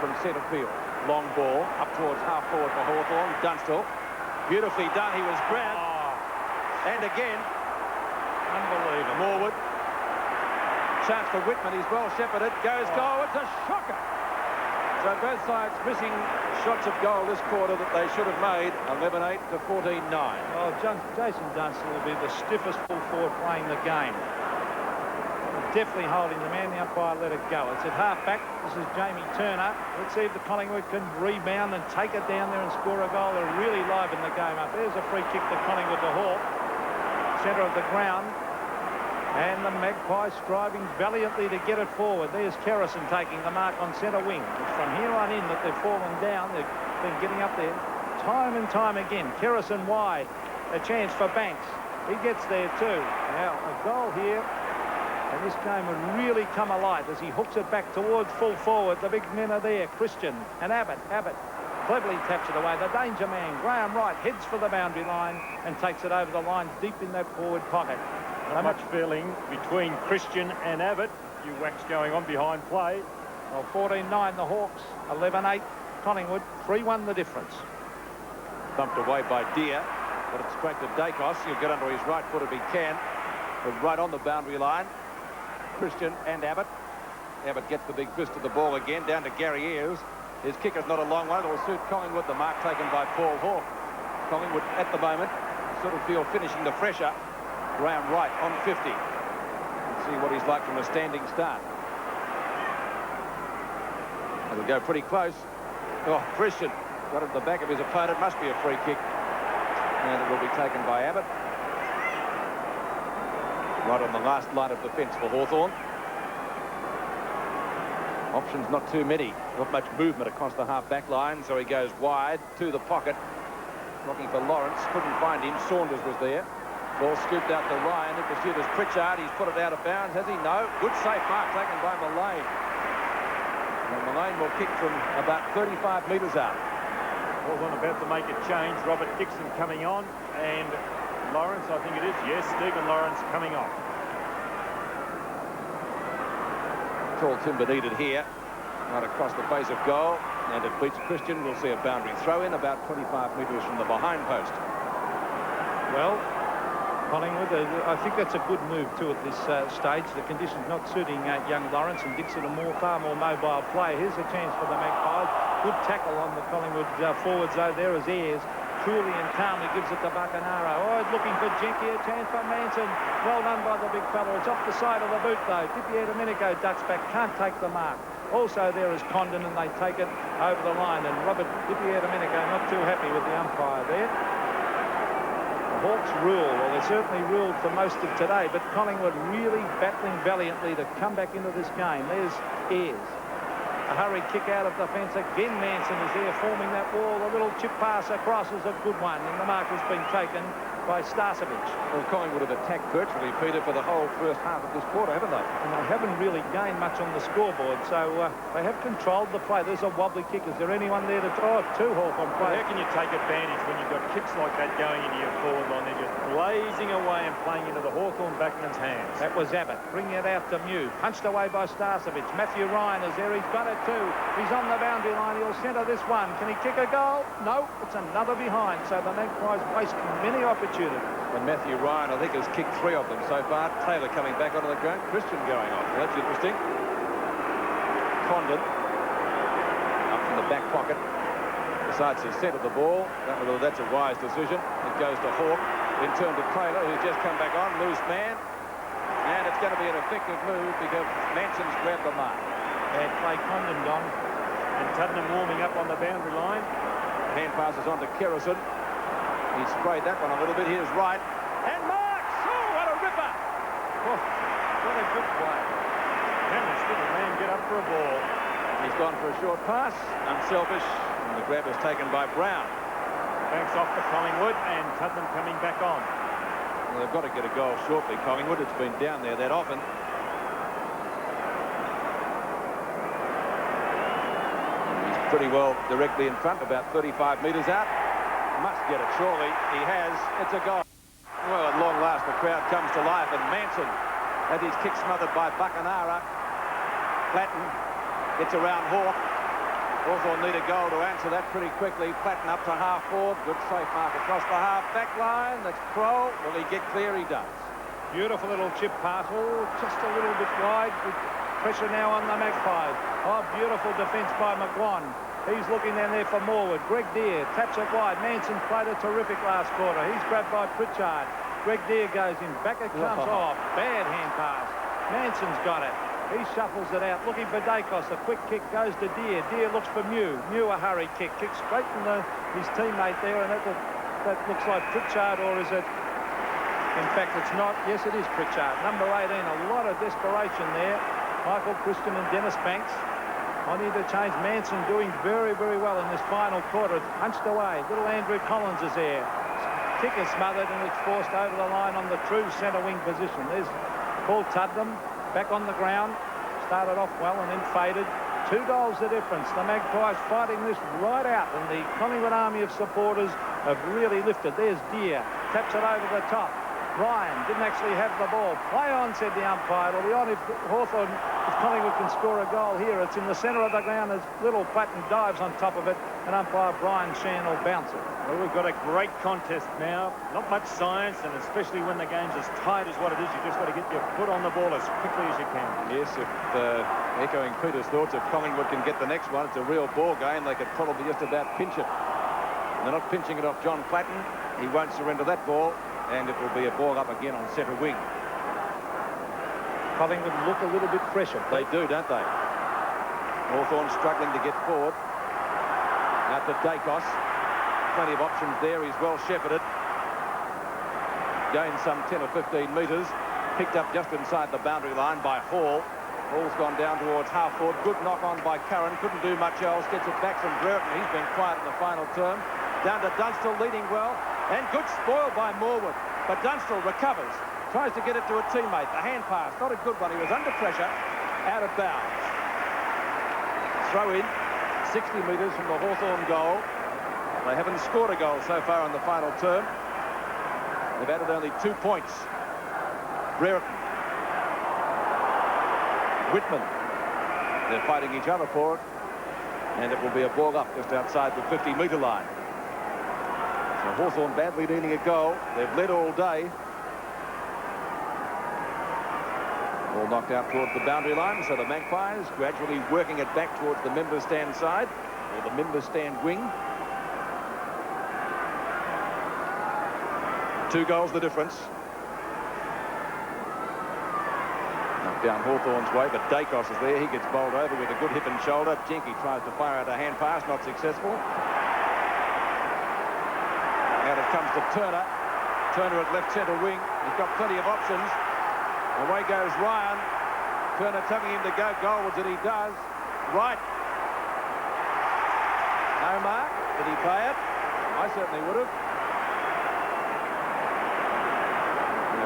from centre field. Long ball up towards half-forward for Hawthorn. Dunstall. Beautifully done. He was grabbed. And again. Unbelievable. Morwood. Chance for Whitman. He's well shepherded. Goes goal. It's a shocker. So both sides missing shots at goal this quarter that they should have made. 11-8 to 14-9. Oh, Jason Dunstall will be the stiffest full forward playing the game. Definitely holding the man. The umpire let it go. It's at half-back. This is Jamie Turner. Let's see if the Collingwood can rebound and take it down there and score a goal. They're really liven the game up. There's a free kick to Collingwood to Hawke. Centre of the ground. And the Magpies striving valiantly to get it forward. There's Kerrison taking the mark on centre wing. It's from here on in that they've fallen down. They've been getting up there time and time again. Kerrison wide. A chance for Banks. He gets there too. Now, a goal here. And this game would really come alive as he hooks it back towards full forward. The big men are there. Christian and Abbott. Abbott cleverly taps it away. The danger man, Graham Wright, heads for the boundary line and takes it over the line deep in that forward pocket. Not much feeling between Christian and Abbott. A few whacks going on behind play. Well, 14-9 the Hawks, 11-8 Collingwood, 3-1 the difference. Bumped away by Deere, but it's straight to Dacos. He'll get under his right foot if he can. But right on the boundary line, Christian and Abbott. Abbott gets the big fist of the ball again, down to Gary Ayres. His kick is not a long one. It'll suit Collingwood. The mark taken by Paul Hawke. Collingwood at the moment sort of feel finishing the fresher. Graham Wright on 50. Let's see what he's like from a standing start. It'll go pretty close. Oh, Christian got at the back of his opponent. Must be a free kick. And it will be taken by Abbott. Right on the last line of defence for Hawthorn. Options not too many. Not much movement across the half-back line, so he goes wide to the pocket. Looking for Lawrence. Couldn't find him. Saunders was there. Ball scooped out to Ryan. In pursuit is Pritchard. He's put it out of bounds. Has he? No. Good safe mark taken by Mullane. And Mullane will kick from about 35 metres out. Hawthorn about to make a change. Robert Dixon coming on, and Lawrence, I think it is. Yes, Stephen Lawrence coming off. Tall timber needed here. Right across the face of goal. And it beats Christian. We'll see a boundary throw in about 25 metres from the behind post. Well, Collingwood, I think that's a good move too at this stage. The conditions not suiting young Lawrence, and Dixon far more mobile play. Here's a chance for the Magpies. Good tackle on the Collingwood forwards though. There is Ayres. Coolly and calmly gives it to Bacanaro. Oh, looking for Jenke. A chance for Manson. Well done by the big fella. It's off the side of the boot though. Dipier Domenico ducks back. Can't take the mark. Also there is Condon, and they take it over the line. And Robert Dipier Domenico not too happy with the umpire there. The Hawks rule, well, they certainly ruled for most of today, but Collingwood really battling valiantly to come back into this game. There's Ayres. A hurried kick out of defence. Again, Manson is there forming that wall. A little chip pass across is a good one, and the mark has been taken by Starcevic. Well, Collingwood have attacked virtually, Peter, for the whole first half of this quarter, haven't they? And they haven't really gained much on the scoreboard, so they have controlled the play. There's a wobbly kick. Is there anyone there to throw? Two Hawthorn players. How can you take advantage when you've got kicks like that going into your forward line? They're just blazing away and playing into the Hawthorn backman's hands. That was Abbott. Bringing it out to Mew. Punched away by Starcevic. Matthew Ryan is there. He's got it too. He's on the boundary line. He'll centre this one. Can he kick a goal? No. It's another behind. So the Magpies waste many opportunities. And Matthew Ryan, I think, has kicked 3 of them so far. Taylor coming back onto the ground. Christian going off. That's interesting. Condon up from the back pocket. Decides to centre the ball. That's a wise decision. It goes to Hawke. In turn to Taylor, who's just come back on. Loose man. And it's going to be an effective move because Manson's grabbed the mark. Bad play, Condon gone. And Tuddenham warming up on the boundary line. Hand passes on to Kerrison. He sprayed that one a little bit. Here's Wright. And marks! Oh, what a ripper! Oh, what a good play. Can this little man get up for a ball? He's gone for a short pass. Unselfish. And the grab is taken by Brown. Banks off to Collingwood, and Tuddenham coming back on. Well, they've got to get a goal shortly, Collingwood. It's been down there that often. He's pretty well directly in front, about 35 metres out. Must get it, surely. He has. It's a goal. Well, at long last, the crowd comes to life, and Manson had his kick smothered by Bacanara. Platten gets around Hawke. Hawthorn need a goal to answer that pretty quickly. Platten up to half-forward. Good safe mark across the half-back line. That's Kroll. Will he get clear? He does. Beautiful little chip pass. Oh, just a little bit wide. With pressure now on the Magpies. Oh, beautiful defence by McGuan. He's looking down there for Morwood. Greg Deere taps it wide. Manson played a terrific last quarter. He's grabbed by Pritchard. Greg Deere goes in. Back it comes off. Bad hand pass. Manson's got it. He shuffles it out. Looking for Dacos. A quick kick goes to Deere. Deere looks for Mew. Mew a hurry kick. Kicks straight from his teammate there. And that looks like Pritchard, or is it? In fact, it's not. Yes, it is Pritchard. Number 18. A lot of desperation there. Michael Christian and Dennis Banks. On the interchange, Manson doing very, very well in this final quarter. It's punched away. Little Andrew Collins is there. Kick is smothered, and it's forced over the line on the true centre wing position. There's Paul Tuddenham back on the ground. Started off well and then faded. 2 goals the difference. The Magpies fighting this right out, and the Collingwood army of supporters have really lifted. There's Deere. Taps it over the top. Ryan didn't actually have the ball. Play on, said the umpire. It'll be on if Hawthorn, if Collingwood can score a goal here. It's in the centre of the ground as Little Patton dives on top of it, and umpire Brian Shan will bounce it. Well, we've got a great contest now. Not much science, and especially when the game's as tight as what it is, you just got to get your foot on the ball as quickly as you can. Yes, if echoing Peter's thoughts, if Collingwood can get the next one, it's a real ball game. They could probably just about pinch it. And they're not pinching it off John Platten. He won't surrender that ball, and it will be a ball up again on centre wing. Collingwood look a little bit fresher. They do, don't they? Hawthorn struggling to get forward. Out to Dacos. Plenty of options there. He's well shepherded. Gained some 10 or 15 metres. Picked up just inside the boundary line by Hall. Hall's gone down towards half forward. Good knock on by Curran. Couldn't do much else. Gets it back from Brereton. He's been quiet in the final term. Down to Dunstall, leading well. And good spoil by Morwood. But Dunstall recovers. Tries to get it to a teammate. The hand pass. Not a good one. He was under pressure. Out of bounds. Throw in. 60 metres from the Hawthorn goal. They haven't scored a goal so far in the final term. They've added only 2 points. Brereton. Whitman. They're fighting each other for it. And it will be a ball up just outside the 50-metre line. So Hawthorn badly needing a goal. They've led all day. Ball knocked out towards the boundary line. So the Magpies gradually working it back towards the member stand side, or the member stand wing. 2 goals the difference. Knocked down Hawthorn's way, but Dacos is there. He gets bowled over with a good hip and shoulder. Jenke tries to fire out a hand pass, not successful. Out it comes to Turner. Turner at left centre wing. He's got plenty of options. Away goes Ryan. Turner telling him to go goalwards, and he does. Right. No mark. Did he play it? I certainly would have.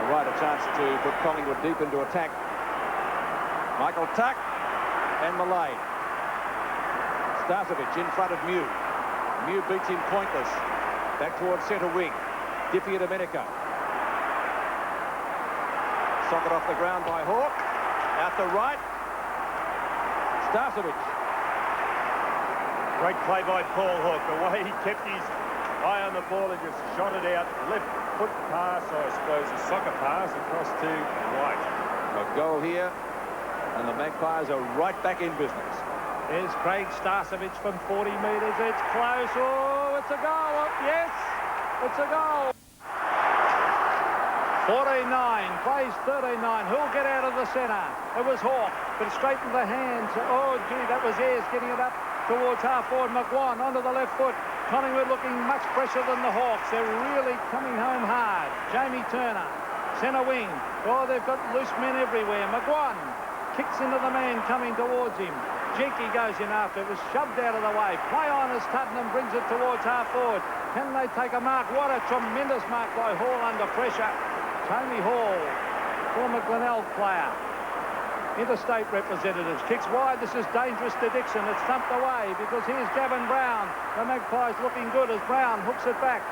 Right, a chance to put Collingwood deep into attack. Michael Tuck and Malay. Starcevic in front of Mew. Mew beats him pointless. Back towards centre wing. Diffie Domenico. Socket off the ground by Hawke. Out the right. Starcevic. Great play by Paul Hawke. The way he kept his eye on the ball and just shot it out. Left foot pass, I suppose, a soccer pass across to White. A goal here, and the Magpies are right back in business. There's Craig Starcevic from 40 metres. It's close. Oh, it's a goal. Yes, it's a goal. 14-9, plays 13-9. Who'll get out of the centre? It was Hawke, but straight in the hands. Oh, gee, that was Ayres getting it up towards half forward. McGuan onto the left foot. Collingwood looking much fresher than the Hawks. They're really coming home hard. Jamie Turner, centre wing. Oh, they've got loose men everywhere. McGuan kicks into the man coming towards him. Jenke goes in after. It was shoved out of the way. Play on as Tottenham brings it towards half forward. Can they take a mark? What a tremendous mark by Hall under pressure. Tony Hall, former Glenelg player. Interstate representatives. Kicks wide. This is dangerous to Dixon. It's thumped away because here's Gavin Brown. The Magpies looking good as Brown hooks it back.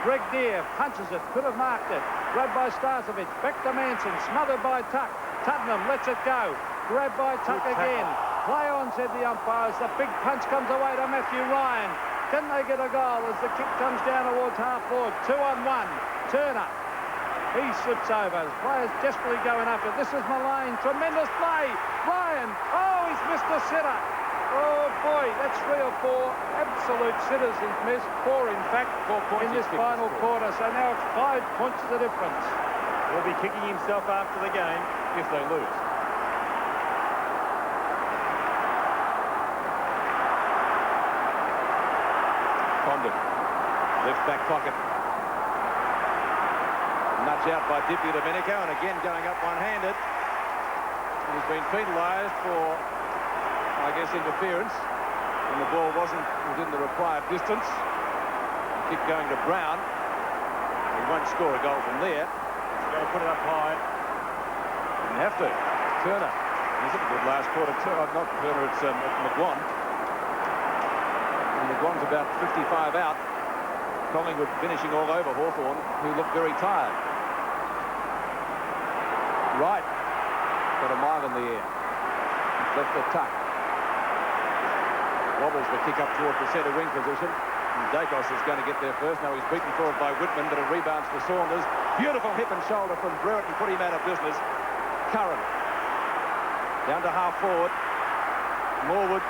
Greg Deere punches it. Could have marked it. Grabbed by Starcevic. Back to Manson. Smothered by Tuck. Tottenham lets it go. Grabbed by Tuck again. Play on, said the umpires. The big punch comes away to Matthew Ryan. Can they get a goal as the kick comes down towards half forward? 2-on-1. Turner. He slips over. His players desperately going after. This is Mullane. Tremendous play. Ryan. Oh, he's missed a sitter. Oh, boy. That's 3 or 4 absolute sitters he's missed. 4, in fact, 4 points in this final quarter. So now it's 5 points the difference. He'll be kicking himself after the game if they lose. Condon. Left back pocket. Nudge out by Diffie Domenico, and again going up one-handed. He's been penalised for, I guess, interference, and the ball wasn't within the required distance. Kick going to Brown. He won't score a goal from there. He's got to put it up high. Didn't have to. Turner. He's had a good last quarter. Not Turner, it's McGuan. And McGuan's about 55 out. Collingwood finishing all over Hawthorn, who look very tired. Right. Got a mile in the air. Left the tuck. Wobbles the kick up towards the centre wing position. And Dacos is going to get there first. Now he's beaten for it by Whitman, but it rebounds to Saunders. Beautiful hip and shoulder from Brereton, put him out of business. Curran. Down to half forward. Morwood.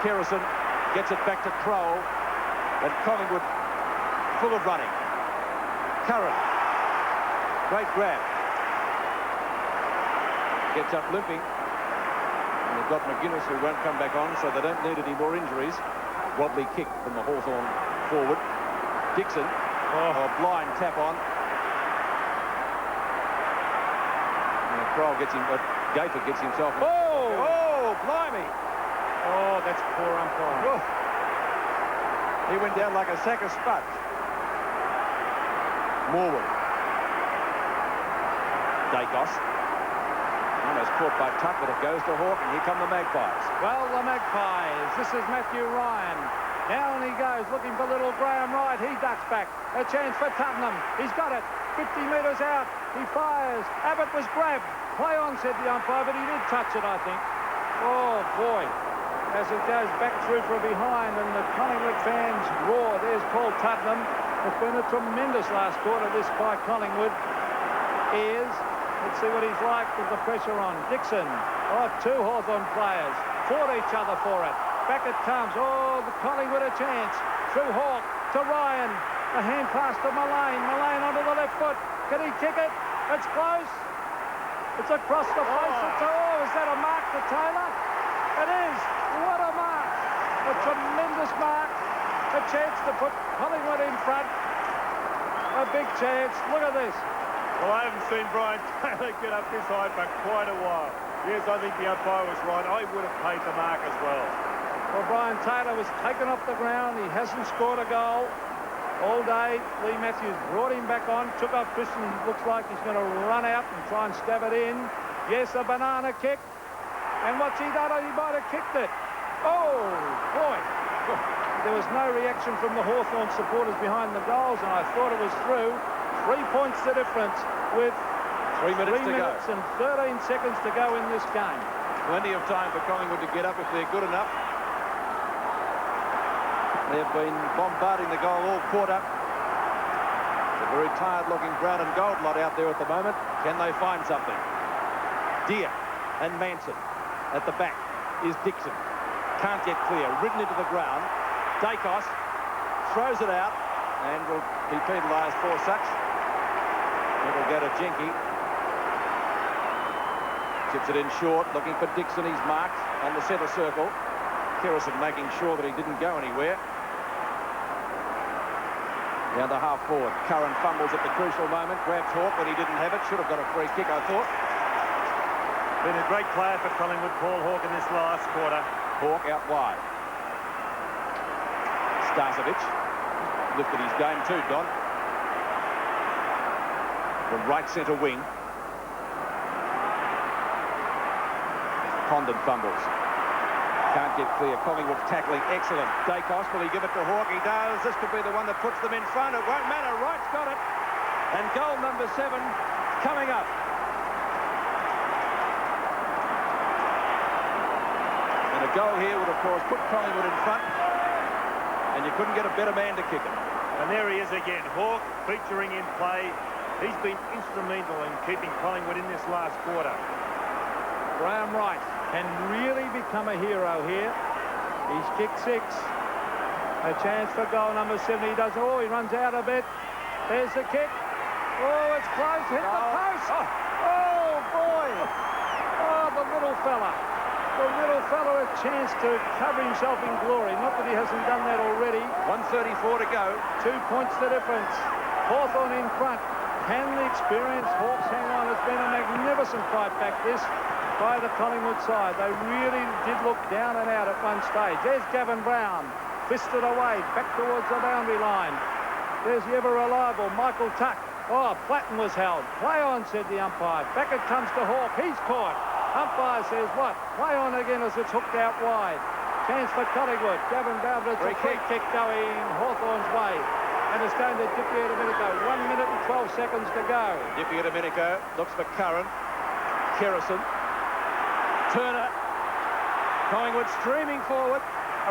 Kerrison gets it back to Kroll. And Collingwood full of running. Curran. Great grab. Gets up limping. And they've got McGuinness who won't come back on, so they don't need any more injuries. Wobbly kick from the Hawthorn forward. Dixon. A blind tap on. And Kroll gets him, Gafer gets himself. Oh, blimey. Oh, that's poor umpiring. He went down like a sack of spuds. Morwood. Dacos. Almost caught by Tuck, but it goes to Hawke, and here come the Magpies. Well, the Magpies. This is Matthew Ryan. Down he goes, looking for little Graham Wright. He ducks back. A chance for Tottenham. He's got it. 50 metres out. He fires. Abbott was grabbed. Play on, said the umpire, but he did touch it, I think. Oh, boy. As it goes back through from behind, and the Collingwood fans roar. There's Paul Tottenham. It's been a tremendous last quarter, this by Collingwood. Let's see what he's like with the pressure on. Dixon. Oh, two Hawthorn players. Fought each other for it. Back it comes. Oh, the Collingwood a chance. Through Hawke to Ryan. A hand pass to Mullane. Mullane onto the left foot. Can he kick it? It's close. It's across the face. Is that a mark to Taylor? It is. What a mark. A tremendous mark. A chance to put Collingwood in front. A big chance. Look at this. Well, I haven't seen Brian Taylor get up this high for quite a while. Yes, I think the umpire was right. I would have paid the mark as well. Well, Brian Taylor was taken off the ground. He hasn't scored a goal all day. Lee Matthews brought him back on. Took off Christian. Looks like he's going to run out and try and stab it in. Yes, a banana kick. And what's he done? He might have kicked it. Oh, boy. There was no reaction from the Hawthorn supporters behind the goals, and I thought it was through. 3 points the difference with 3 minutes to go. And 13 seconds to go in this game. Plenty of time for Collingwood to get up if they're good enough. They've been bombarding the goal all quarter. It's a very tired-looking brown and gold lot out there at the moment. Can they find something? Deer and Manson. At the back is Dixon. Can't get clear. Ridden into the ground. Dacos throws it out and will be penalised for such. It'll go to Jenke. Chips it in short, looking for Dixon. He's marked on the centre circle. Kerrison making sure that he didn't go anywhere. Down to half forward. Curran fumbles at the crucial moment. Grabs Hawke when he didn't have it. Should have got a free kick, I thought. Been a great player for Collingwood, Paul Hawke, in this last quarter. Hawke out wide. Starcevic lifted his game too, Don. The right centre wing. Condon fumbles. Can't get clear. Collingwood's tackling excellent. Dacos, will he give it to Hawke? He does. This could be the one that puts them in front. It won't matter. Wright's got it. And goal number 7 coming up. And a goal here would, of course, put Collingwood in front. And you couldn't get a better man to kick it. And there he is again. Hawke featuring in play. He's been instrumental in keeping Collingwood in this last quarter. Graham Wright can really become a hero here. He's kicked 6. A chance for goal number 7. He does. Oh, he runs out a bit. There's the kick. Oh, it's close. Hit the post. Oh, boy. Oh, the little fella. The little fella a chance to cover himself in glory. Not that he hasn't done that already. 1:34 to go. 2 points the difference. Hawthorn in front. Can the experienced Hawks hang on? It's been a magnificent fight back this by the Collingwood side. They really did look down and out at one stage. There's Gavin Brown. Fisted away. Back towards the boundary line. There's the ever-reliable Michael Tuck. Oh, Platten was held. Play on, said the umpire. Back it comes to Hawke. He's caught. Umpire says what? Play on again as it's hooked out wide. Chance for Collingwood. Gavin Brown, but it's a free kick going Hawthorn's way. and it's going to Digitised. 1 minute and 12 seconds to go. Digitised looks for Curran. Kerrison. Turner. Collingwood streaming forward.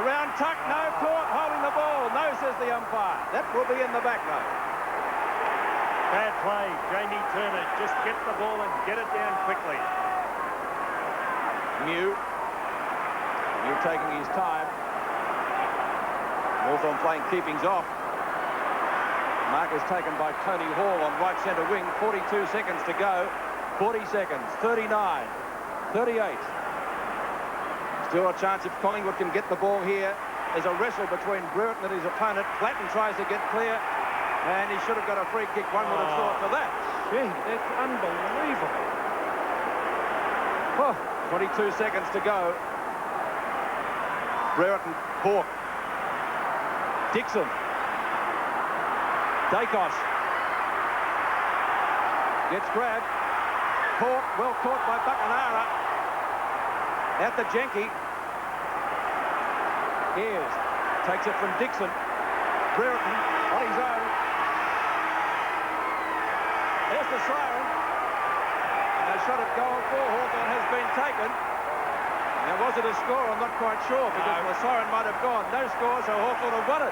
Around tuck, no, caught, holding the ball. No, says the umpire. That will be in the back, though. Bad play. Jamie Turner. Just get the ball and get it down quickly. New taking his time. Hawthorn playing keepings off. Mark is taken by Tony Hall on right centre wing. 42 seconds to go. 40 seconds. 39. 38. Still a chance if Collingwood can get the ball here. There's a wrestle between Brereton and his opponent. Flatton tries to get clear. And he should have got a free kick. One would have thought for that. Gee, that's unbelievable. Oh, 22 seconds to go. Brereton, Hawk. Dixon. Dacos. Gets grabbed. Caught, well caught by Buckenara. At the Jenke. Ayres takes it from Dixon. Brereton on his own. There's the siren. A shot at goal for Hawthorn has been taken. Now, was it a score? I'm not quite sure, because the siren might have gone. No score, so Hawthorn have won it.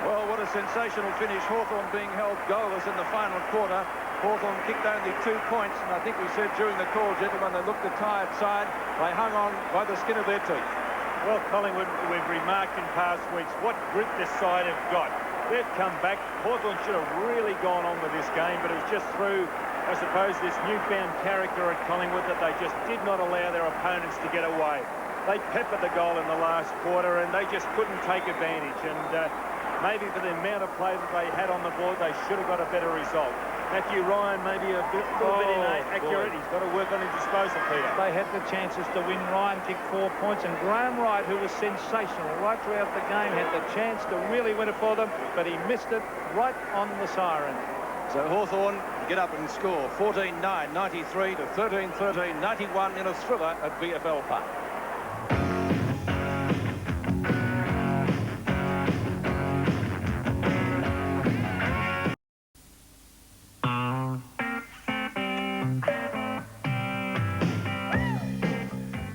Well, what a sensational finish. Hawthorn being held goalless in the final quarter. Hawthorn kicked only 2 points, and I think we said during the call, gentlemen, they looked the tired side. They hung on by the skin of their teeth. Well, Collingwood, we've remarked in past weeks what grit this side have got. They've come back. Hawthorn should have really gone on with this game, but it was just through, I suppose, this newfound character at Collingwood that they just did not allow their opponents to get away. They peppered the goal in the last quarter, and they just couldn't take advantage. And maybe for the amount of play that they had on the board, they should have got a better result. Matthew Ryan maybe a little bit inaccurate. He's got to work on his disposal, Peter. They had the chances to win. Ryan kicked 4 points, and Graham Wright, who was sensational right throughout the game, had the chance to really win it for them, but he missed it right on the siren. So Hawthorn get up and score 14-9, 93 to 13-13, 91 in a thriller at VFL Park.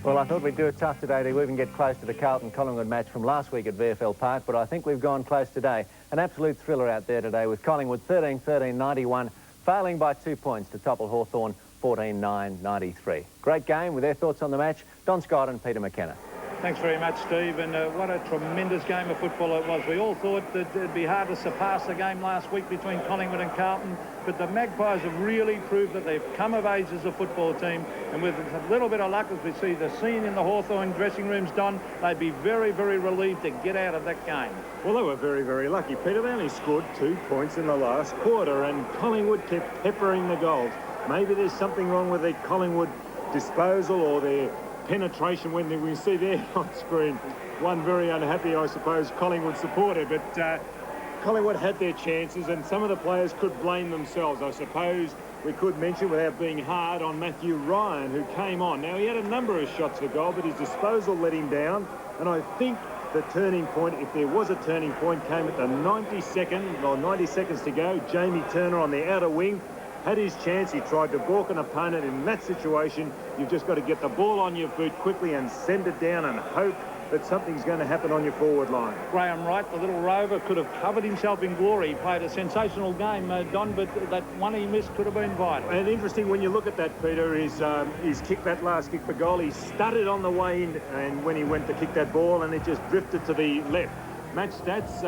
Well, I thought we'd do it tough today to even get close to the Carlton-Collingwood match from last week at VFL Park, but I think we've gone close today. An absolute thriller out there today with Collingwood 13-13, 91, failing by 2 points to topple Hawthorn 14-9, 93. Great game. With their thoughts on the match, Don Scott and Peter McKenna. Thanks very much, Steve, and what a tremendous game of football it was. We all thought that it'd be hard to surpass the game last week between Collingwood and Carlton, but the Magpies have really proved that they've come of age as a football team, and with a little bit of luck, as we see the scene in the Hawthorn dressing rooms, Don, they'd be very, very relieved to get out of that game. Well, they were very, very lucky, Peter. They only scored 2 points in the last quarter, and Collingwood kept peppering the goals. Maybe there's something wrong with their Collingwood disposal or their penetration when we see there on screen. One very unhappy, I suppose, Collingwood supporter, but Collingwood had their chances, and some of the players could blame themselves. I suppose we could mention, without being hard, on Matthew Ryan, who came on. Now, he had a number of shots for goal, but his disposal let him down, and I think the turning point, if there was a turning point, came at the 90 seconds to go. Jamie Turner on the outer wing had his chance. He tried to balk an opponent. In that situation, you've just got to get the ball on your boot quickly and send it down and hope that something's going to happen on your forward line. Graham Wright, the little rover, could have covered himself in glory. He played a sensational game, Don, but that one he missed could have been vital. And interesting, when you look at that, Peter, his kick, that last kick for goal, he stuttered on the way in, and when he went to kick that ball, and it just drifted to the left. Match stats,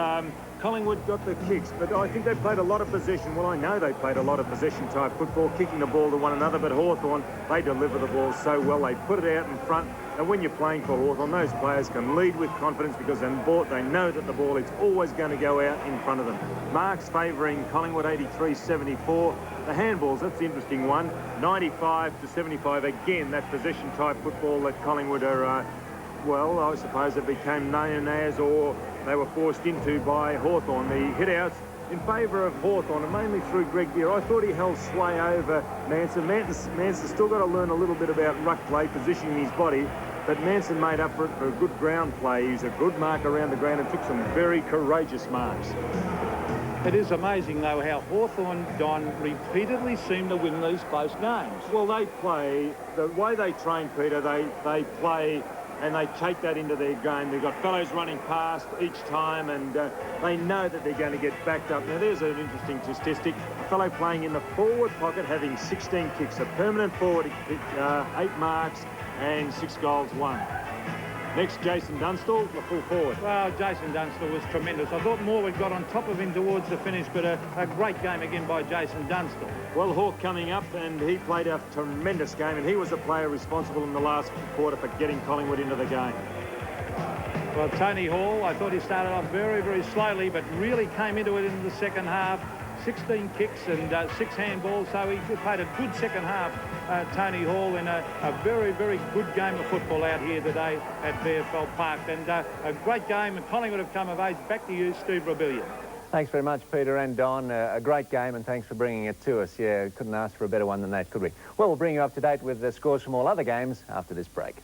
Collingwood got the kicks, but I think they played a lot of possession. Well, I know they played a lot of possession-type football, kicking the ball to one another, but Hawthorn, they deliver the ball so well. They put it out in front, and when you're playing for Hawthorn, those players can lead with confidence because they know that the ball is always going to go out in front of them. Marks favouring Collingwood 83-74. The handballs, that's the interesting one, 95-75. Again, that possession-type football that Collingwood are, well, I suppose it became known as, or they were forced into by Hawthorn. The hit-outs, in favour of Hawthorn, and mainly through Greg Gear. I thought he held sway over Manson. Manson's still got to learn a little bit about ruck play, positioning his body, but Manson made up for it for a good ground play. He was a good mark around the ground and took some very courageous marks. It is amazing, though, how Hawthorn, Don, repeatedly seem to win these close games. Well, they play, the way they train, Peter, they play and they take that into their game. They've got fellows running past each time, and they know that they're going to get backed up. Now, there's an interesting statistic. A fellow playing in the forward pocket having 16 kicks. A permanent forward, 8 marks and 6 goals won. Next, Jason Dunstall, the full forward. Well, Jason Dunstall was tremendous. I thought Morwood got on top of him towards the finish, but a great game again by Jason Dunstall. Well, Hawk coming up, and he played a tremendous game, and he was the player responsible in the last quarter for getting Collingwood into the game. Well, Tony Hall, I thought he started off very, very slowly, but really came into it in the second half. 16 kicks and 6 handballs, so he played a good second half, Tony Hall, in a very, very good game of football out here today at VFL Park. And a great game, and Collingwood have come of age. Back to you, Steve Rebellion. Thanks very much, Peter and Don. A great game, and thanks for bringing it to us. Yeah, couldn't ask for a better one than that, could we? Well, we'll bring you up to date with the scores from all other games after this break.